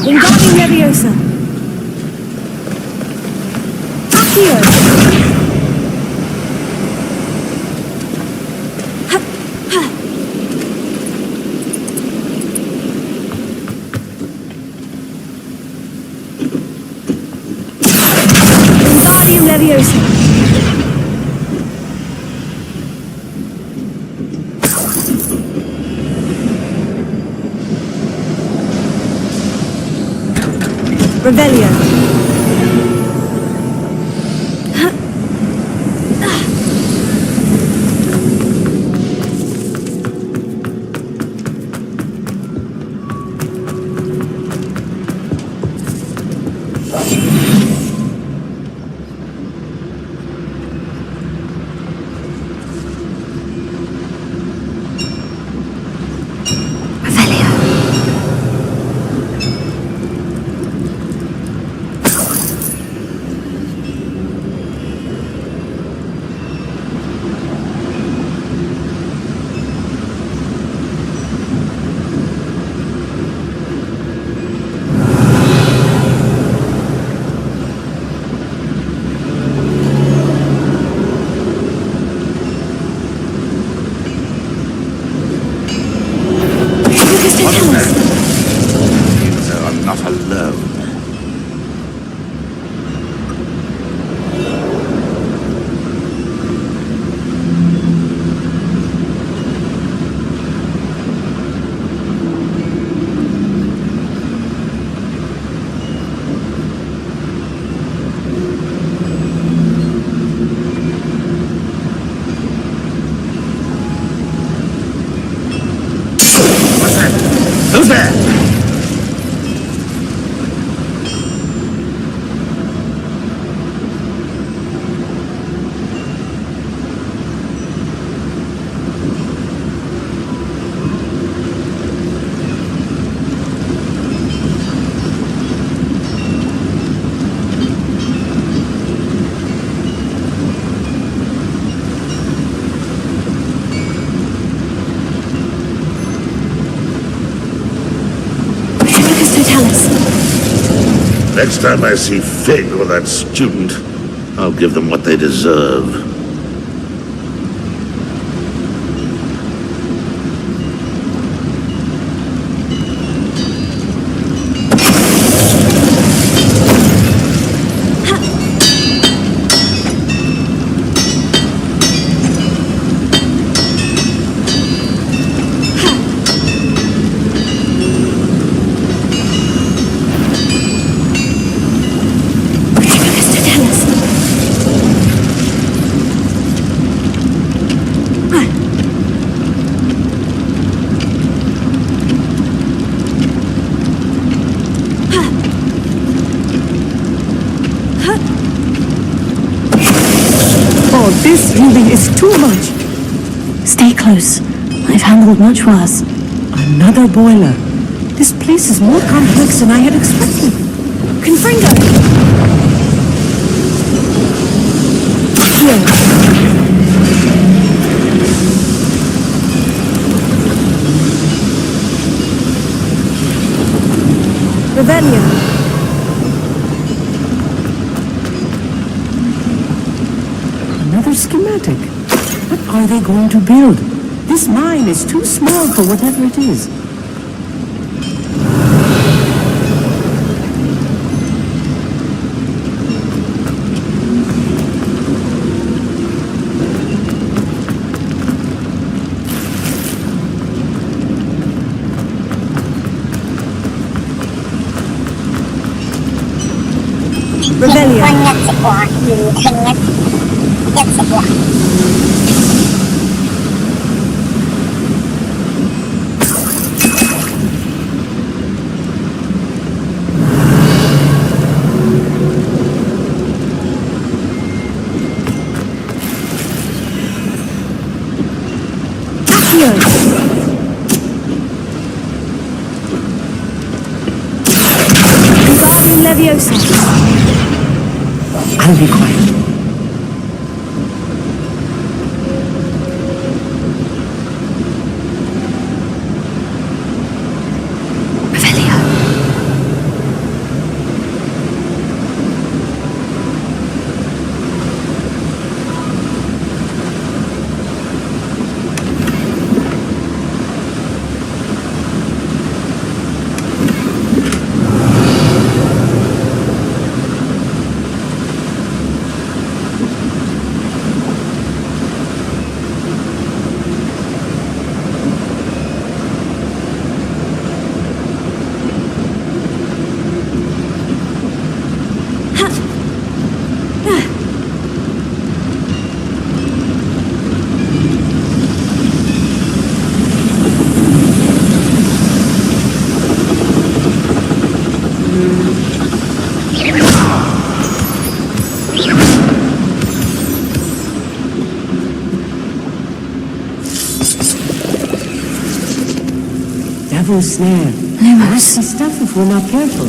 Here. Revelio. Who's there? Next time I see Fig or that student, I'll give them what they deserve. This really is too much. Stay close. I've handled much worse. Another boiler. This place is more complex than I had expected. Confringo! Here. Revelio. Another schematic. What are they going to build? This mine is too small for whatever it is. Revelio. 一直話唔停一直話。Regarding Leviosa. I'll be quiet. devil's snare. Lumos. Risky stuff if we're not careful.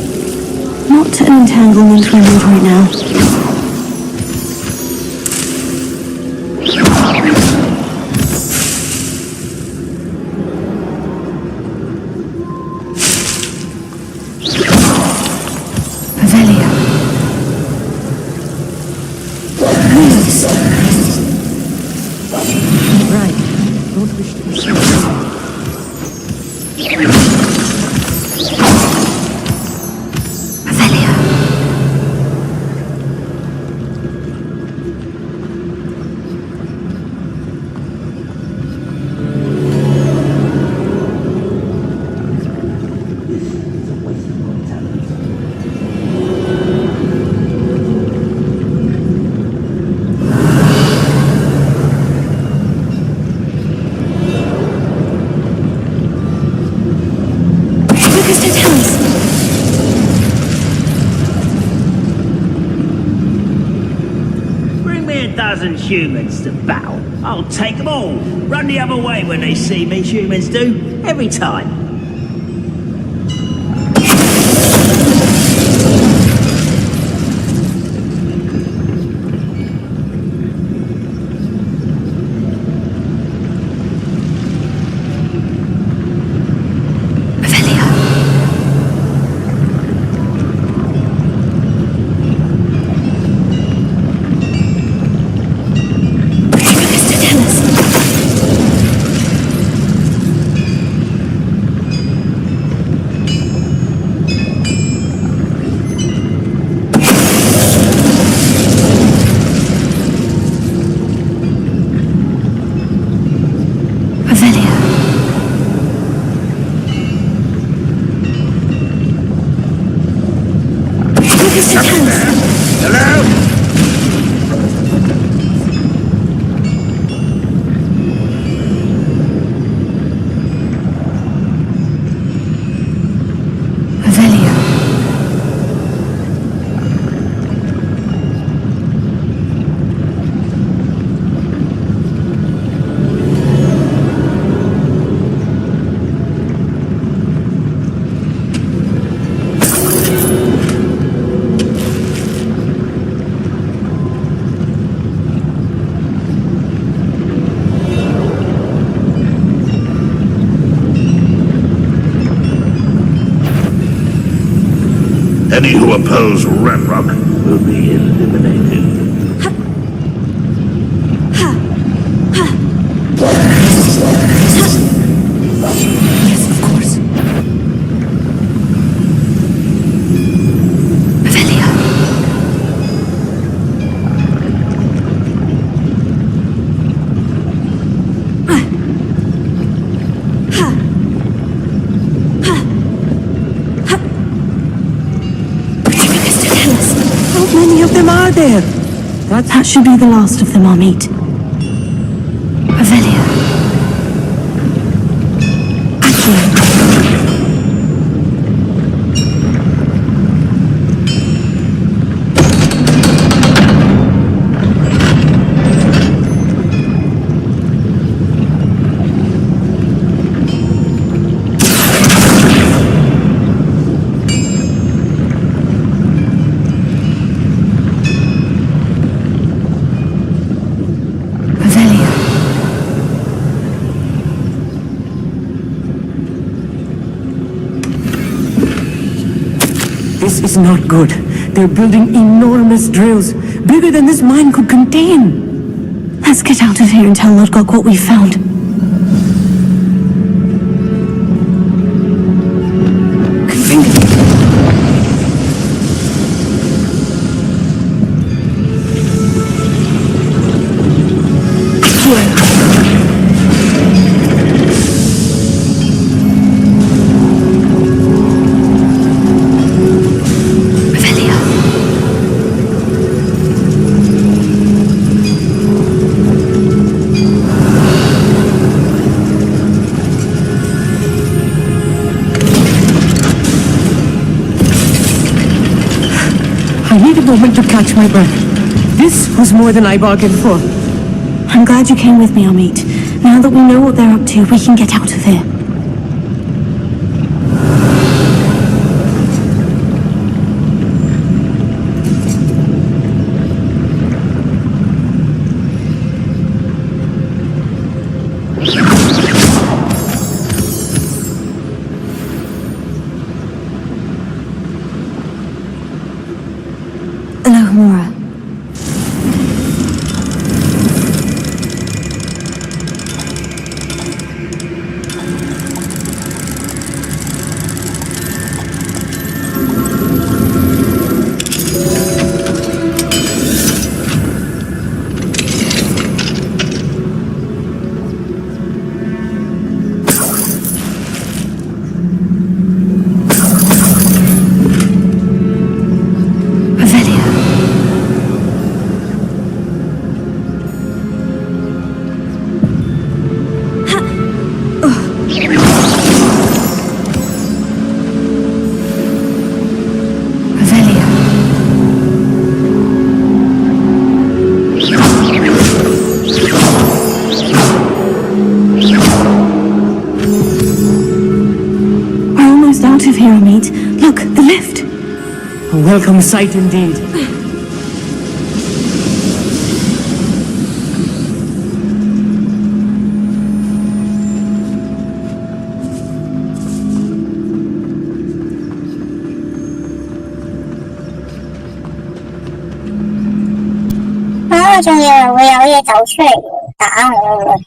Not an entanglement we need right now. Pavelia. Right. Don't wish to be seen. Humans to battle. I'll take them all. Run the other way when they see me, humans do. Every time. Any who oppose Ranrock will be eliminated. Yes, of course. Pavelia. How many of them are there? That should be the last of them, Amit. Pavelia. This is not good. They're building enormous drills, bigger than this mine could contain. Let's get out of here and tell Lodgok what we found. I need a moment to catch my breath. This was more than I bargained for. I'm glad you came with me, Amit. Now that we know what they're up to, we can get out of here. welcome sight indeed. Ah, 終於會有嘢走出嚟打我喎。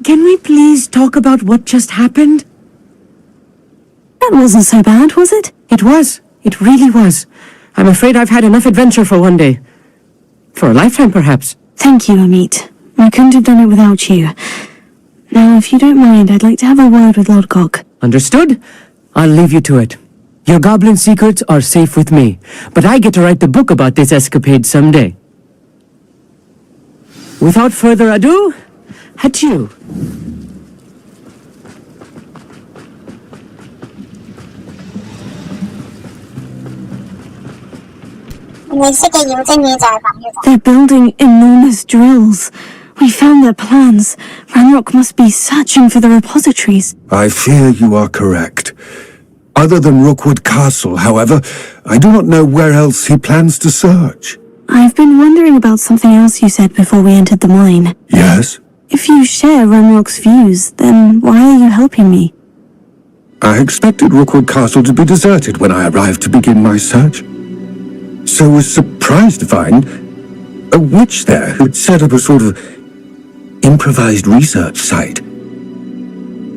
Can we please talk about what just happened? That wasn't so bad, was it? It was. It really was. I'm afraid I've had enough adventure for one day. For a lifetime, perhaps. Thank you, Amit. I couldn't have done it without you. Now, if you don't mind, I'd like to have a word with Lodgok. Understood? I'll leave you to it. Your goblin secrets are safe with me, but I get to write the book about this escapade someday. Without further ado, adieu. They're building enormous drills. We found their plans. Ranrock must be searching for the repositories. I fear you are correct. Other than Rookwood Castle, however, I do not know where else he plans to search. I've been wondering about something else you said before we entered the mine. Yes? If you share Ranrock's views, then why are you helping me? I expected Rookwood Castle to be deserted when I arrived to begin my search. So was surprised to find a witch there who'd set up a sort of improvised research site.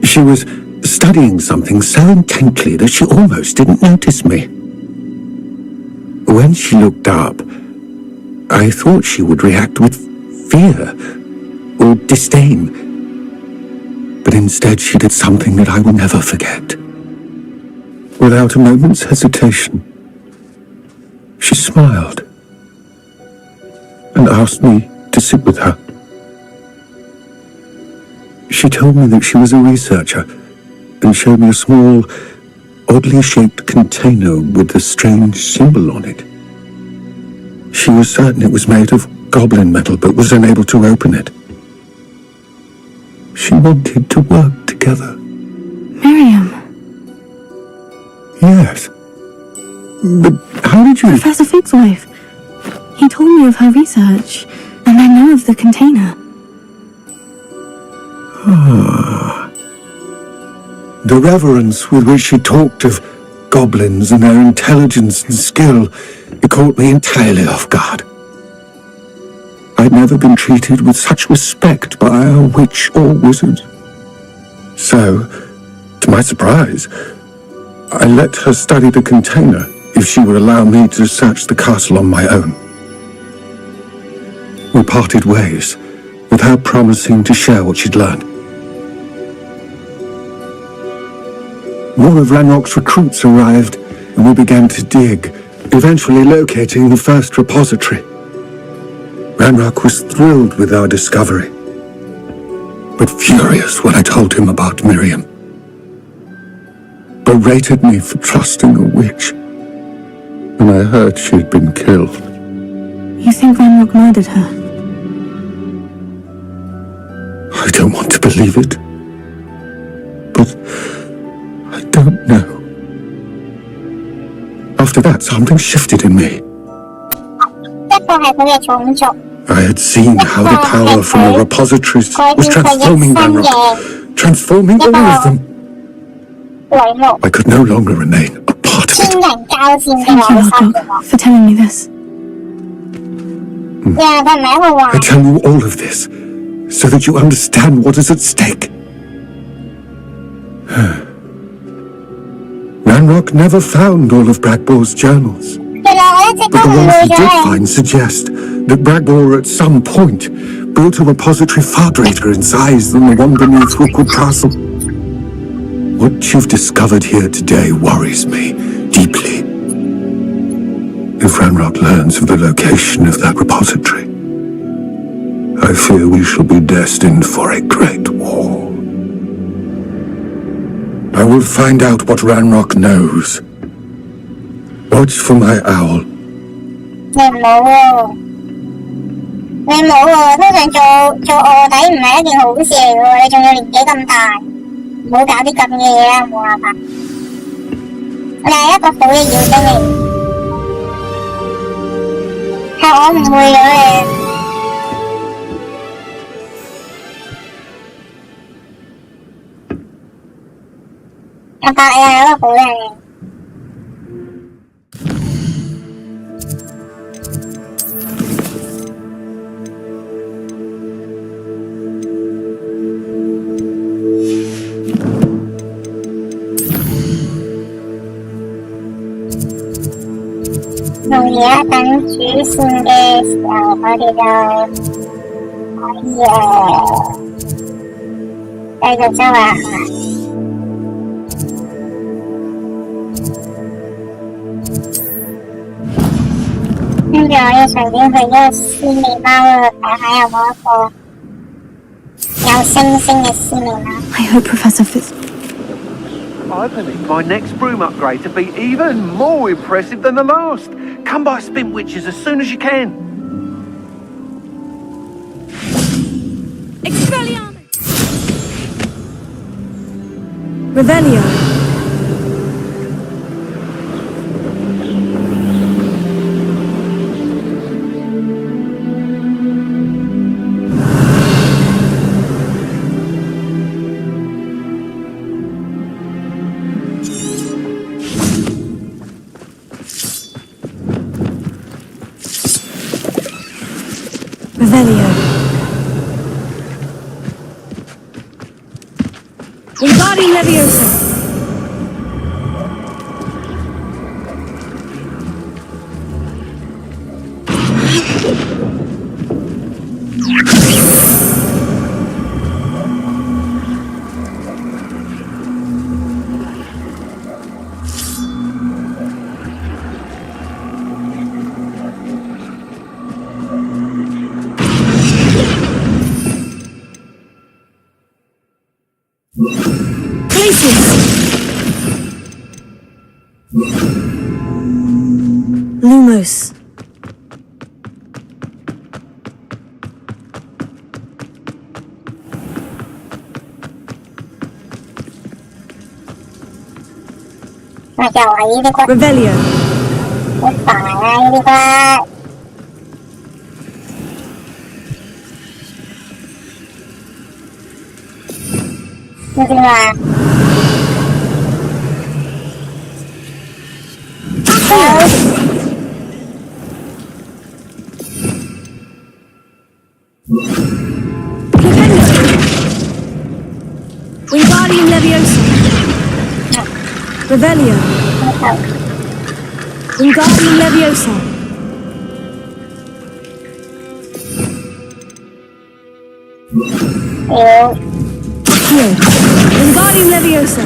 She was studying something so intently that she almost didn't notice me. When she looked up, I thought she would react with fear or disdain. But instead she did something that I will never forget. Without a moment's hesitation, she smiled and asked me to sit with her. She told me that she was a researcher and showed me a small, oddly shaped container with a strange symbol on it. She was certain it was made of goblin metal, but was unable to open it. She wanted to work together. Miriam. Yes. But how did you... Professor Fig's wife. He told me of her research, and I know of the container. Ah. The reverence with which she talked of goblins and their intelligence and skill, it caught me entirely off guard. I'd never been treated with such respect by a witch or wizard. So, to my surprise, I let her study the container if she would allow me to search the castle on my own. We parted ways, with her promising to share what she'd learned. More of Ranrock's recruits arrived, and we began to dig, eventually locating the first repository. Ranrock was thrilled with our discovery, but furious when I told him about Miriam. Berated me for trusting a witch, and I heard she'd been killed. You think Ranrock murdered her? I don't want to believe it, but I don't know. After that, something shifted in me. I had seen how the power from the repositories was transforming Ranrock, transforming all of them. I could no longer remain a part of it. Thank you, Lodgok, for telling me this. I tell you all of this so that you understand what is at stake. Ranrock never found all of Bragbor's journals. But the ones he did find suggest that Bragbor at some point built a repository far greater in size than the one beneath Rookwood Castle. What you've discovered here today worries me deeply. If Ranrock learns of the location of that repository, I fear we shall be destined for a great war. I will find out what Ranrock knows. Watch for my owl, 你冇喎，你冇喎，通常做卧底唔係一件好事嚟喎，你仲要年紀咁大，唔好搞啲咁嘅嘢啦，冇辦法。你係一個好嘅妖精嚟，係我誤會咗你。阿伯又係一個好人嚟。到而家等主線嘅時候，我哋就可以繼續周圍行。跟住我要隨便去一個絲綿貓嗰度睇下有冇一個有星星嘅絲綿貓。I hope Professor Fitz... I believe my next broom upgrade to be even more impressive than the last. Come by Spin Witches as soon as you can. Expelliarmus! Revelio. Revelio. Wingardium Leviosa. Lumos. Revelio. 好煩啊！呢啲骨。呢啲話。Wingardium Leviosa. Revelio. Wingardium Leviosa. Here. Wingardium Leviosa.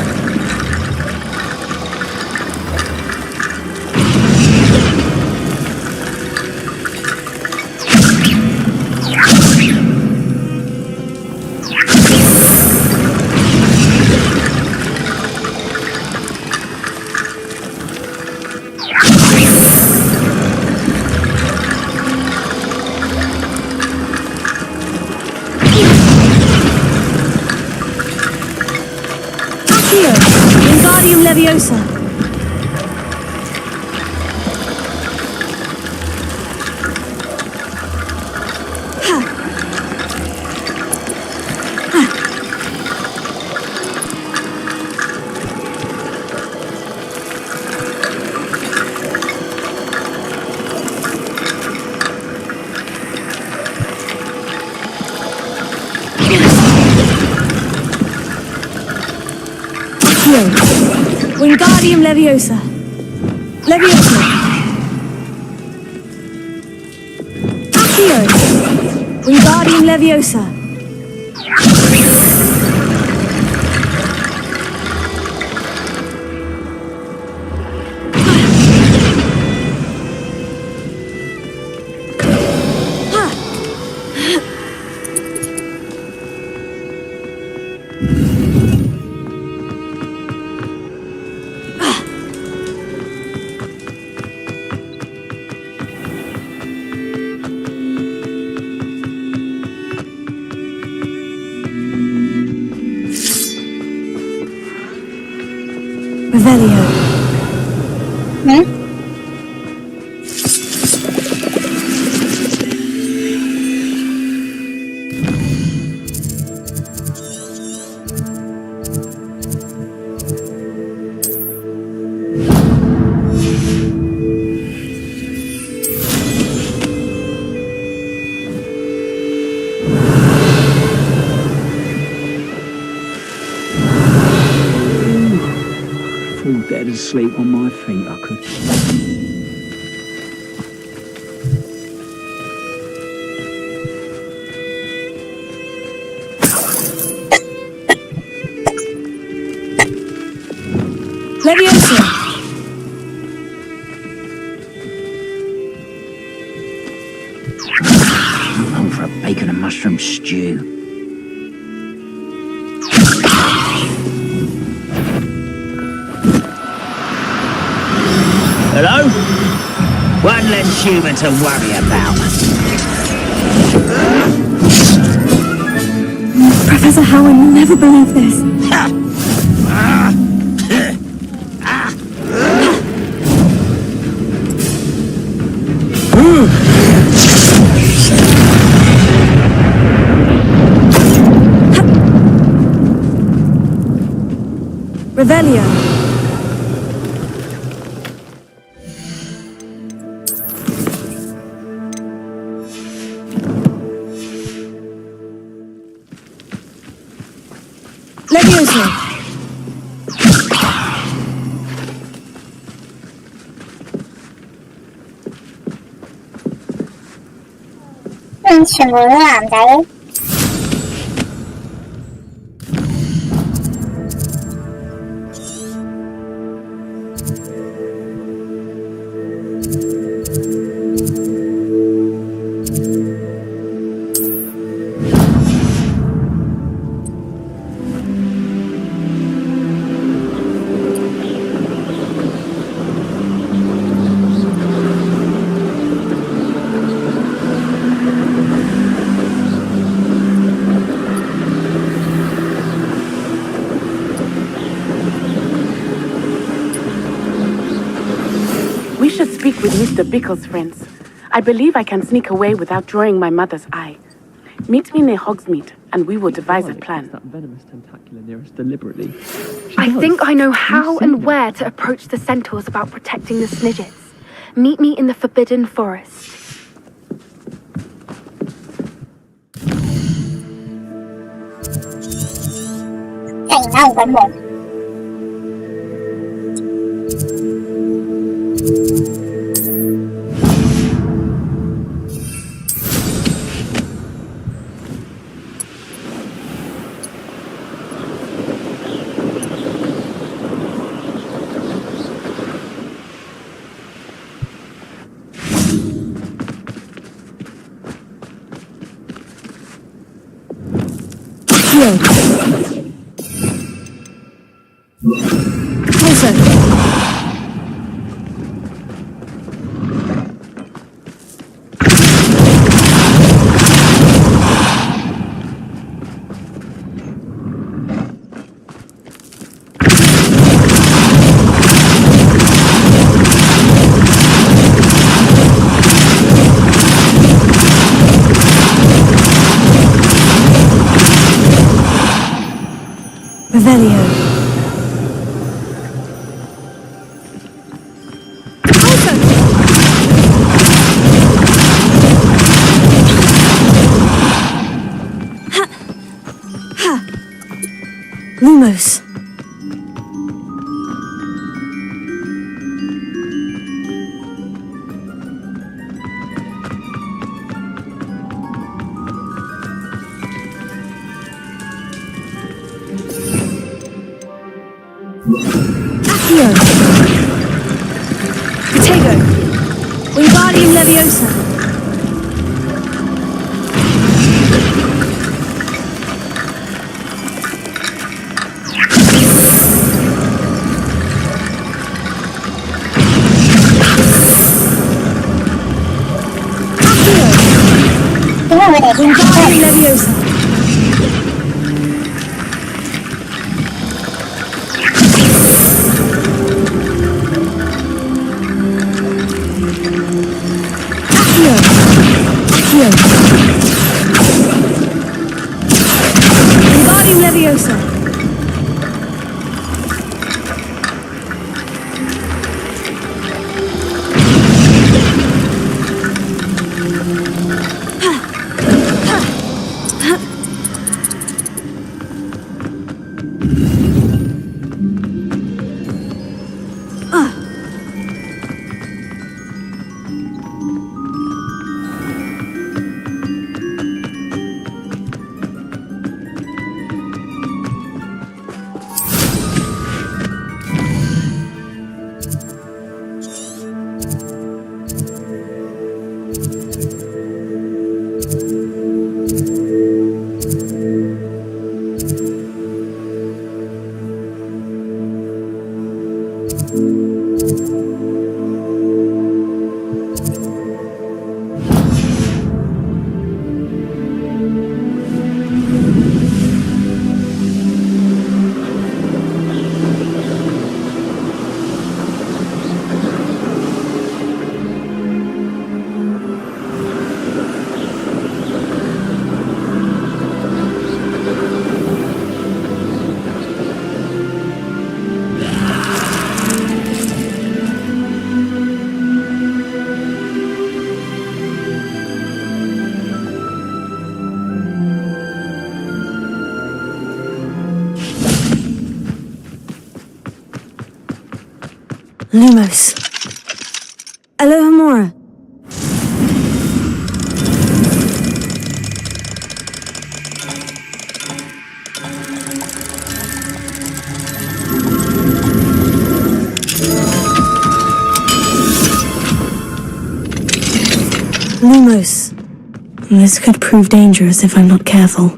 Wingardium Leviosa. Wingardium Leviosa. Leviosa. Accio. Wingardium Leviosa. better than sleep on my feet, I could. Leviosa! I'm for a bacon and mushroom stew. Hello? One less human to worry about. Professor Howard will never believe this. Revelio. Leviosa. 全部都男仔。We should speak with Mr. Bickle's friends. I believe I can sneak away without drawing my mother's eye. Meet me near Hogsmeade, and we will devise a plan. That venomous tentacular near us deliberately. I think I know how and where to approach the centaurs about protecting the Snidgets. Meet me in the Forbidden Forest. Revelio. Lumos. Accio. Protego. Wingardium Leviosa. Wingardium Leviosa. Wingardium Leviosa. Lumos. Alohomora. Lumos. This could prove dangerous if I'm not careful.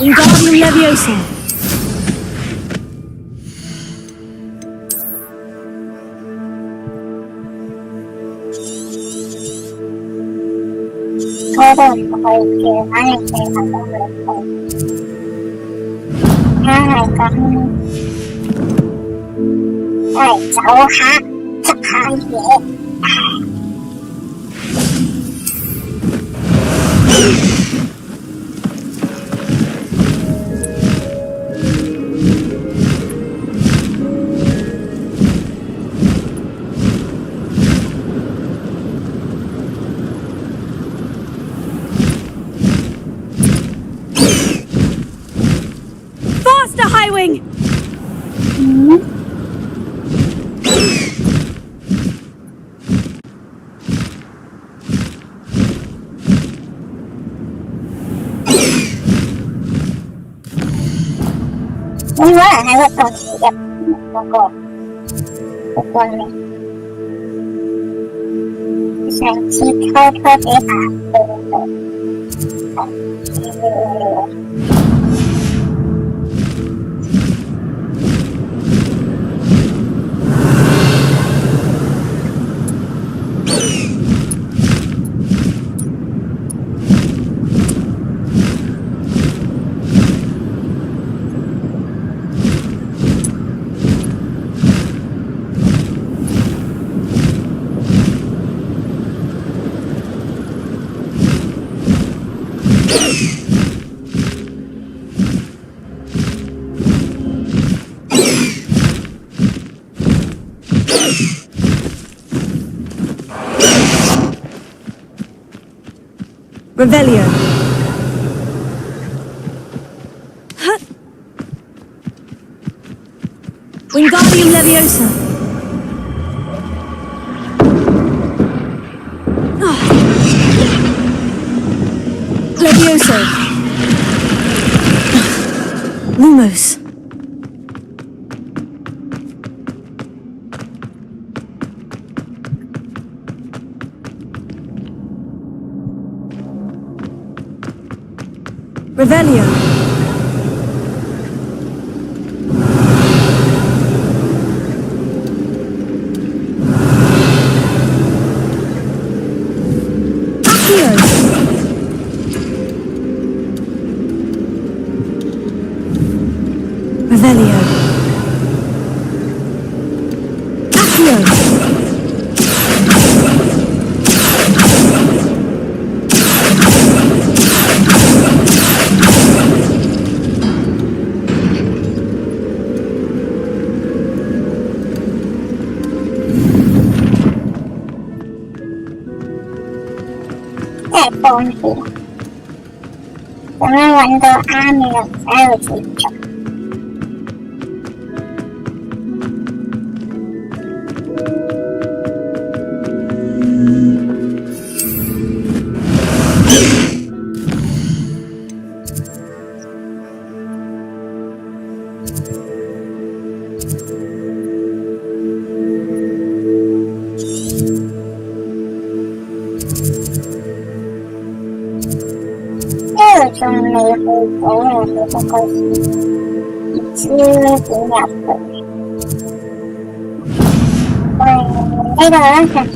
Wingardium Leviosa. Todos hoy que van a ser mandando hoy. Ai, con. Ai, cháu hát, chắc hai dễ. Highwing! Muốn nói là hai vợ chồng chỉ đẹp một con này sáng chi thơ thơ thế hả Revelio. Wingardium Leviosa. Leviosa. Lumos. Revelio. Accio. Revelio. Accio. Con gì nó quanh tôi am là sao chị chọn trong này hơi có là cái con gì chứ tiếng nhạc 呢度咧係。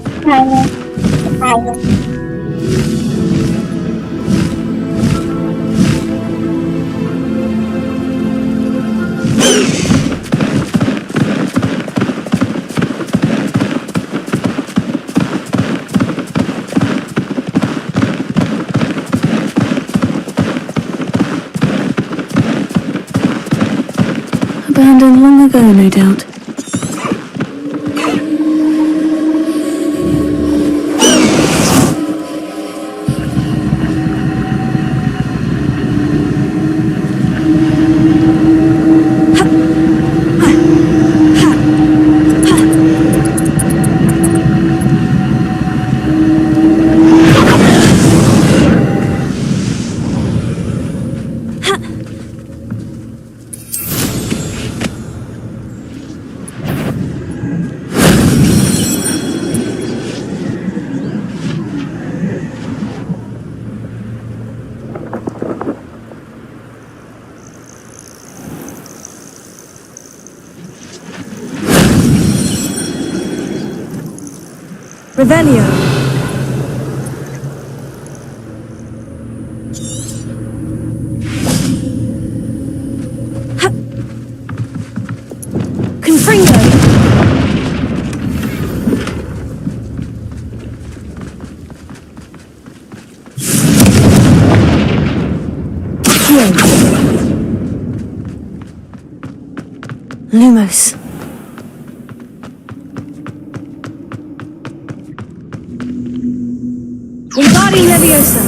Abandoned long ago, no doubt. Revelio. Confringo. Lumos. Wingardium Leviosa.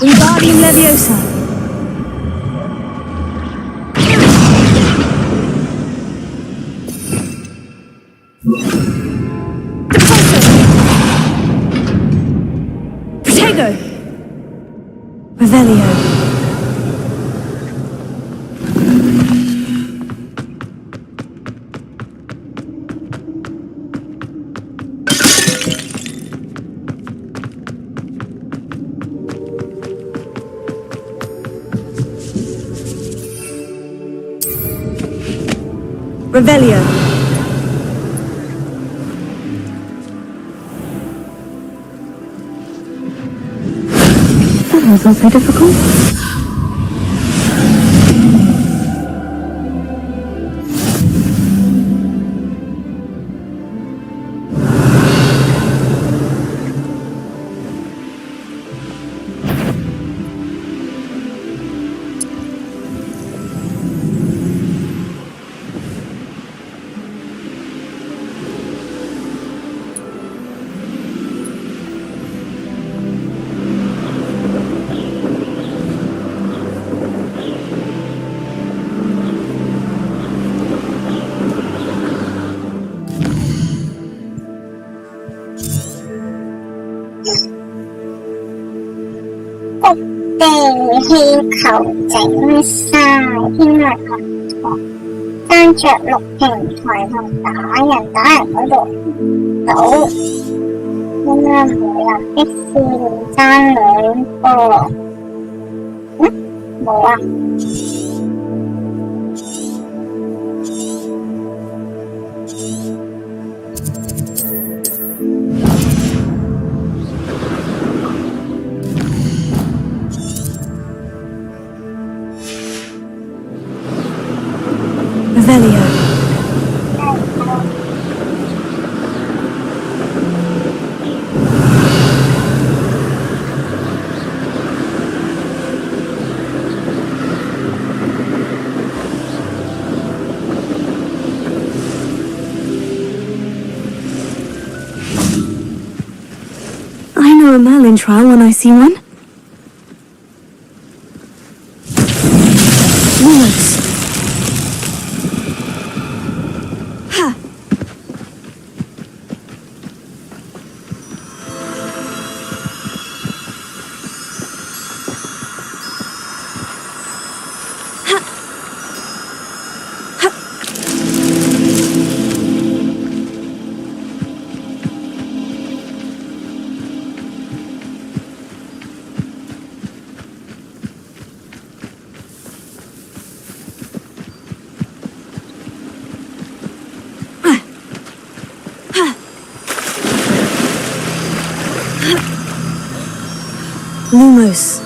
Wingardium Leviosa. Protego. Revelio. Revelio. That wasn't so difficult.地氣球整晒，天文學堂爭着綠平台同打人嗰度唔到，應該冇人的試驗爭兩個，冇啊。Revelio. I know know a Merlin trial when I see one. Lumos. Ha. Lumos.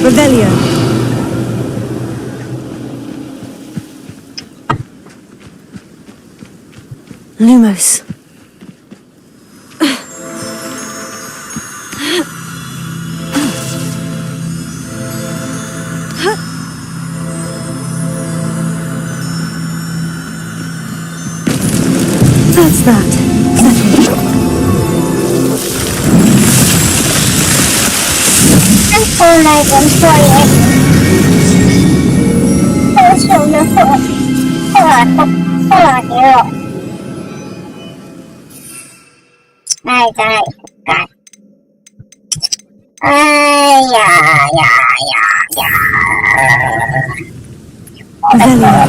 Revelio. Lumos. That's that. Settled. Hôm nay vẫn xuôi ấy. Tôi chịu được rồi. Không là thế rồi. Này cái. Ai dạ. Revelio.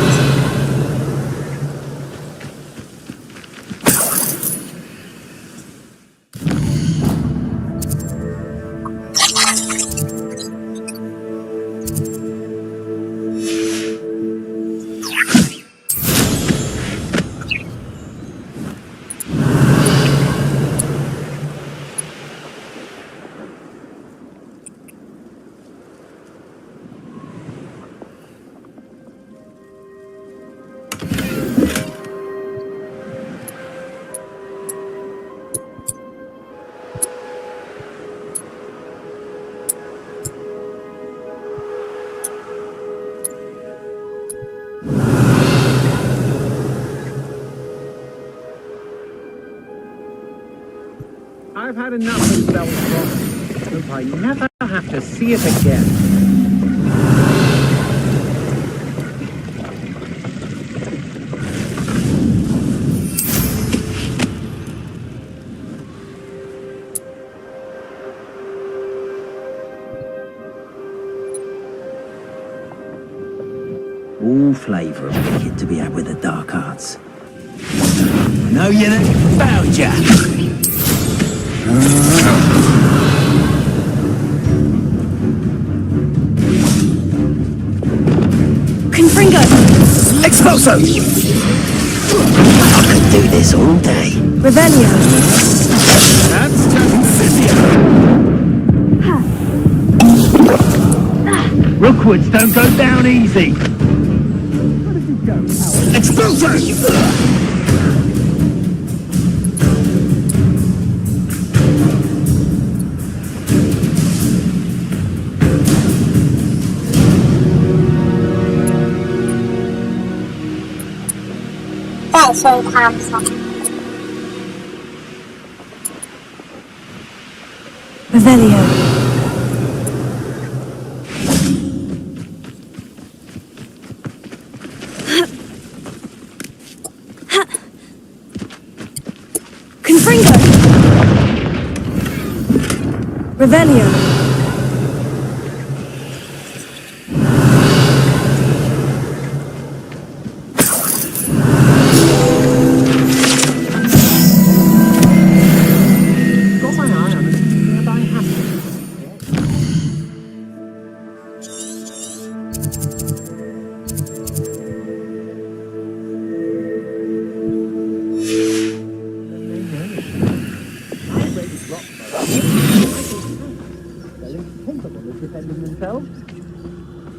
I've had enough of Belfast. Hope I never have to see it again. All flavour of wicked to be had with the dark arts. No, you then found ya. Confringo! Expulso! I could do this all day. Revelio. That's Tansifia. Rookwoods don't go down easy. Expulso! Revelio. Confringo. Revelio.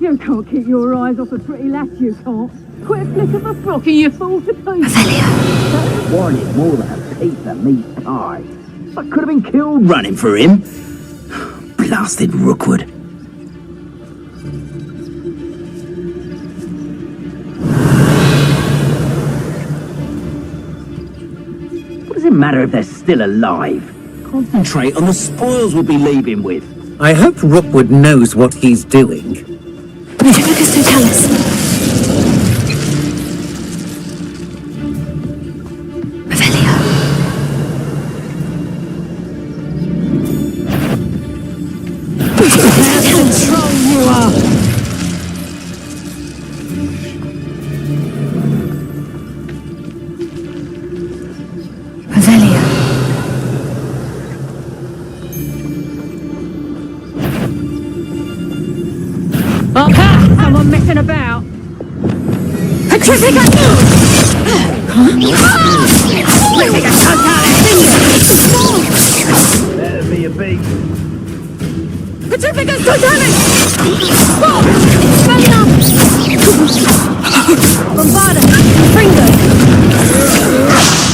You can't keep your eyes off a pretty lass, you can't. Quit a flick of a frock and you fall to pieces. Warning, Mola, keep the meat pie. I could have been killed running for him. Blasted Rookwood. What does it matter if they're still alive? Concentrate on the spoils we'll be leaving with. I hope Rookwood knows what he's doing. Metricus Totalis. Revelio. Control you are! Revelio. Okay, someone messing about. Petrifica! Better be a beat. Petrificus Totalis! Valium! Bombarda! Fringo!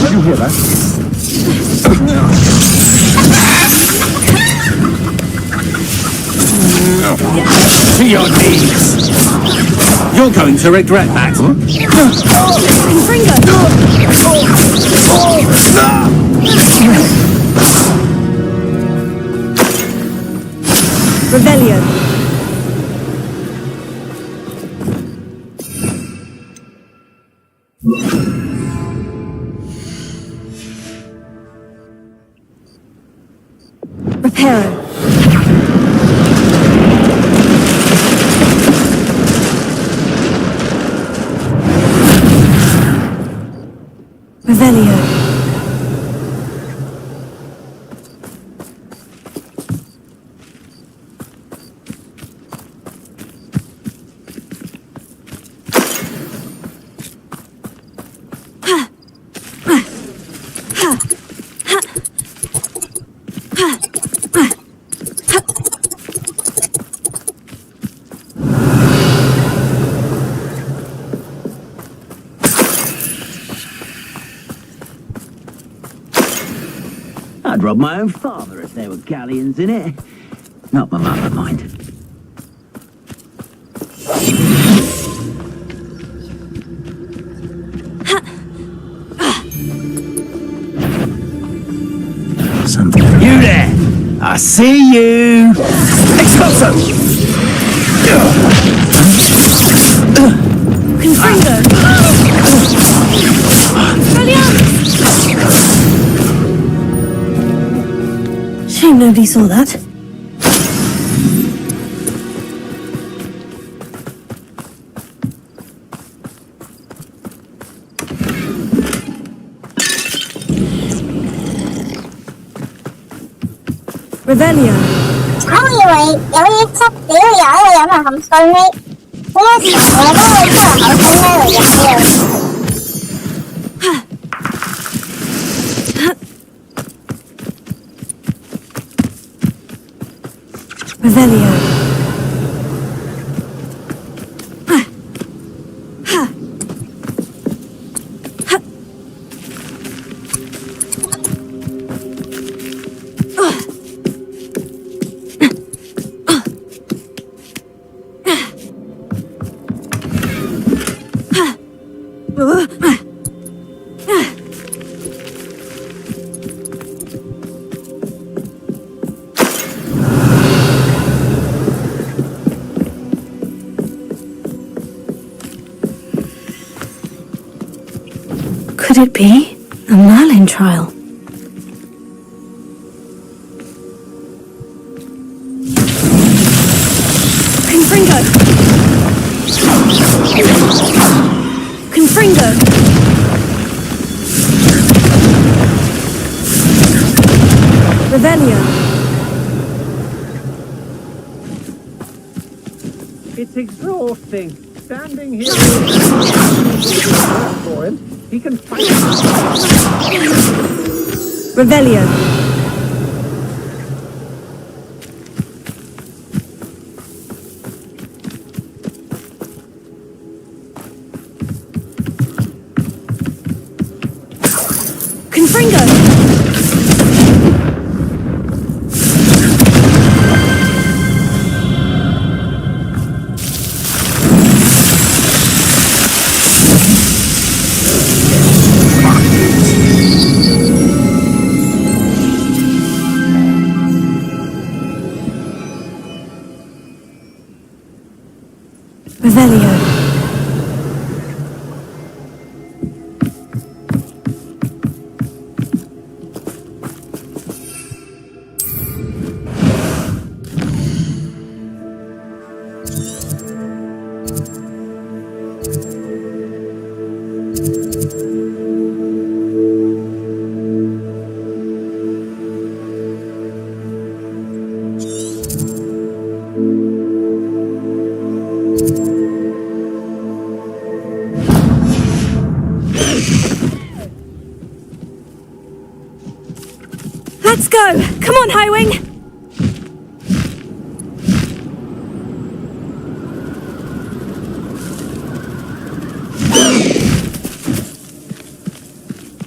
Did you hear that? To your knees! You're going to regret that. Fringo! Revelio. Reparo. Revelio. I'd rob my own father if there were galleons in it. Not my mother, mind. Something. You there! I see you! Expulso! Confringo! Shame nobody saw that. Revelio. 我以為有嘢執屌有一個人咪咁衰呢？呢個時候我都會出嚟口風咩嚟嘅？ Revelio. Could it be a Merlin trial? Confringo! Confringo! Revelio. It's exhausting. Standing here for him. He can fight. Revelio. Confringo. go! Come on, Highwing!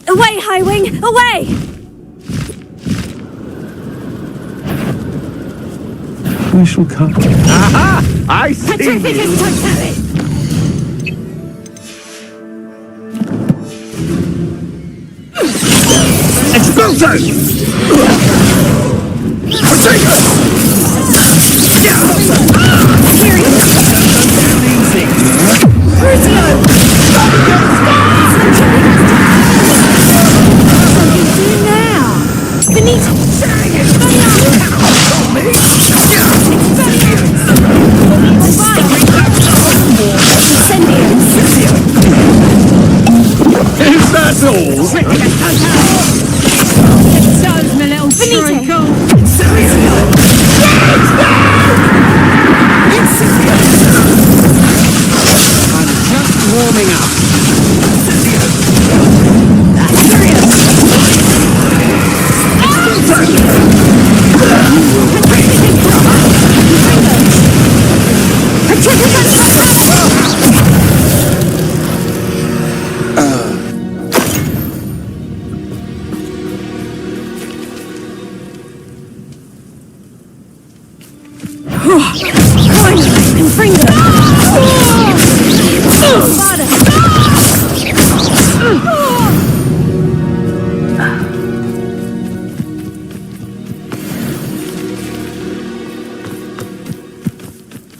Away, Highwing! Away! We shall come. Aha! I see you!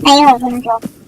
还有5分钟。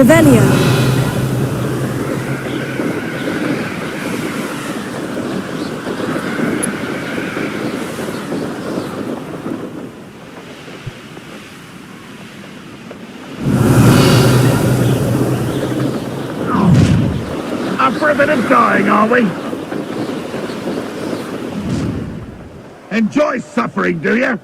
Revelio. Up for a bit of dying, are we? Enjoy suffering, do you?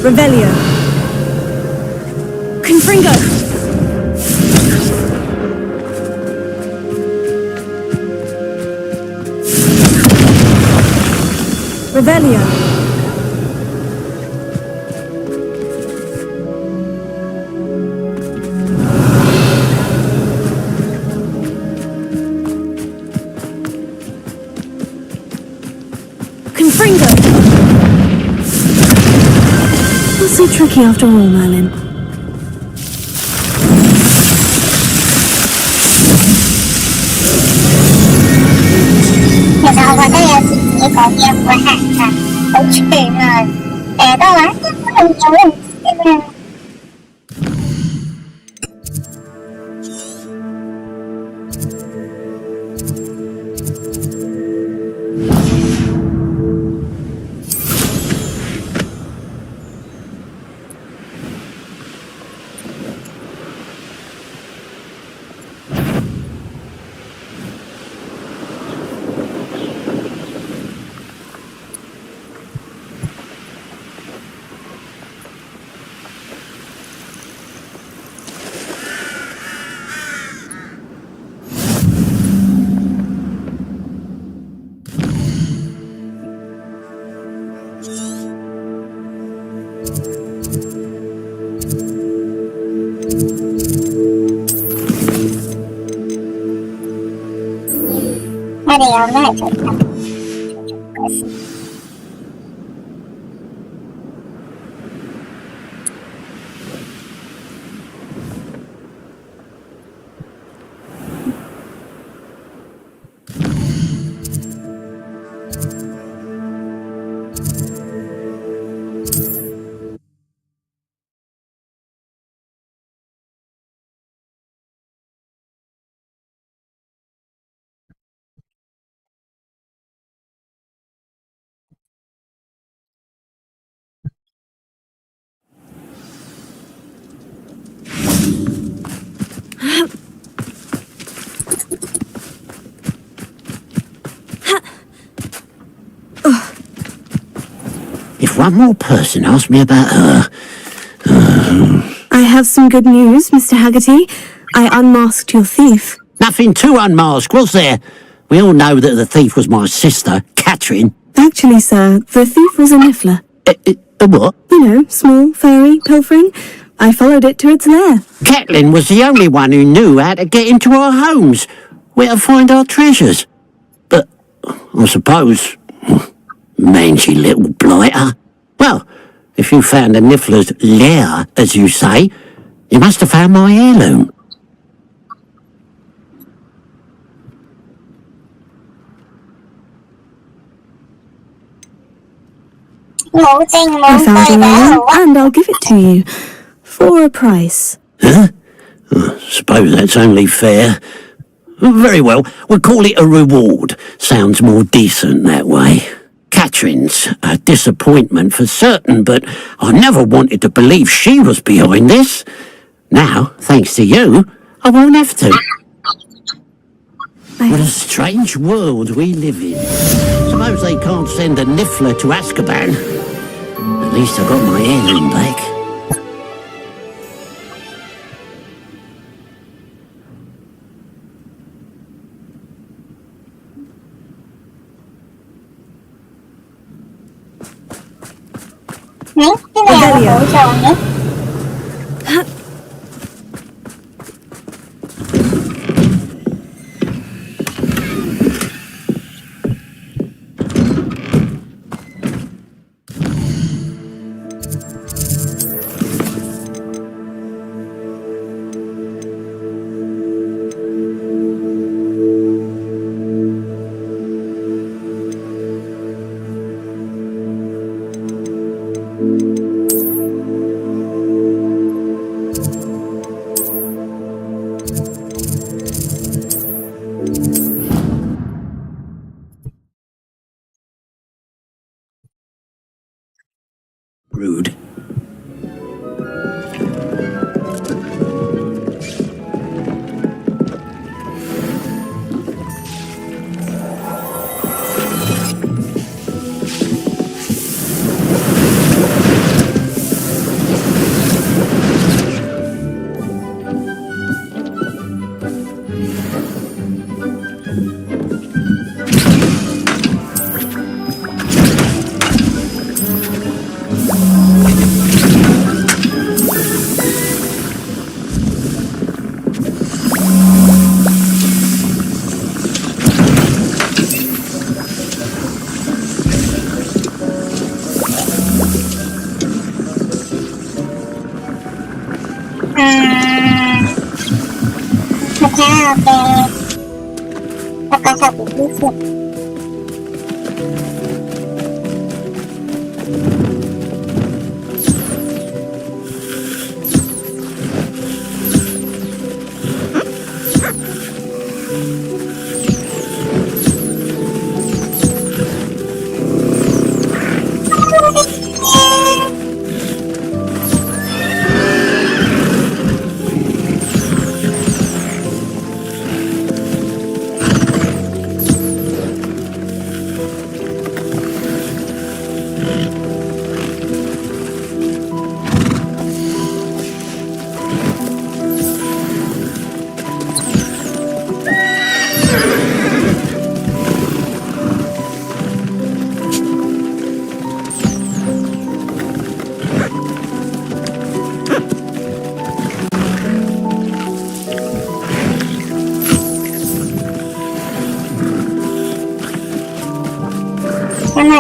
Revelio. Confringo. Revelio. Confringo. Not so tricky after all, Merlin. 嘢會係好串啊！當晚根本做唔知啊！我哋有咩做緊？If one more person asked me about her... I have some good news, Mr. Haggerty. I unmasked your thief. Nothing to unmask, was there? We all know that the thief was my sister, Catherine. Actually, sir, the thief was a niffler. A what? You know, small, furry, pilfering. I followed it to its lair. Catelyn was the only one who knew how to get into our homes, where to find our treasures. But, I suppose... mangy little blighter. Well, if you found the niffler's lair, as you say, you must have found my heirloom. I found your heirloom, and I'll give it to you. For a price. Huh? Suppose that's only fair. Very well, we'll call it a reward. Sounds more decent that way. Catherine's a disappointment for certain, but I never wanted to believe she was behind this. Now, thanks to you, I won't have to. What a strange world we live in. Suppose they can't send a niffler to Azkaban. At least I got my heirloom back. Rude.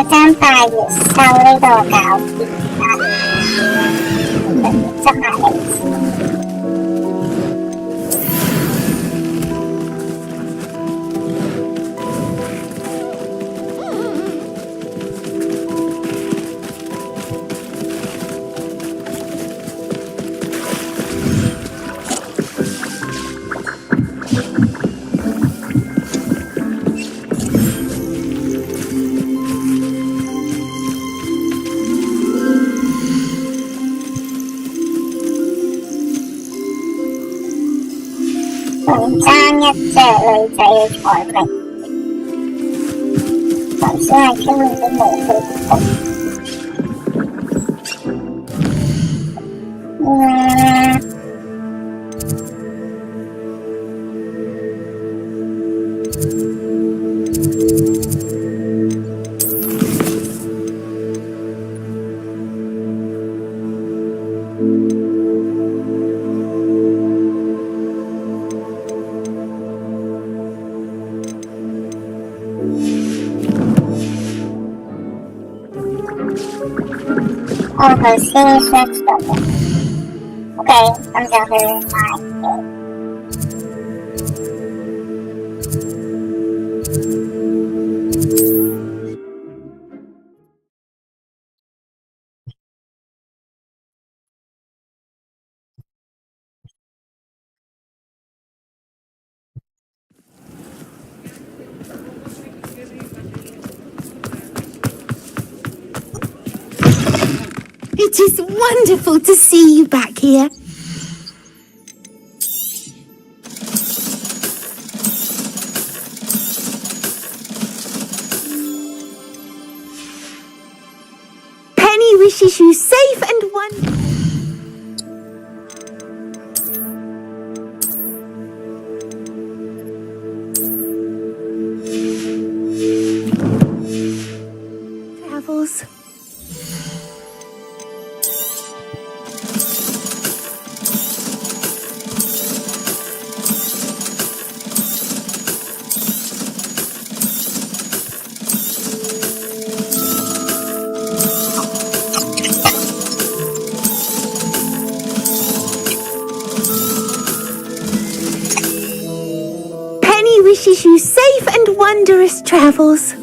爭拜月收呢個搞掂啦，執下嚟。仲爭一隻女仔嘅彩鈴，頭先係傾完都冇去到。我頭先 search 到嘅 ，OK， 咁就去買嘅。It is wonderful to see you back here. Penny wishes you safe and wonderful. Travels. Wishes you safe and wondrous travels.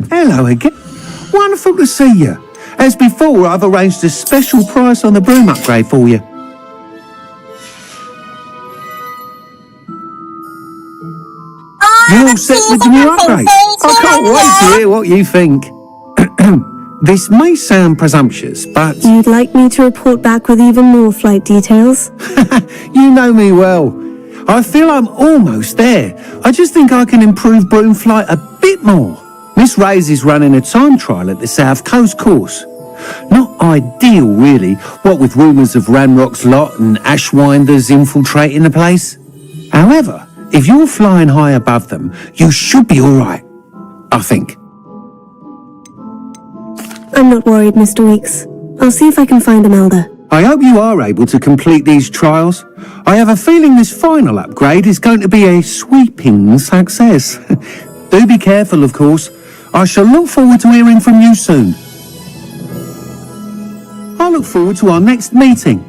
Hello again. Wonderful to see you. As before, I've arranged a special price on the broom upgrade for you. You're all set with the new upgrade. I can't wait to hear what you think. This may sound presumptuous, but... You'd like me to report back with even more flight details? You know me well. I feel I'm almost there. I just think I can improve broom flight a bit more. Miss Ray's is running a time trial at the South Coast course. Not ideal, really, what with rumours of Ranrock's lot and Ashwinders infiltrating the place. However, if you're flying high above them, you should be all right, I think. I'm not worried, Mr. Weeks. I'll see if I can find Imelda. I hope you are able to complete these trials. I have a feeling this final upgrade is going to be a sweeping success. Do be careful, of course. I shall look forward to hearing from you soon. I look forward to our next meeting.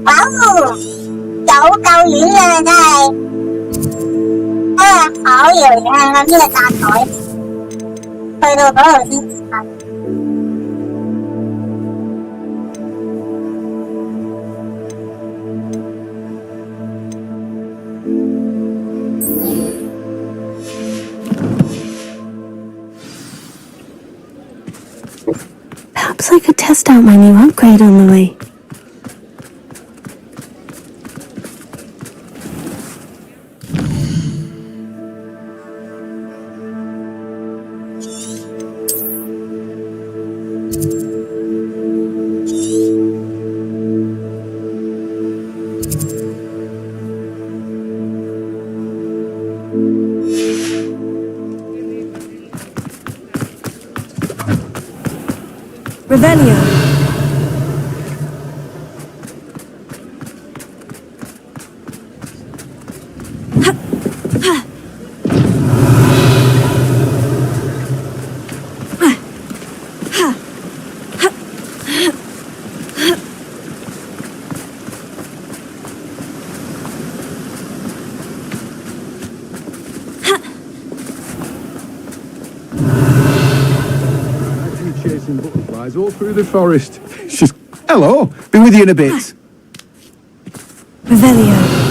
Wow! 有夠遠啊，真係。好遙遠啊！呢個站台，去到嗰度先至發。Perhaps I could test out my new upgrade on the way. Revelio. Chasing butterflies all through the forest. She's... Hello, be with you in a bit. Revelio.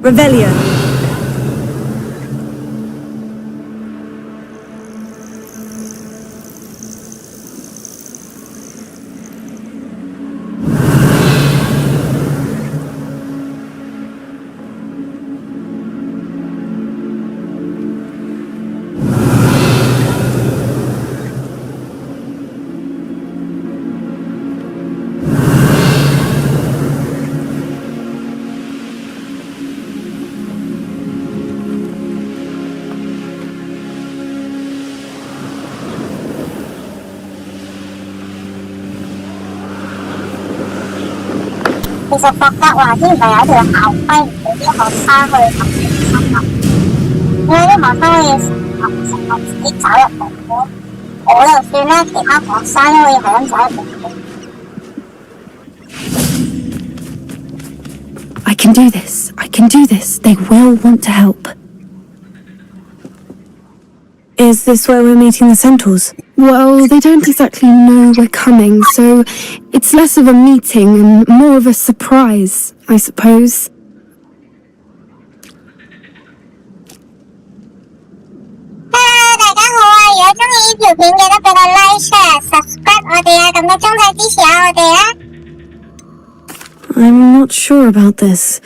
Revelio.其實霍格華茲唔係有一條校規唔俾啲學生去學習生物，因為啲學生可以成個自己走入嚟嘅。我就算啦，其他學生都可以係咁走入嚟嘅。I can do this. I can do this. They will want to help. Is this where we're meeting the centaurs? Well, they don't exactly know we're coming, so it's less of a meeting and more of a surprise, I suppose. Hello， 大家好啊！如果鍾意呢條片，記得俾個 like、share、subscribe 我哋啊，撳個鐘仔支持下我哋啊！ I'm not sure about this.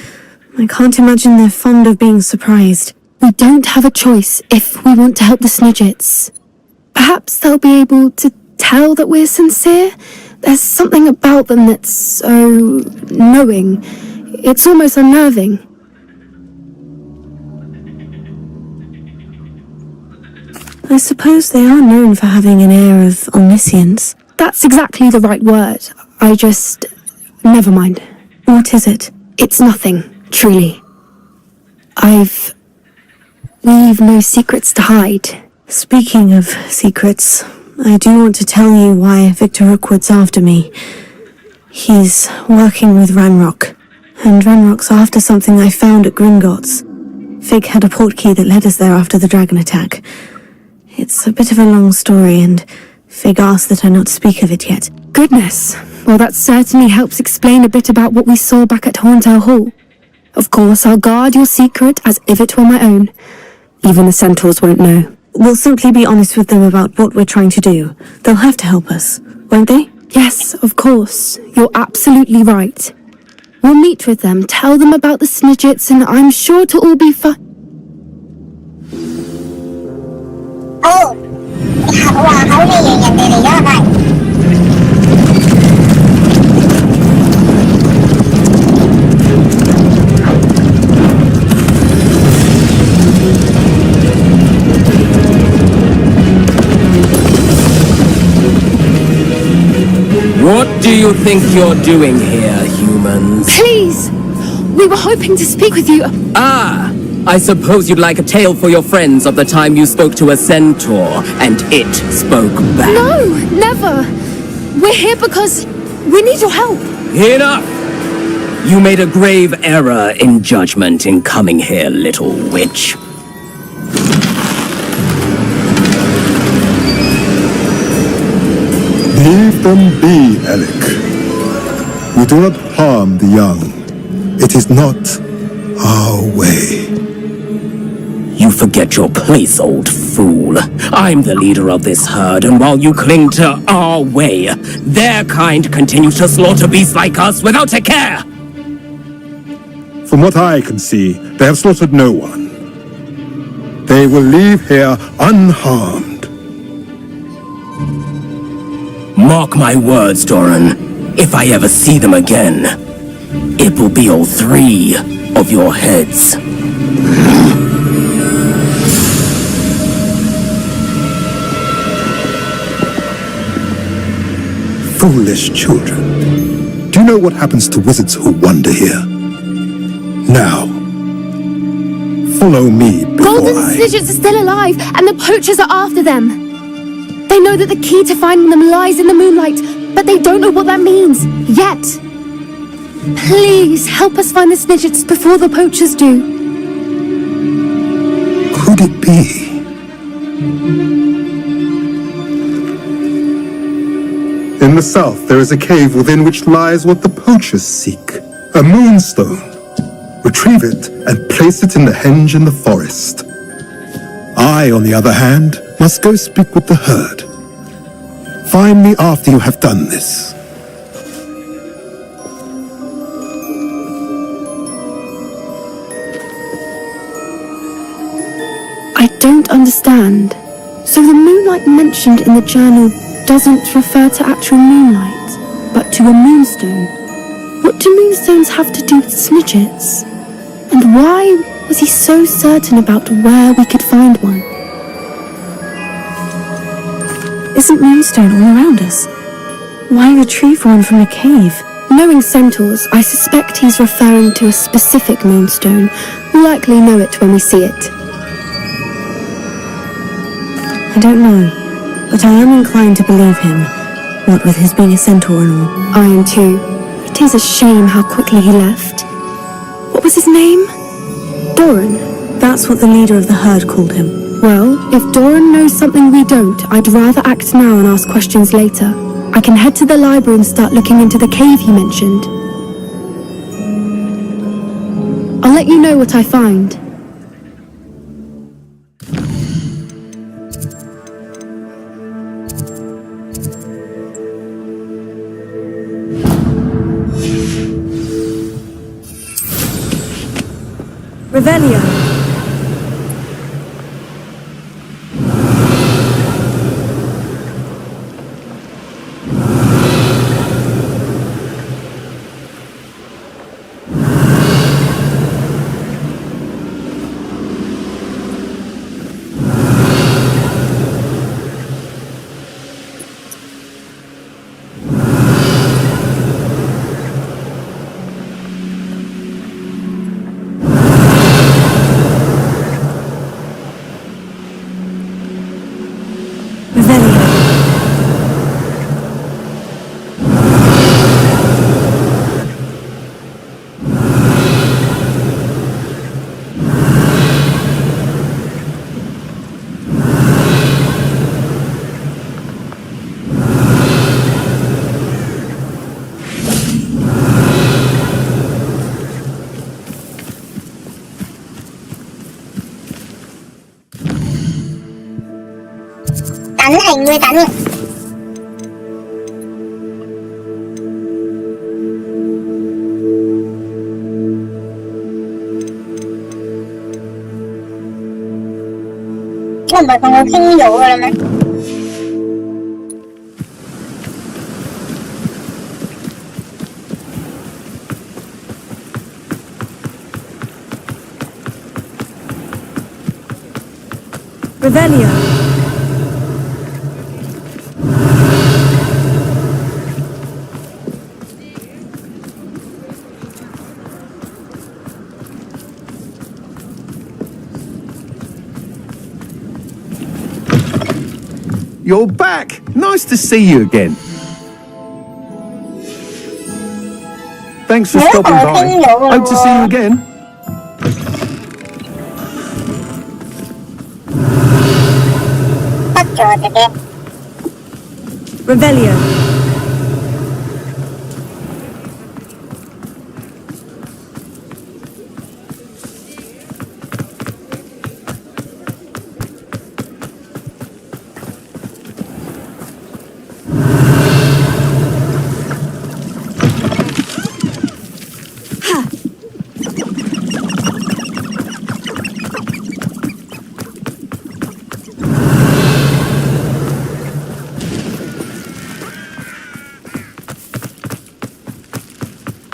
I can't imagine they're fond of being surprised. We don't have a choice if we want to help the Snidgets. Perhaps they'll be able to tell that we're sincere. There's something about them that's so knowing. It's almost unnerving. I suppose they are known for having an air of omniscience. That's exactly the right word. Never mind. What is it? It's nothing, truly. We've no secrets to hide. Speaking of secrets, I do want to tell you why Victor Rookwood's after me. He's working with Ranrock, and Ranrock's after something I found at Gringotts. Fig had a portkey that led us there after the dragon attack. It's a bit of a long story, and Fig asked that I not speak of it yet. Goodness. Well, that certainly helps explain a bit about what we saw back at Horntail Hall. Of course, I'll guard your secret as if it were my own. Even the centaurs won't know. We'll simply be honest with them about what we're trying to do. They'll have to help us, won't they? Yes, of course. You're absolutely right. We'll meet with them, tell them about the Snidgets, and I'm sure it'll all be fine. Oh, 話口你贏人哋嚟咗係。What do you think you're doing here, humans? Please! We were hoping to speak with you. Ah! I suppose you'd like a tale for your friends of the time you spoke to a centaur, and it spoke back. No, never. We're here because we need your help. Enough! You made a grave error in judgment in coming here, little witch. Leave them be, Alec. We do not harm the young. It is not our way. You forget your place, old fool. I'm the leader of this herd, and while you cling to our way, their kind continues to slaughter beasts like us without a care. From what I can see, they have slaughtered no one. They will leave here unharmed. Mark my words, Doran. If I ever see them again, it will be all 3 of your heads. Foolish children. Do you know what happens to wizards who wander here? Now, follow me before Golden Snidgets are still alive, and the poachers are after them. They know that the key to finding them lies in the moonlight, but they don't know what that means, yet. Please, help us find the Snidgets before the poachers do. Could it be? In the south, there is a cave within which lies what the poachers seek. A moonstone. Retrieve it and place it in the henge in the forest. I, on the other hand, must go speak with the herd. Find me after you have done this. I don't understand. So the moonlight mentioned in the journal doesn't refer to actual moonlight, but to a moonstone. What do moonstones have to do with Snidgets? And why was he so certain about where we could find one? Isn't moonstone all around us? Why retrieve one from a cave? Knowing centaurs, I suspect he's referring to a specific moonstone. We'll likely know it when we see it. I don't know, but I am inclined to believe him, what with his being a centaur and all. I am too. It is a shame how quickly he left. What was his name? Doran. That's what the leader of the herd called him. Well, if Doran knows something we don't, I'd rather act now and ask questions later. I can head to the library and start looking into the cave he mentioned. I'll let you know what I find. Revelio. Revelio. you're back. Nice to see you again. Thanks for stopping by. Hope to see you again. Revelio.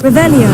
Revelio.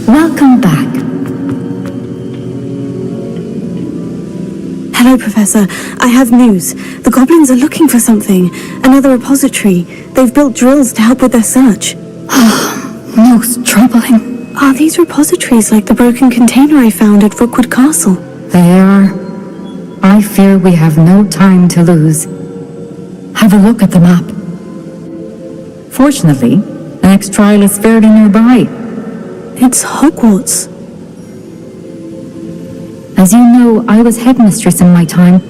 Welcome back. Hello, Professor. I have news. The goblins are looking for something. Another repository. They've built drills to help with their search. Most troubling. Are these repositories like the broken container I found at Rookwood Castle? They are. I fear we have no time to lose. Have a look at the map. Fortunately, the next trial is fairly nearby. It's Hogwarts. As you know, I was headmistress in my time.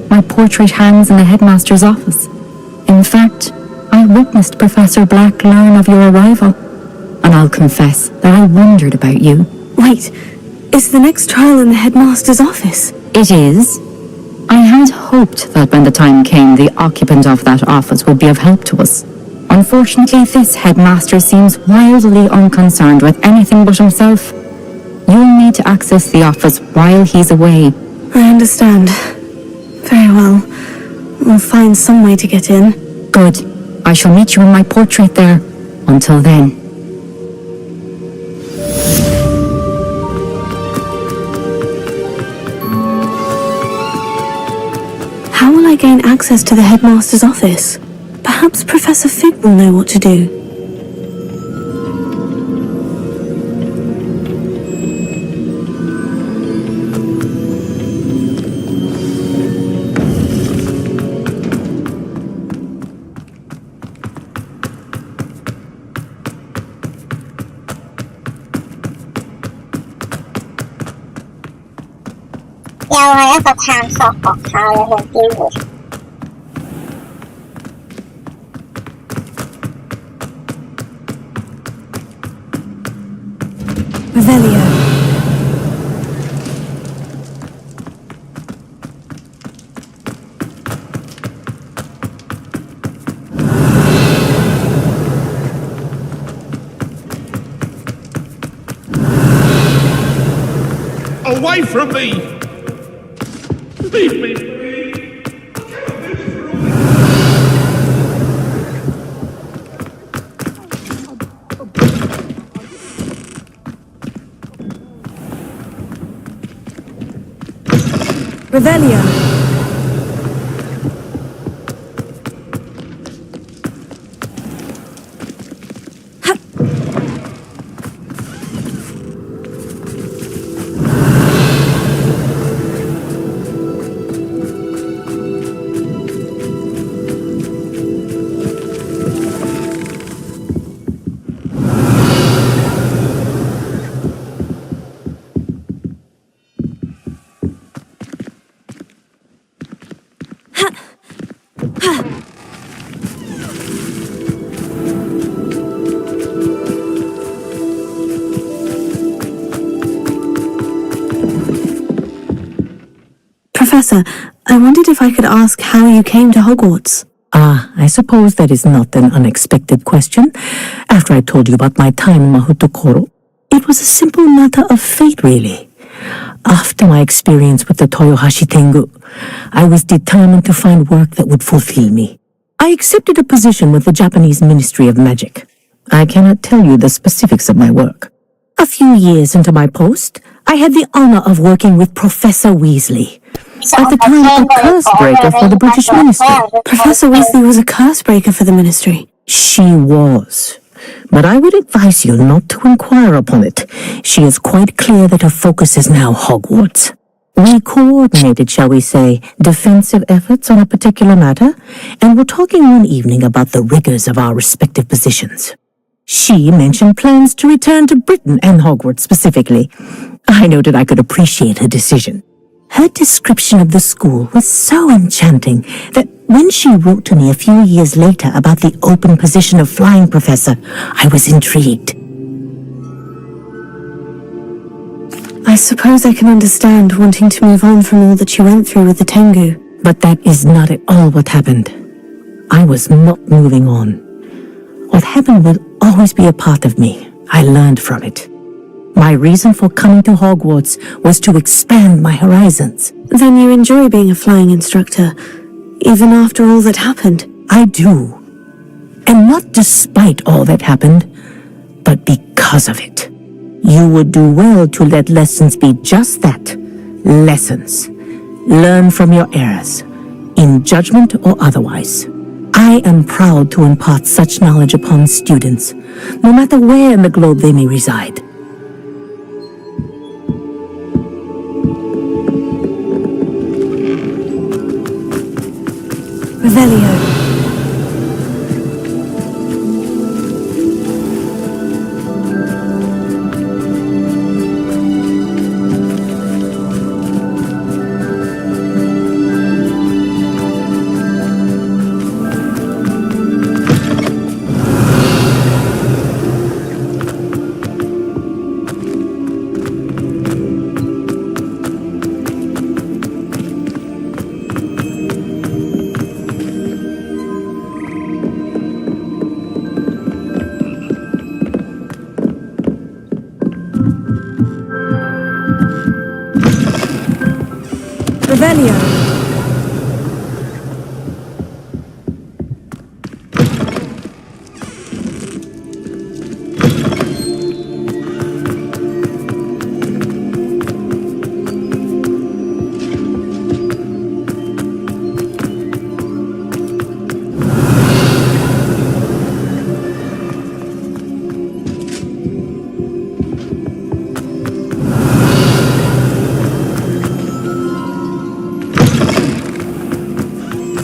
My portrait hangs in the headmaster's office. In fact, I witnessed Professor Black learn of your arrival. And I'll confess that I wondered about you. Wait, is the next trial in the headmaster's office? It is. I had hoped that when the time came, the occupant of that office would be of help to us. Unfortunately, this headmaster seems wildly unconcerned with anything but himself. You'll need to access the office while he's away. I understand. Very well. We'll find some way to get in. Good. I shall meet you in my portrait there. Until then. How will I gain access to the headmaster's office? Perhaps Professor Fig will know what to do. Revelio. Away from me! Leave me be! Revelio. Professor, I wondered if I could ask how you came to Hogwarts. Ah, I suppose that is not an unexpected question. After I told you about my time in Mahutokoro, it was a simple matter of fate, really. After my experience with the Toyohashi Tengu, I was determined to find work that would fulfill me. I accepted a position with the Japanese Ministry of Magic. I cannot tell you the specifics of my work. A few years into my post, I had the honor of working with Professor Weasley. At the time, a curse breaker for the British Ministry. Professor Weasley was a curse breaker for the Ministry. She was. But I would advise you not to inquire upon it. She is quite clear that her focus is now Hogwarts. We coordinated, shall we say, defensive efforts on a particular matter, and were talking one evening about the rigors of our respective positions. She mentioned plans to return to Britain and Hogwarts specifically. I noted I could appreciate her decision. Her description of the school was so enchanting that when she wrote to me a few years later about the open position of flying professor, I was intrigued. I suppose I can understand wanting to move on from all that you went through with the Tengu. But that is not at all what happened. I was not moving on. What happened will always be a part of me. I learned from it. My reason for coming to Hogwarts was to expand my horizons. Then you enjoy being a flying instructor, even after all that happened? I do. And not despite all that happened, but because of it. You would do well to let lessons be just that, lessons. Learn from your errors, in judgment or otherwise. I am proud to impart such knowledge upon students, no matter where in the globe they may reside. Revelio.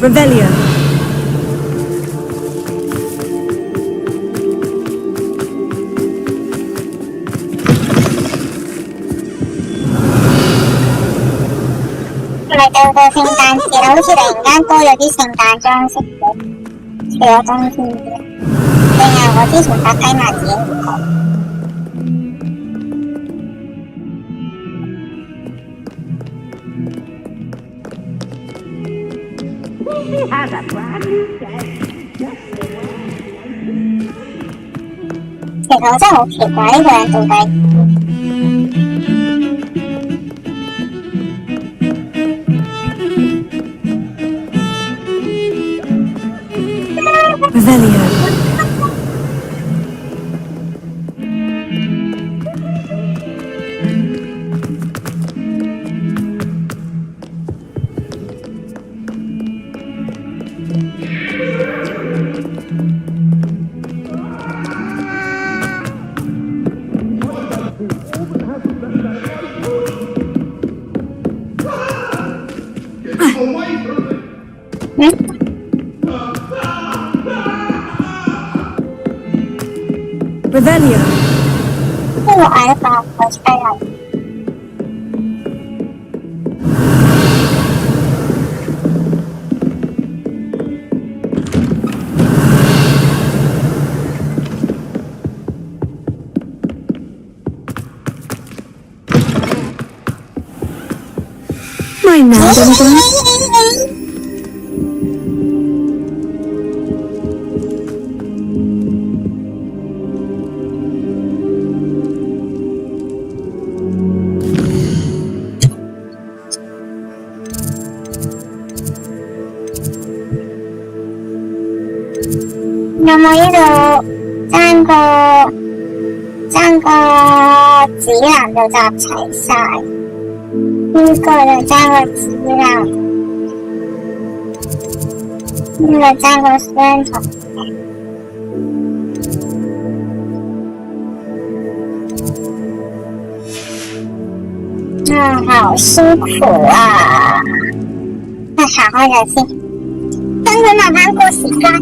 Revelio. Lại từ từ聖誕節好似突然間多咗啲聖誕裝飾嘅，除咗冬天嘅，定係我之前搭雞麻自己唔講。Has a brand new day. 其實我真係好奇怪呢個人到底。Revelio. Revelio. 呢個嗌得爆好犀利。My I mad, anyone?有冇呢度爭個指南就集齊晒，呢個就爭個指南，呢個爭個相同嘅。好辛苦啊！那行開咗先，等佢慢慢過時間。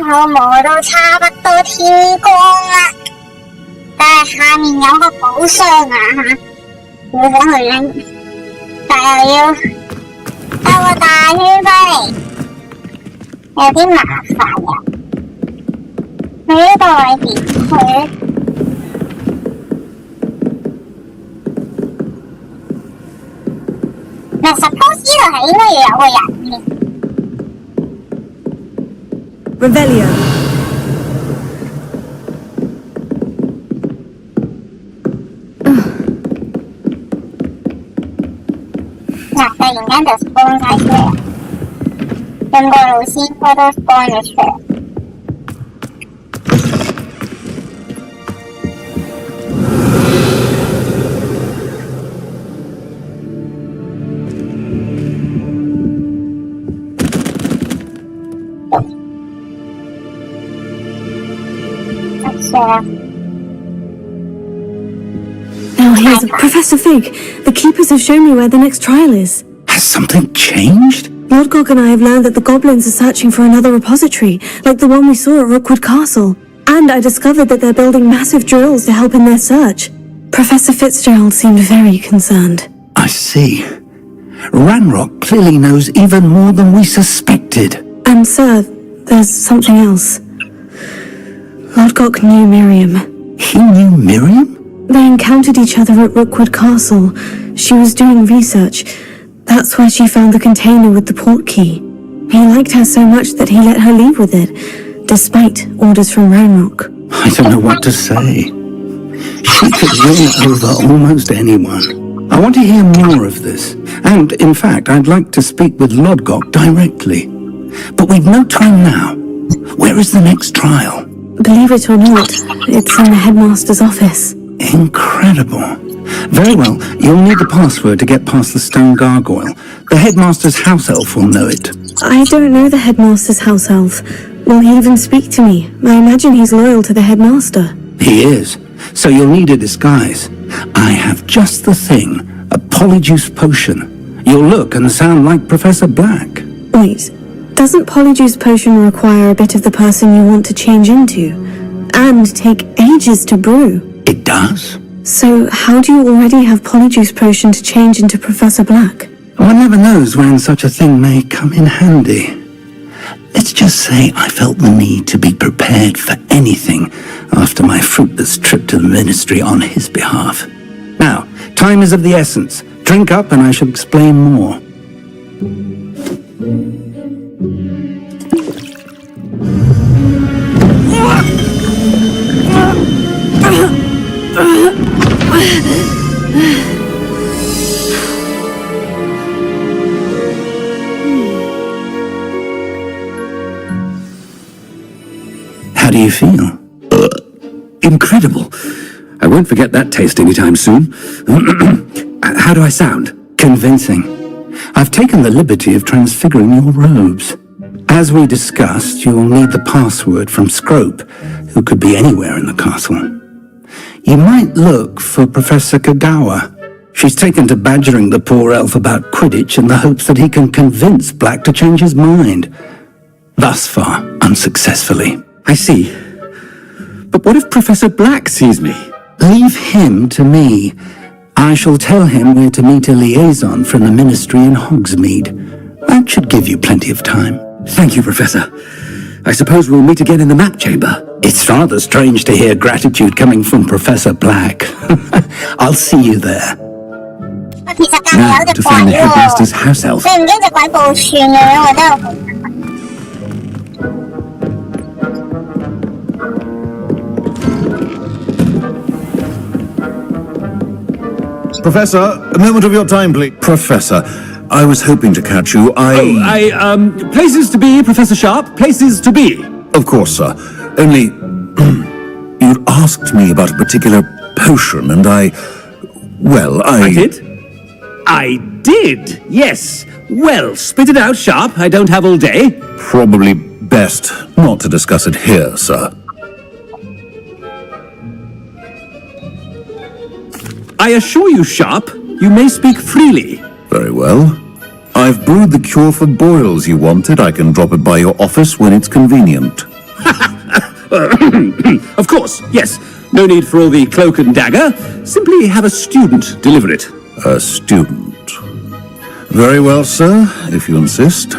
好磨到差不多天光啦，但係下面有個寶箱啊吓，我想去拎，但又要兜個大圈返嚟，有啲麻煩啊。你呢個位點去？嗱 ，suppose 呢度係應該要有個人嘅。Revelio. 嗱，突然間就 spawn 晒出嚟，兩個老師應該都 spawn 咗出嚟。Now here's Professor Fig. The keepers have shown me where the next trial is. Has something changed? Lodgok and I have learned that the goblins are searching for another repository, like the one we saw at Rookwood Castle. And I discovered that they're building massive drills to help in their search. Professor Fitzgerald seemed very concerned. I see. Ranrock clearly knows even more than we suspected. And sir, there's something else. Lodgok knew Miriam. He knew Miriam? They encountered each other at Rookwood Castle. She was doing research. That's where she found the container with the port key. He liked her so much that he let her leave with it, despite orders from Ranrock. I don't know what to say. She could win over almost anyone. I want to hear more of this. And, in fact, I'd like to speak with Lodgok directly. But we've no time now. Where is the next trial? Believe it or not, it's in the headmaster's office. Incredible. Very well, you'll need the password to get past the stone gargoyle. The headmaster's house elf will know it. I don't know the headmaster's house elf. Will he even speak to me? I imagine he's loyal to the headmaster. He is. So you'll need a disguise. I have just the thing. A polyjuice potion. You'll look and sound like Professor Black. Wait, doesn't polyjuice potion require a bit of the person you want to change into? And take ages to brew? It does. So how do you already have polyjuice potion to change into Professor Black? One never knows when such a thing may come in handy. Let's just say I felt the need to be prepared for anything after my fruitless trip to the ministry on his behalf. Now, time is of the essence. Drink up and I shall explain more. How do you feel? Incredible. I won't forget that taste anytime soon. How do I sound? Convincing. I've taken the liberty of transfiguring your robes. As we discussed, you'll need the password from Scrope, who could be anywhere in the castle. You might look for Professor Kagawa. She's taken to badgering the poor elf about Quidditch in the hopes that he can convince Black to change his mind. Thus far, unsuccessfully. I see. But what if Professor Black sees me? Leave him to me. I shall tell him where to meet a liaison from the ministry in Hogsmeade. That should give you plenty of time. Thank you, Professor. I suppose we'll meet again in the map chamber. It's rather strange to hear gratitude coming from Professor Black. I'll see you there. Now to find the headmaster's house elf. Professor, a moment of your time, please. Professor, I was hoping to catch you. Places to be, Professor Sharp. Places to be. Of course, sir. Only, you'd asked me about a particular potion, and I did? I did, yes. Well, spit it out, Sharp. I don't have all day. Probably best not to discuss it here, sir. I assure you, Sharp, you may speak freely. Very well. I've brewed the cure for boils you wanted. I can drop it by your office when it's convenient. Of course, yes. No need for all the cloak and dagger. Simply have a student deliver it. A student. Very well, sir, if you insist.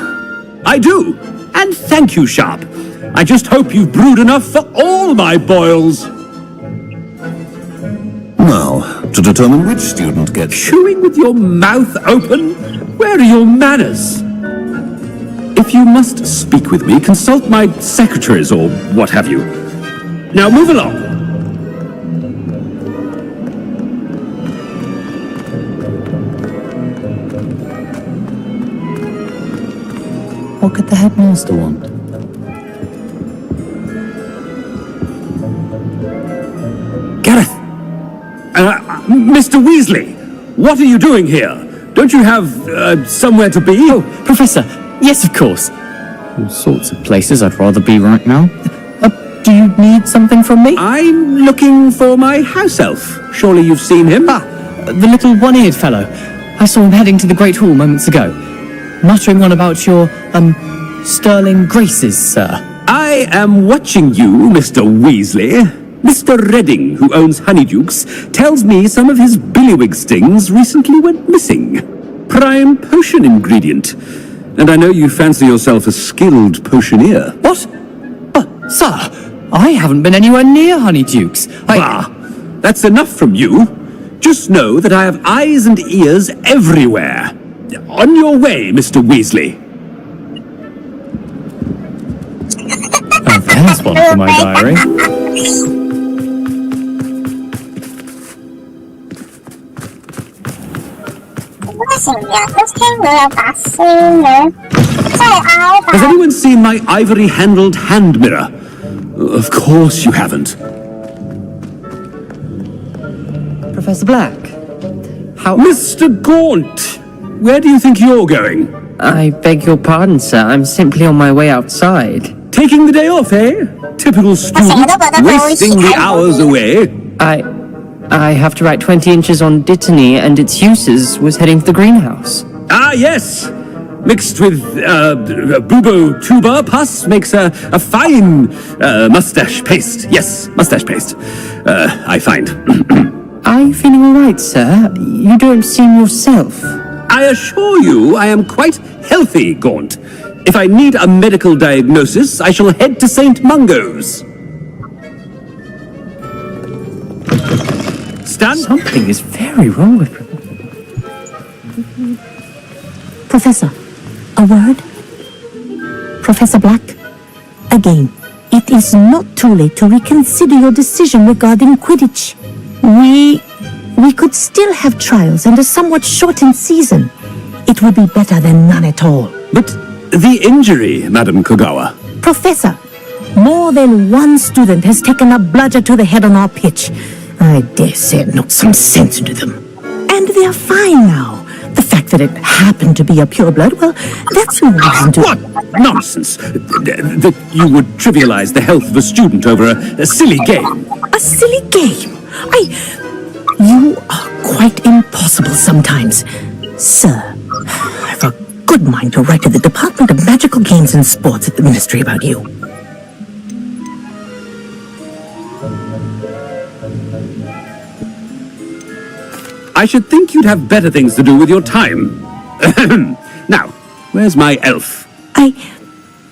I do. And thank you, Sharp. I just hope you've brewed enough for all my boils. Now, to determine which student gets... Chewing with your mouth open? Where are your manners? If you must speak with me, consult my secretaries or what have you. Now move along. What could the headmaster want? Gareth! Mr. Weasley! What are you doing here? Don't you have, somewhere to be? Oh, Professor! Yes, of course. All sorts of places I'd rather be right now. Do you need something from me? I'm looking for my house elf. Surely you've seen him? Ah, the little one-eared fellow. I saw him heading to the Great Hall moments ago. Muttering on about your, sterling graces, sir. I am watching you, Mr. Weasley. Mr. Redding, who owns Honeydukes, tells me some of his billywig stings recently went missing. Prime potion ingredient. And I know you fancy yourself a skilled potioneer. What? Sir, I haven't been anywhere near Honeydukes. That's enough from you. Just know that I have eyes and ears everywhere. On your way, Mr. Weasley. Oh, there's one for my diary. Has anyone seen my ivory-handled hand mirror? Of course you haven't. Professor Black? How... Mr. Gaunt! Where do you think you're going? I beg your pardon, sir. I'm simply on my way outside. Taking the day off, eh? Typical student, wasting the hours away. I have to write 20 inches on Dittany and its uses was heading to the greenhouse. Ah, yes! Mixed with, bubo tuber pus makes a fine, mustache paste. Yes, mustache paste. I find. Are you feeling all right, sir? You don't seem yourself. I assure you I am quite healthy, Gaunt. If I need a medical diagnosis, I shall head to St. Mungo's. Stan? Something is very wrong with him. Professor, a word? Professor Black, again, it is not too late to reconsider your decision regarding Quidditch. We could still have trials and a somewhat shortened season. It would be better than none at all. But the injury, Madam Kogawa. Professor, more than one student has taken a bludger to the head on our pitch. I dare say it knocked some sense into them. And they are fine now. The fact that it happened to be a pureblood, well, that's no reason to... What nonsense! That you would trivialize the health of a student over a silly game. A silly game? You are quite impossible sometimes. Sir, I've a good mind to write to the Department of Magical Games and Sports at the Ministry about you. I should think you'd have better things to do with your time. Now, where's my elf?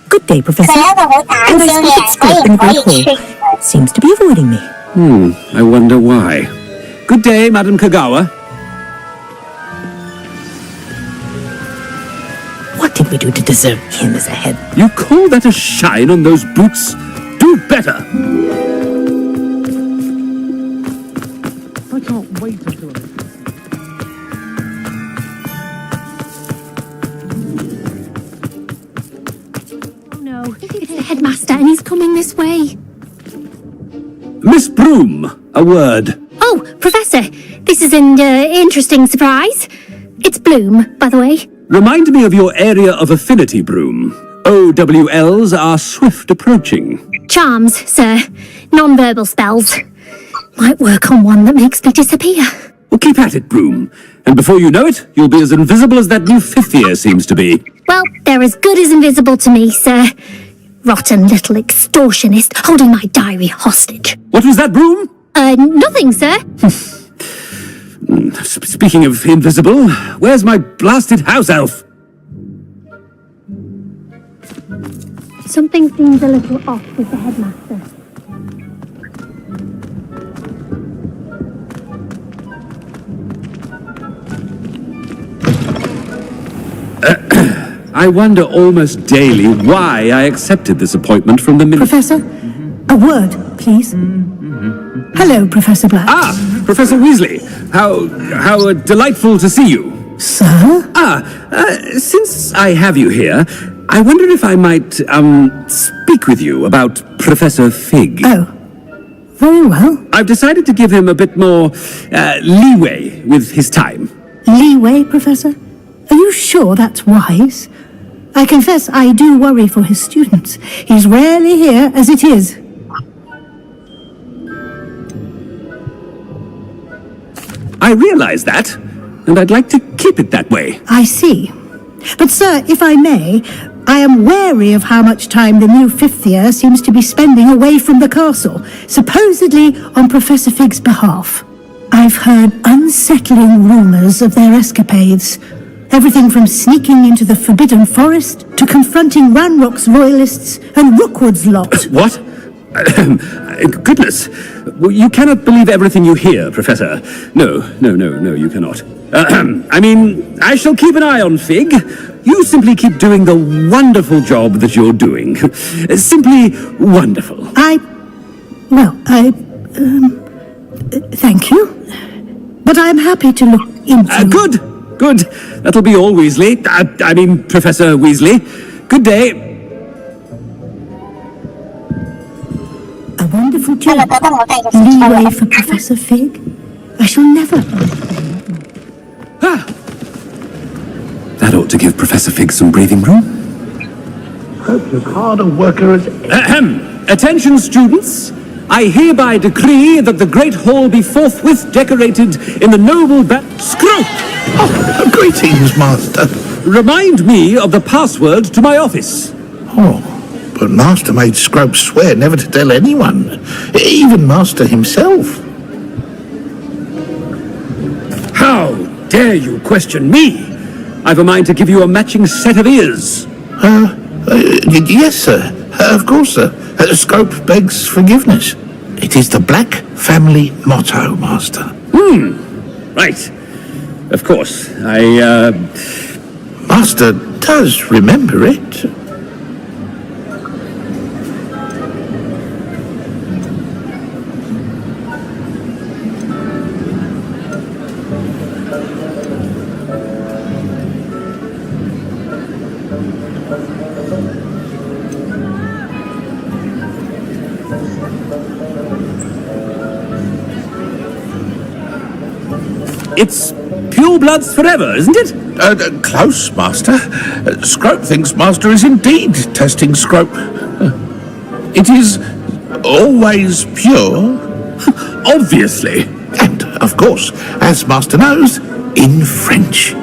Good day, Professor. And I spotted Squib in the Great Hall. Seems to be avoiding me. I wonder why. Good day, Madam Kogawa. What did we do to deserve him as a head? You call that a shine on those boots? Do better! I can't wait until it. It's the headmaster and he's coming this way. Miss Broom, a word. Oh, Professor, this is an interesting surprise. It's Bloom, by the way. Remind me of your area of affinity, Broom. OWLs are swift approaching. Charms, sir. Non-verbal spells. Might work on one that makes me disappear. Well, keep at it, Broom. And before you know it, you'll be as invisible as that new fifth year seems to be. Well, they're as good as invisible to me, sir. Rotten little extortionist holding my diary hostage. What was that, Broom? Nothing, sir. Speaking of invisible, where's my blasted house elf? Something seems a little off with the headmaster. I wonder almost daily why I accepted this appointment from the Professor, a word, please. Hello, Professor Black. Ah, Professor Weasley. How delightful to see you. Sir? Since I have you here, I wonder if I might, speak with you about Professor Fig. Oh, very well. I've decided to give him a bit more, leeway with his time. Leeway, Professor? Are you sure that's wise? I confess I do worry for his students. He's rarely here as it is. I realize that, and I'd like to keep it that way. I see. But, sir, if I may, I am wary of how much time the new fifth year seems to be spending away from the castle, supposedly on Professor Fig's behalf. I've heard unsettling rumours of their escapades. Everything from sneaking into the Forbidden Forest to confronting Ranrock's loyalists and Rookwood's lot. What? Goodness. You cannot believe everything you hear, Professor. No, you cannot. I mean, I shall keep an eye on Fig. You simply keep doing the wonderful job that you're doing. Simply wonderful. Thank you. But I'm happy to look into... Good. That'll be all, Weasley. I mean, Professor Weasley. Good day. A wonderful job. Leeway for Professor Fig. I shall never... That ought to give Professor Fig some breathing room. Hope you're hard a worker as... Attention, students. I hereby decree that the Great Hall be forthwith decorated in the noble Scrope! Oh, greetings, Master. Remind me of the password to my office. Oh, but Master made Scrope swear never to tell anyone, even Master himself. How dare you question me? I've a mind to give you a matching set of ears. Yes, sir. Of course, sir. Scrope begs forgiveness. It is the Black family motto, Master. Right. Of course. Master does remember it. It's pure bloods forever, isn't it? Close, Master. Scrope thinks Master is indeed testing Scrope. It is always pure. Obviously. And, of course, as Master knows, in French.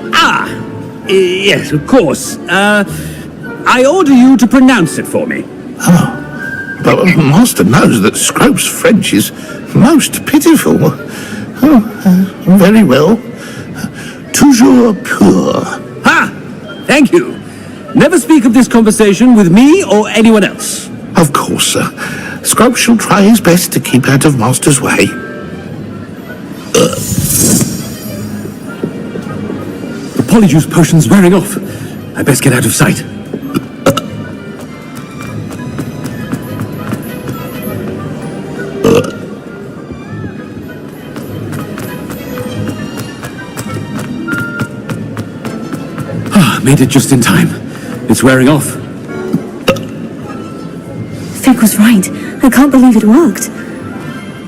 Yes, of course. I order you to pronounce it for me. But Master knows that Scrope's French is most pitiful. Very well. Toujours pur. Thank you. Never speak of this conversation with me or anyone else. Of course, sir. Scrope shall try his best to keep out of Master's way. The Polyjuice potion's wearing off. I best get out of sight. Made it just in time. It's wearing off. Fig was right. I can't believe it worked.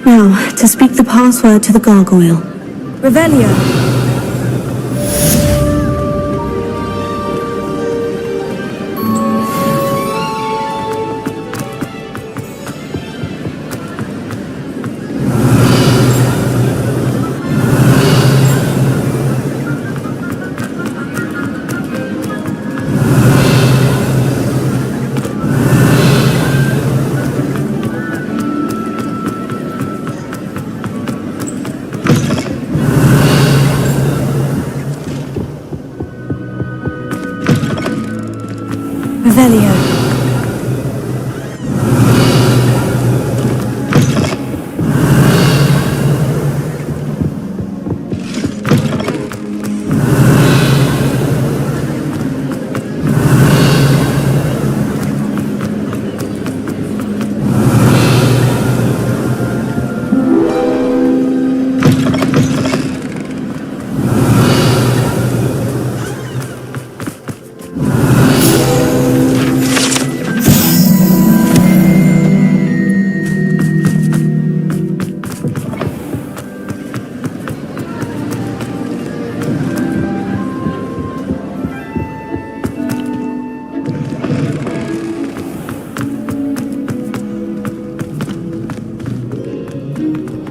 Now, to speak the password to the gargoyle. Revelio. Revelio.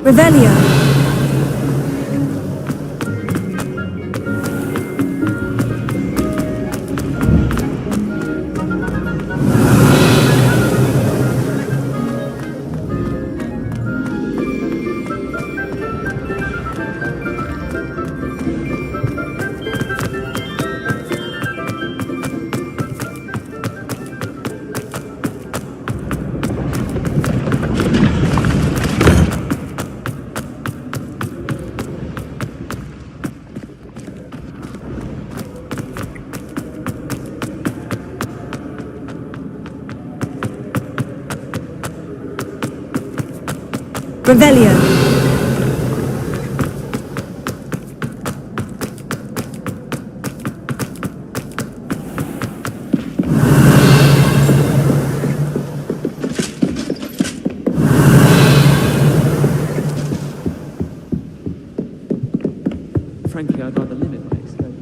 Revelio. Revelio. Frankly, I'd rather limit my exposure.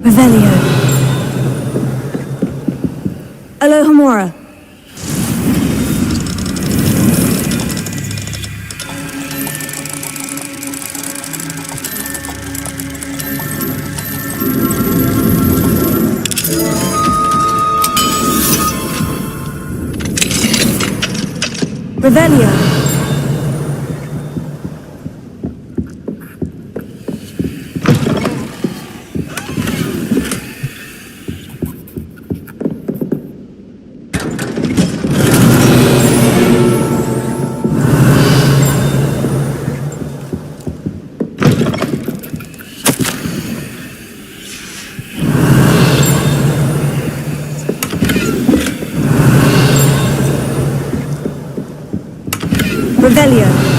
Revelio. Alohomora. Revelio. Revelio.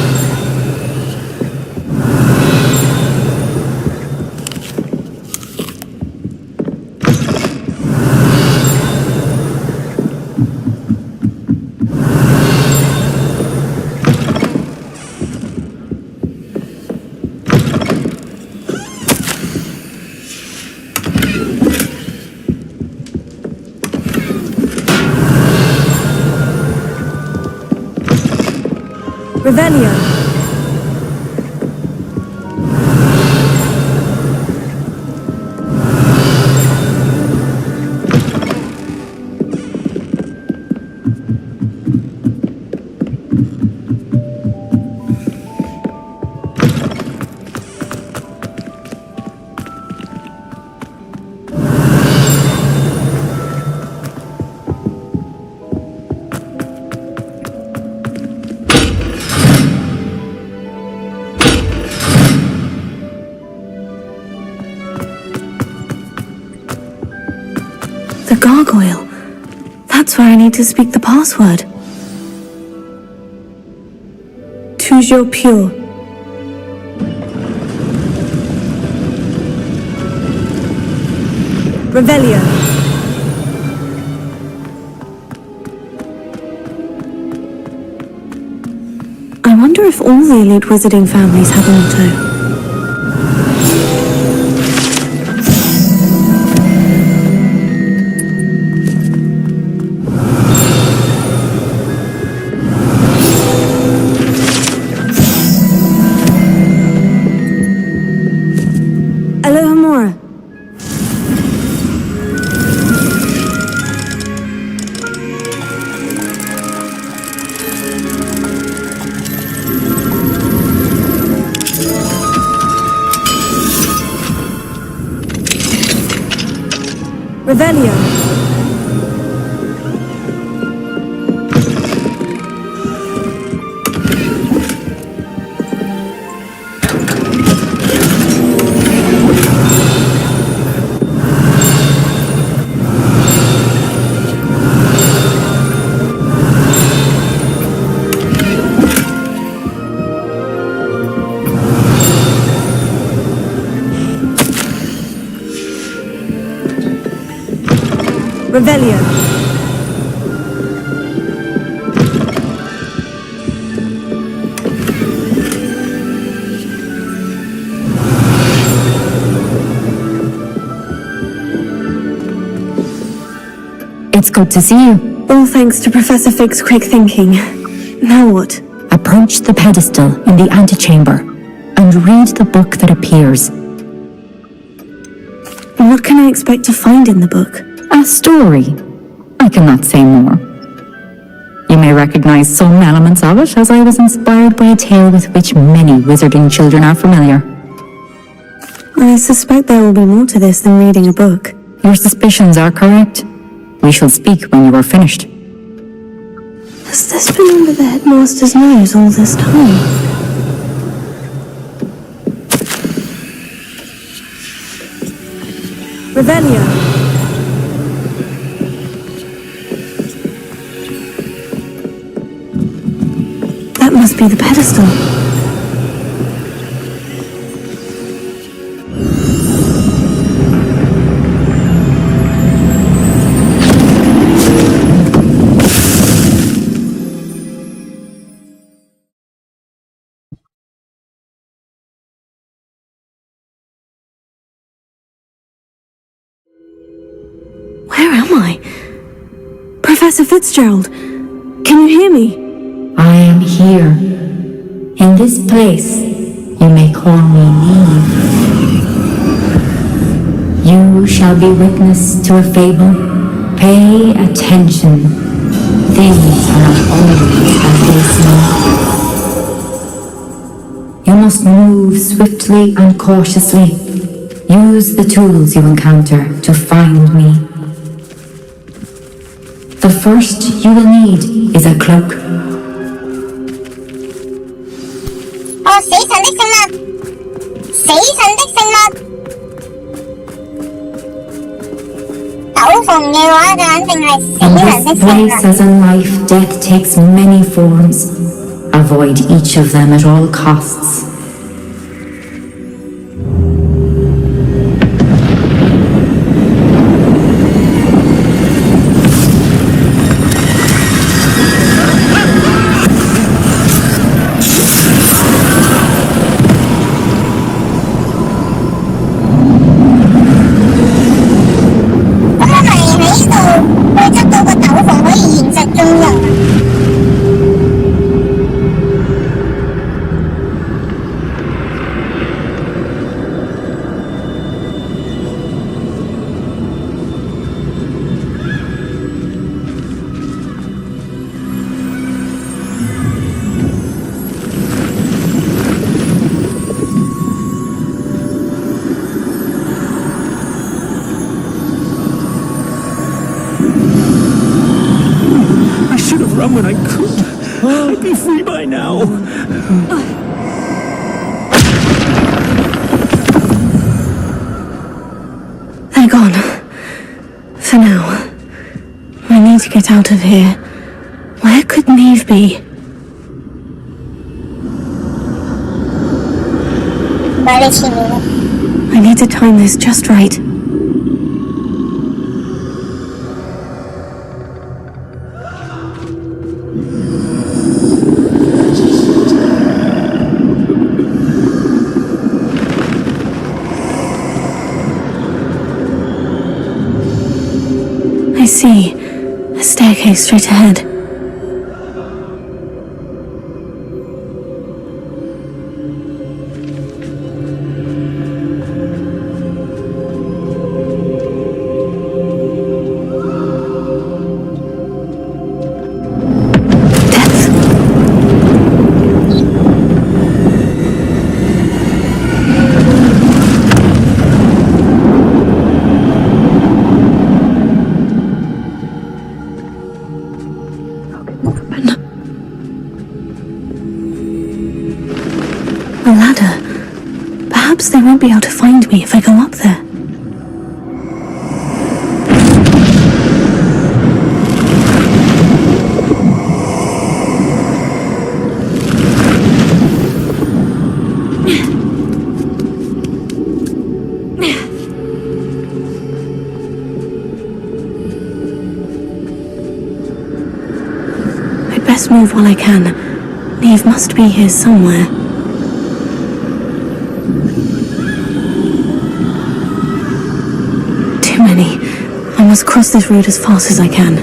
Revelio. The gargoyle. That's where I need to speak the password. Toujours pure. Revelio. I wonder if all the elite wizarding families have a motto. Revelio. Revelio. It's good to see you. All thanks to Professor Fig's quick thinking. Now what? Approach the pedestal in the antechamber and read the book that appears. What can I expect to find in the book? A story. I cannot say more. You may recognize some elements of it, as I was inspired by a tale with which many wizarding children are familiar. I suspect there will be more to this than reading a book. Your suspicions are correct. We shall speak when you are finished. Has this been under the headmaster's nose all this time? Revelio. That must be the pedestal. Where am I? Professor Fitzgerald, can you hear me? I am here. In this place, you may call me Neve. You shall be witness to a fable. Pay attention. Things are not always as they seem. You must move swiftly and cautiously. Use the tools you encounter to find me. The first you will need is a cloak. In this place as in life, death takes many forms. Avoid each of them at all costs. When I could, I'd be free by now. They're gone. For now. We need to get out of here. Where could Neve be? I need to time this just right. I see. A staircase straight ahead. Perhaps they won't be able to find me if I go up there. I'd best move while I can. Neve must be here somewhere. Too many. I must cross this road as fast as I can.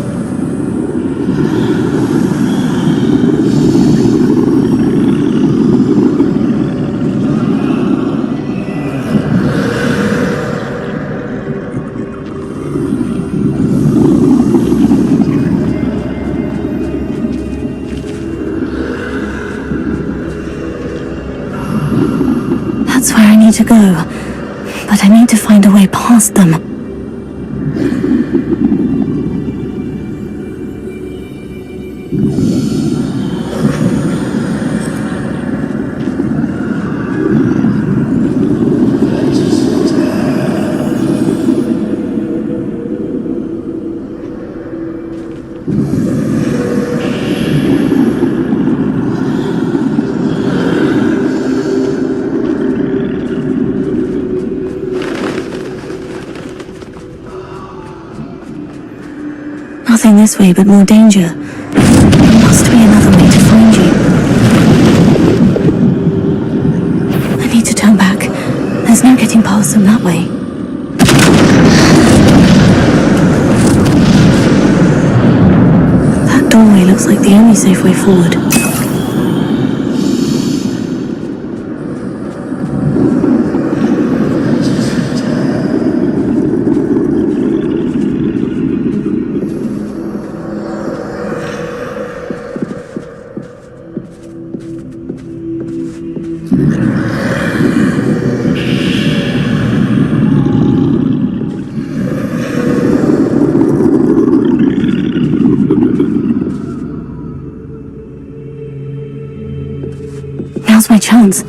That's where I need to go, but I need to find a way past them. Nothing this way, but more danger. There must be another way to find you. I need to turn back. There's no getting past them that way. That doorway looks like the only safe way forward. Now's my chance.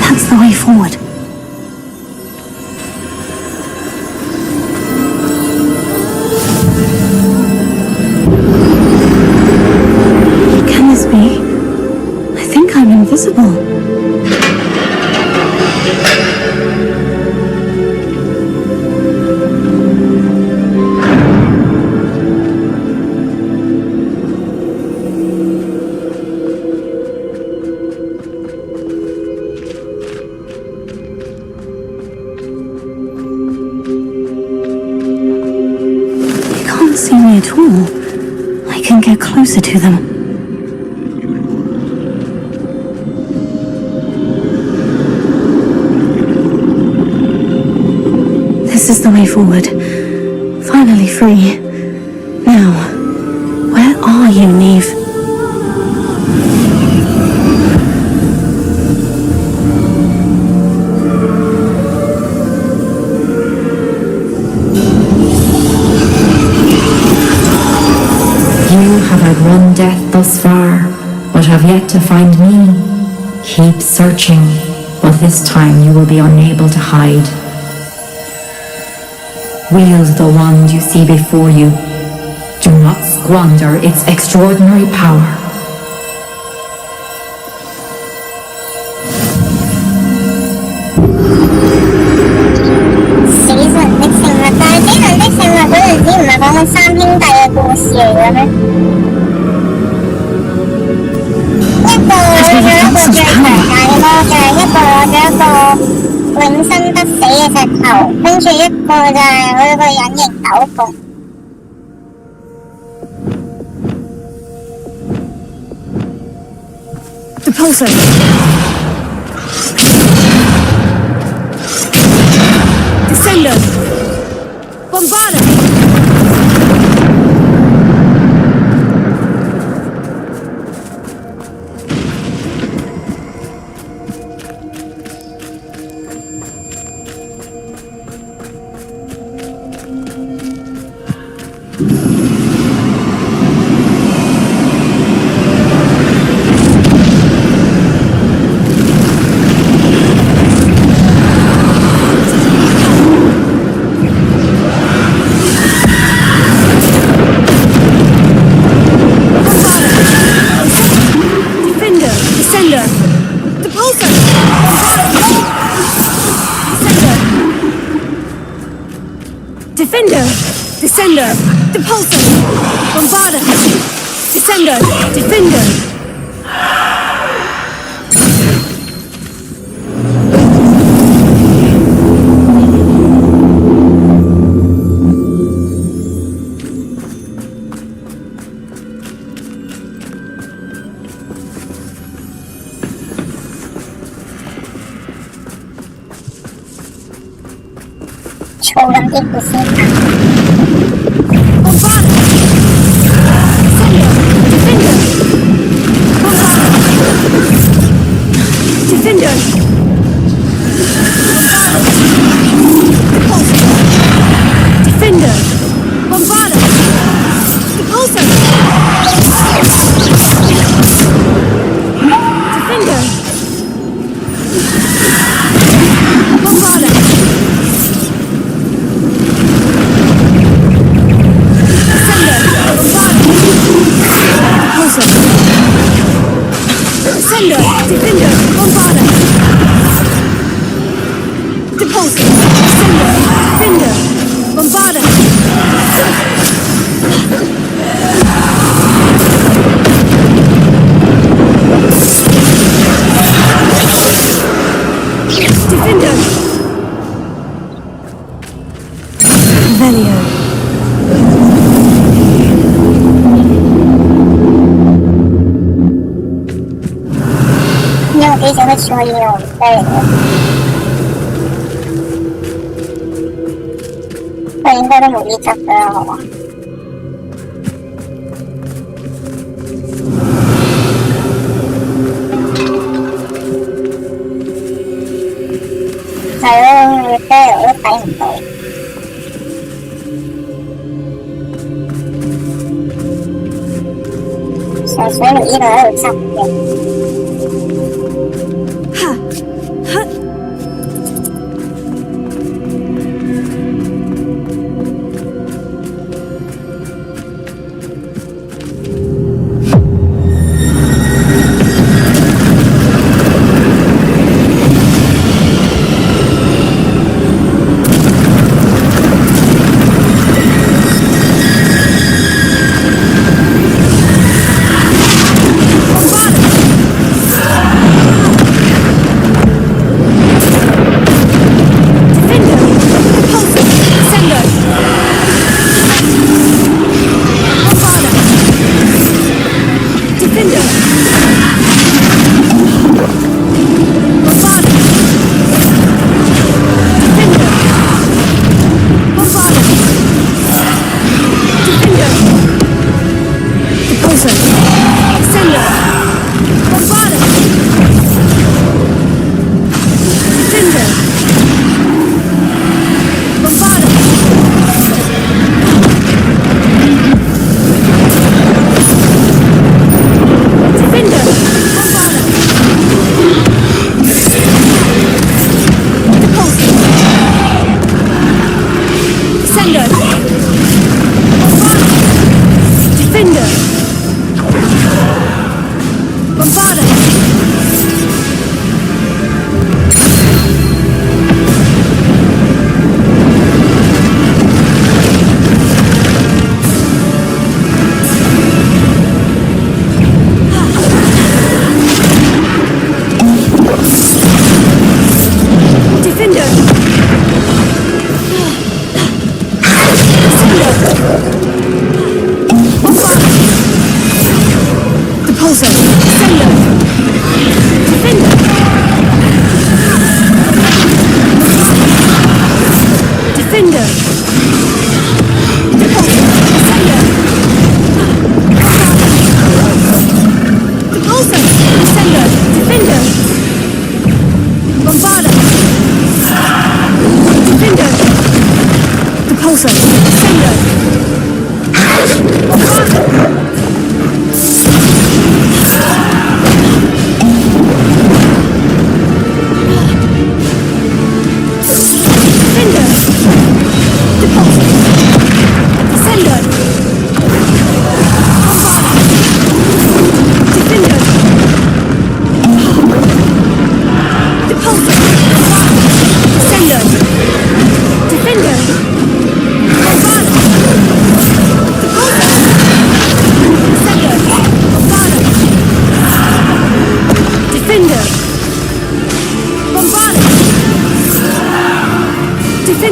That's the way forward. Can this be? I think I'm invisible. They can't see me at all. I can get closer to them. This is the way forward. Finally free. Now, where are you, Neve? You have had one death thus far, but have yet to find me. Keep searching, but this time you will be unable to hide. Wield the wand you see before you. Do not squander its extraordinary power. The pulsar! Descender! Bombarda! Defender! Descender! Depulsor! Bombarder! Descender! Defender!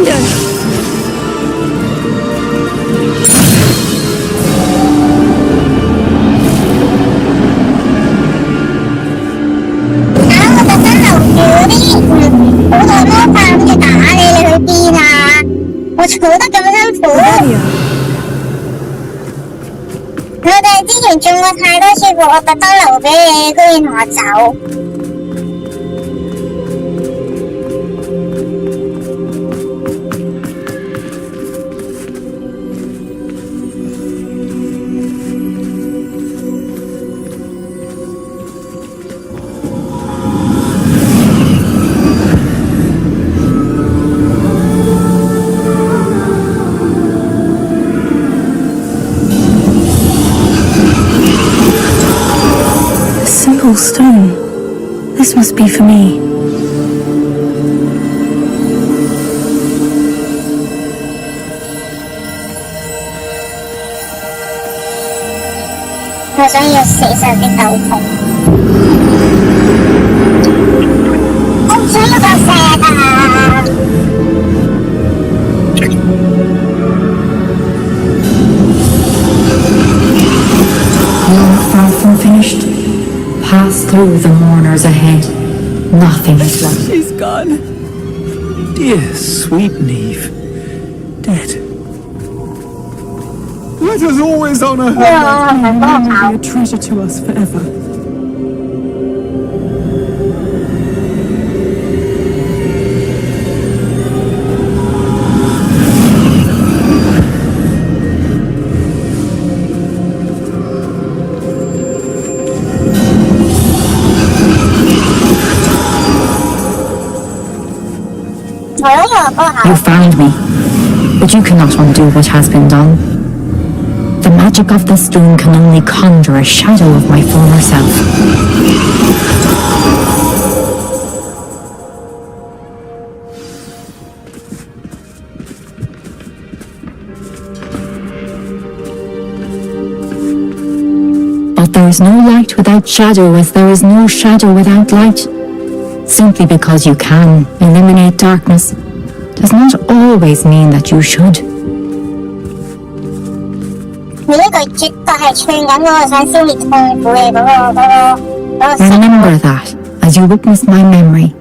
Alexander! Stone. This must be for me. You're far from finished. Pass through the mourners ahead. Nothing is left. She's gone. Dear sweet Neve. Dead. Let us always honor her. She will be a treasure to us forever. You found me, but you cannot undo what has been done. The magic of the stone can only conjure a shadow of my former self. But there is no light without shadow, as there is no shadow without light. Simply because you can eliminate darkness does not always mean that you should. Remember that as you witness my memory.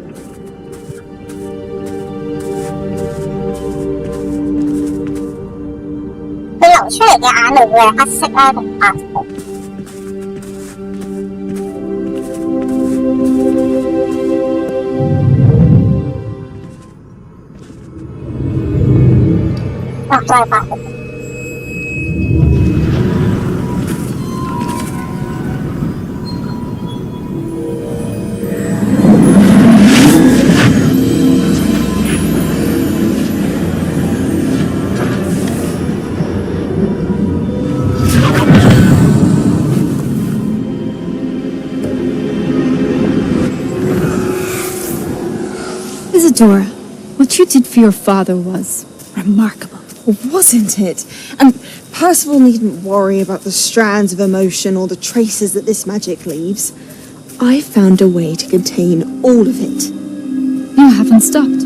Isadora, what you did for your father was remarkable. Wasn't it? And Percival needn't worry about the strands of emotion or the traces that this magic leaves. I found a way to contain all of it. You haven't stopped.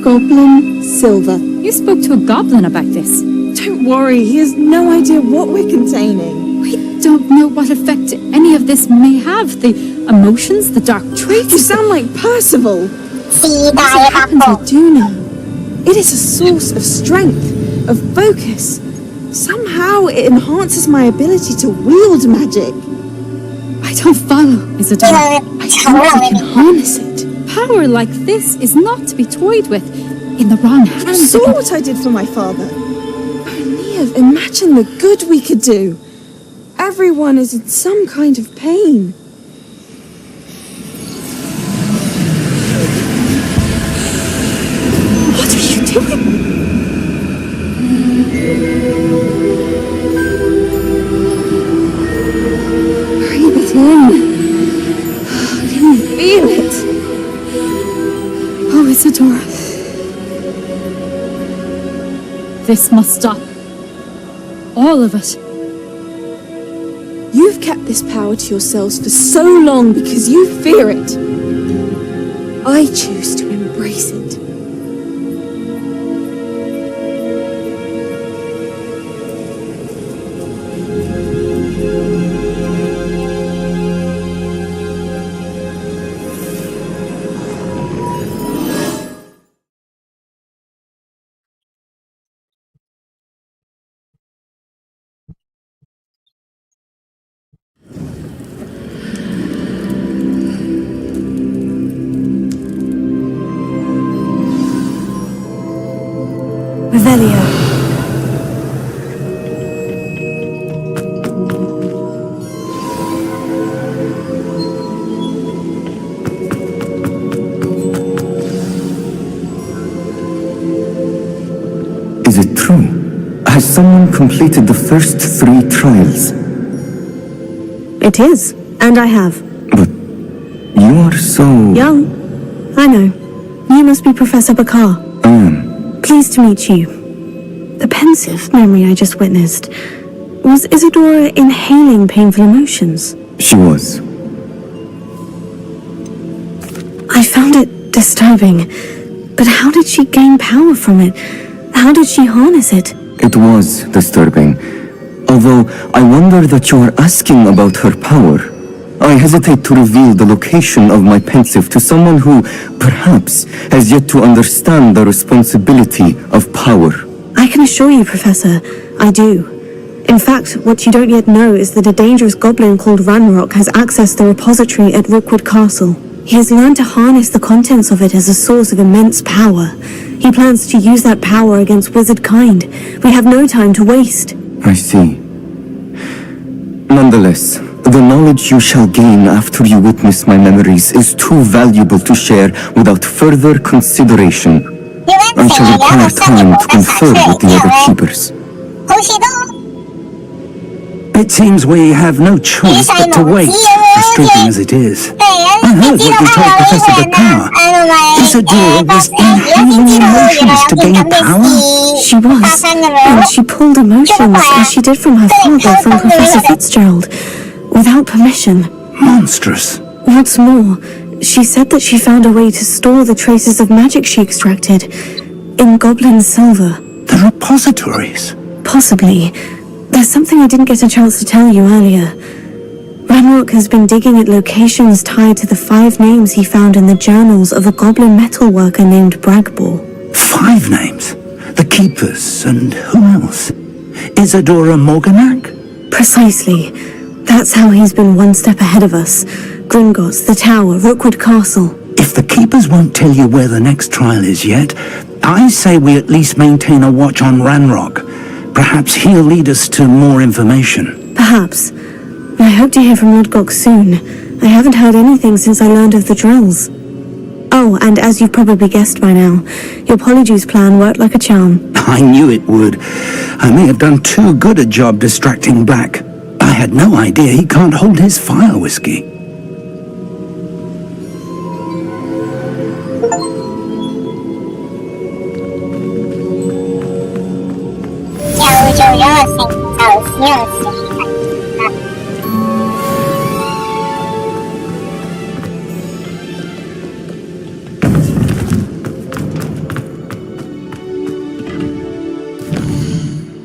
Goblin Silver. You spoke to a goblin about this. Don't worry, he has no idea what we're containing. We don't know what effect any of this may have. The emotions, the dark traits. You sound like Percival. As it happens, I do know. It is a source of strength, of focus. Somehow it enhances my ability to wield magic. I don't follow, Isadora. I think I can harness it. Power like this is not to be toyed with. In the wrong hands. You saw what I did for my father. Neve, imagine the good we could do. Everyone is in some kind of pain. What are you doing? Breathe it in. Can you feel it? Oh, Isadora. This must stop. All of it. You've kept this power to yourselves for so long because you fear it. I choose to embrace it. Revelio. Is it true? Has someone completed the first 3 trials? It is, and I have. But you are so... Young. I know. You must be Professor Bakar. I am. Pleased to meet you. The pensive memory I just witnessed. Was Isadora inhaling painful emotions? She was. I found it disturbing. But how did she gain power from it? How did she harness it? It was disturbing. Although I wonder that you are asking about her power. I hesitate to reveal the location of my pensive to someone who, perhaps, has yet to understand the responsibility of power. I can assure you, Professor, I do. In fact, what you don't yet know is that a dangerous goblin called Ranrock has accessed the repository at Rookwood Castle. He has learned to harness the contents of it as a source of immense power. He plans to use that power against wizard kind. We have no time to waste. I see. Nonetheless, the knowledge you shall gain after you witness my memories is too valuable to share without further consideration. I shall require time to confer with the other keepers. It seems we have no choice but to wait, frustrating as it is. I heard what you told Professor Bakar. Isadora was inhaling emotions to gain power? She was, and she pulled emotions as she did from her father, from Professor Fitzgerald, without permission. Monstrous. What's more, she said that she found a way to store the traces of magic she extracted in goblin silver. The repositories? Possibly. There's something I didn't get a chance to tell you earlier. Ranrock has been digging at locations tied to the 5 names he found in the journals of a goblin metalworker named Bragbor. 5 names? The Keepers, and who else? Isadora Morganac? Precisely. That's how he's been one step ahead of us. Gringotts, the Tower, Rookwood Castle. If the Keepers won't tell you where the next trial is yet, I say we at least maintain a watch on Ranrock. Perhaps he'll lead us to more information. Perhaps. I hope to hear from Rodgok soon. I haven't heard anything since I learned of the drills. Oh, and as you've probably guessed by now, your Polyjuice plan worked like a charm. I knew it would. I may have done too good a job distracting Black. I had no idea he can't hold his fire whiskey.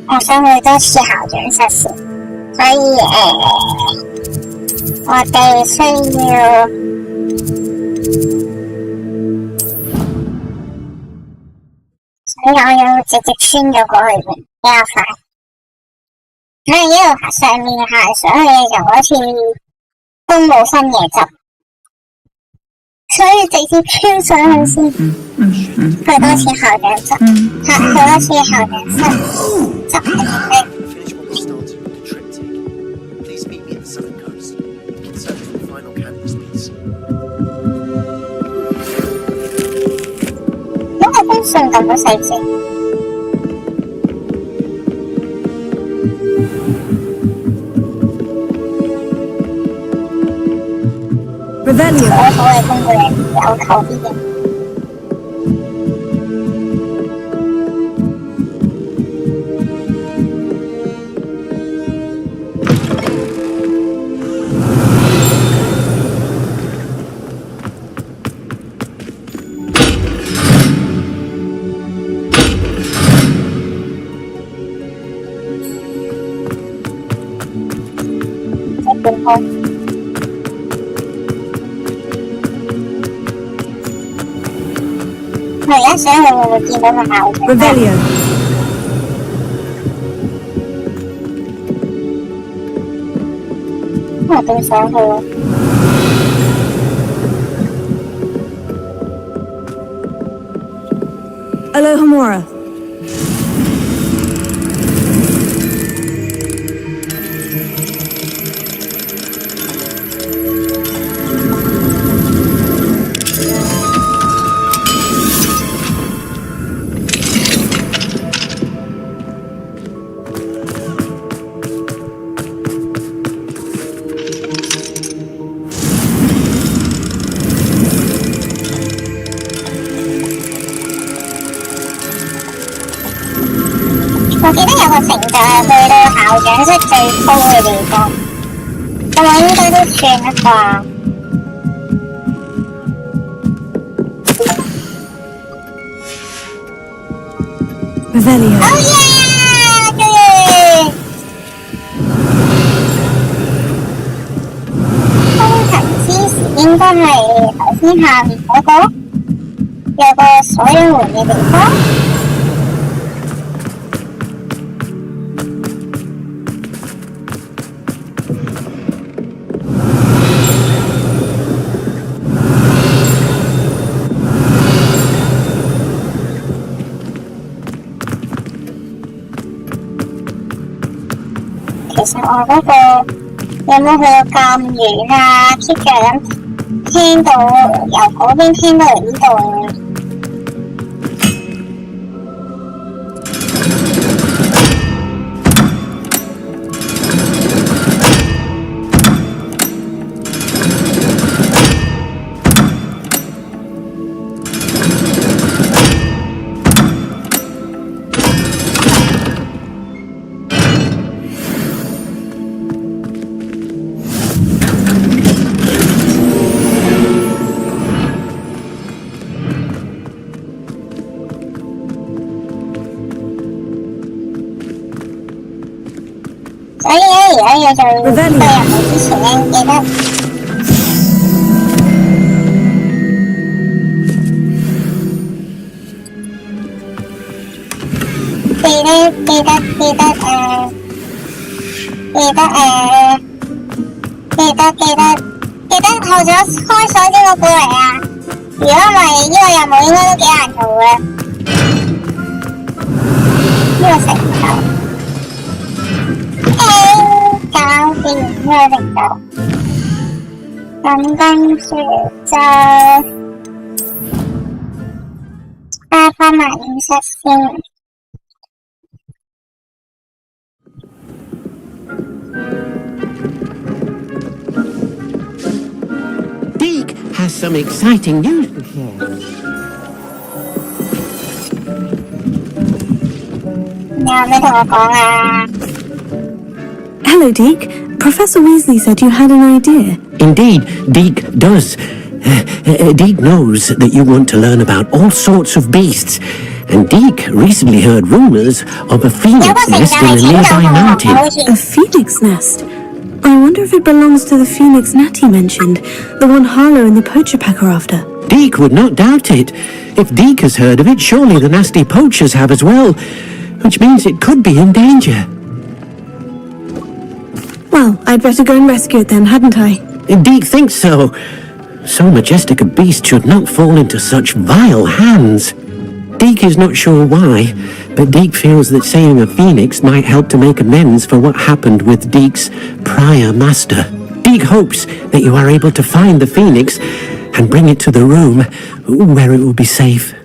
我生活都起好人设施，所以我哋需要所以我要直接穿咗過去比較快。因為一路上面行上去嘅就好似都冇新嘢執，所以直接穿上去先。去多次後人執，去多次後人執係點解封信咁多細節？Revelio。我所謂公佈人有求啲嘅。我而家想去會唔會見到個校長 Revelio。我都想去。Alohomora. 成就係去到校長室最高嘅地方，咁我應該都算啦啩。Revelio. Oh yeah！ 終於空騰之時應該係頭先下面嗰個有個鎖咗門嘅地方。其實我嗰個有冇去到咁遠啊 ？keep 住咁聽到由嗰邊聽到嚟呢度。所以咧，而家要做對任務之前咧，記得後咗開鎖先個過嚟啊！如果唔係，呢個任務應該都幾難做嘅。呢個成就。搞掂呢個成就，咁跟住就加返埋現實先。Deke has some exciting news to share. 你有咩同我講啊？ Hello, Deke. Professor Weasley said you had an idea. Indeed, Deke does. Deke knows that you want to learn about all sorts of beasts, and Deke recently heard rumors of a phoenix nest in a nearby mountain. A phoenix nest? I wonder if it belongs to the phoenix Natty mentioned, the one Harlow and the poacher pack are after. Deke would not doubt it. If Deke has heard of it, surely the nasty poachers have as well, which means it could be in danger. Well, I'd better go and rescue it then, hadn't I? Deke thinks so. So majestic a beast should not fall into such vile hands. Deke is not sure why, but Deke feels that saving a phoenix might help to make amends for what happened with Deke's prior master. Deke hopes that you are able to find the phoenix and bring it to the room where it will be safe.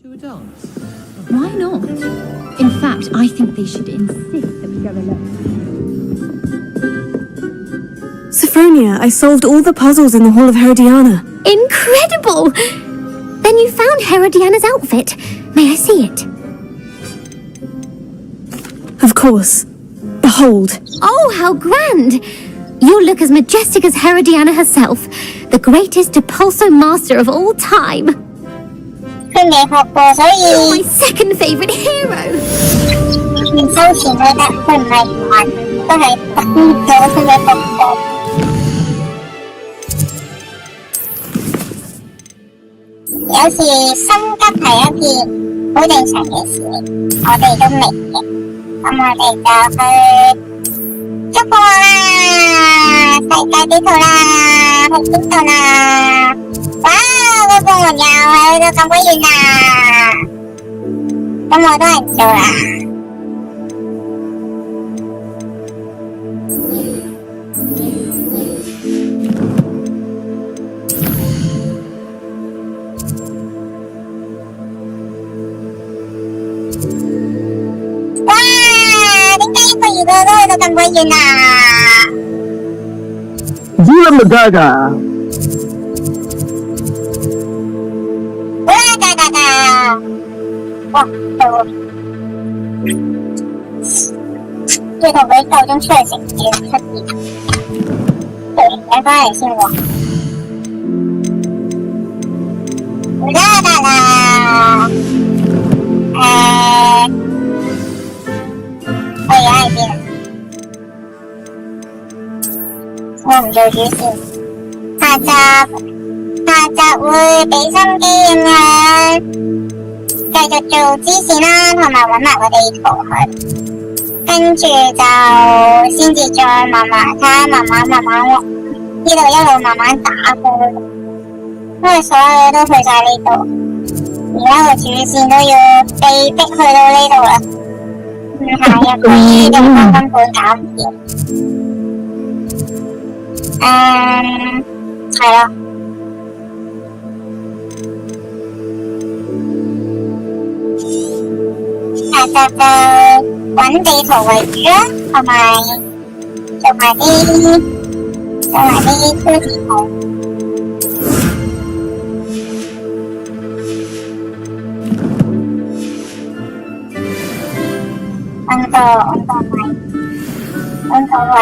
To a dance? Why not? In fact, I think they should insist that we go alone. Sophronia, I solved all the puzzles in the Hall of Herodiana. Incredible! Then you found Herodiana's outfit. May I see it? Of course. Behold. Oh, how grand! You look as majestic as Herodiana herself, the greatest Depulso master of all time. You're my second favourite hero. 收錢都得，佢唔係唔還，都係特登攞出嘅服務。有時心急係一件好正常嘅事，我哋都明嘅。咁我哋就去捉過啦，世界地圖啦，去邊度啦？哇！嗰個門又係去到咁鬼遠啦，咁我都係唔做啦。哇！點解一個二個都去到咁鬼遠啊？Gila Magaga! Gaga！ 哇！要同佢夠鐘出去食嘢出現，對，睇返嚟先喎。啦！我而家喺邊啊？我唔做主線，下集會俾心機咁樣繼續做支線啦，同埋搵埋個地圖去，跟住就先至再慢慢睇下，慢慢呢度一路慢慢打過去，因為所有嘢都去晒呢度，而家個主線都要被逼去到呢度啦。下一個地方根本搞唔掂。係咯。下集就揾地圖為主啦，同埋做埋啲標題圖。揾個位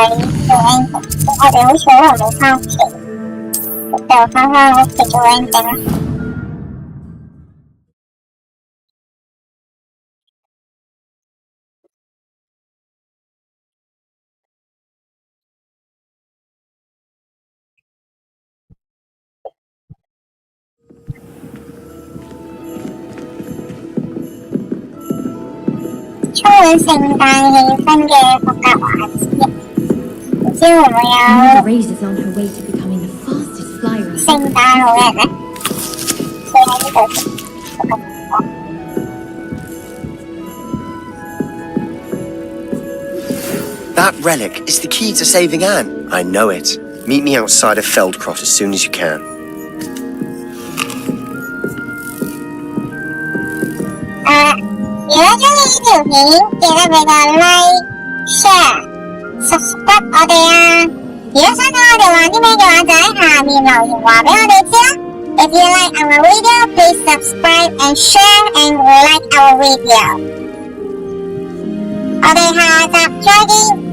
做 ending， 我哋好似好耐冇返屋企，就返屋企做 ending 啦。充滿聖誕氣氛嘅霍格華茲，唔知會唔會有聖誕老人呢？所以喺呢度That relic is the key to saving Anne. I know it. Meet me outside of Feldcroft as soon as you can. 如果鍾意呢條片，記得俾個 like、share、subscribe 我哋啊！如果想睇我哋玩啲咩嘅話，就喺下面留言話俾我哋知啦。If you like our video, please subscribe and share and like our video. 我哋下集再見。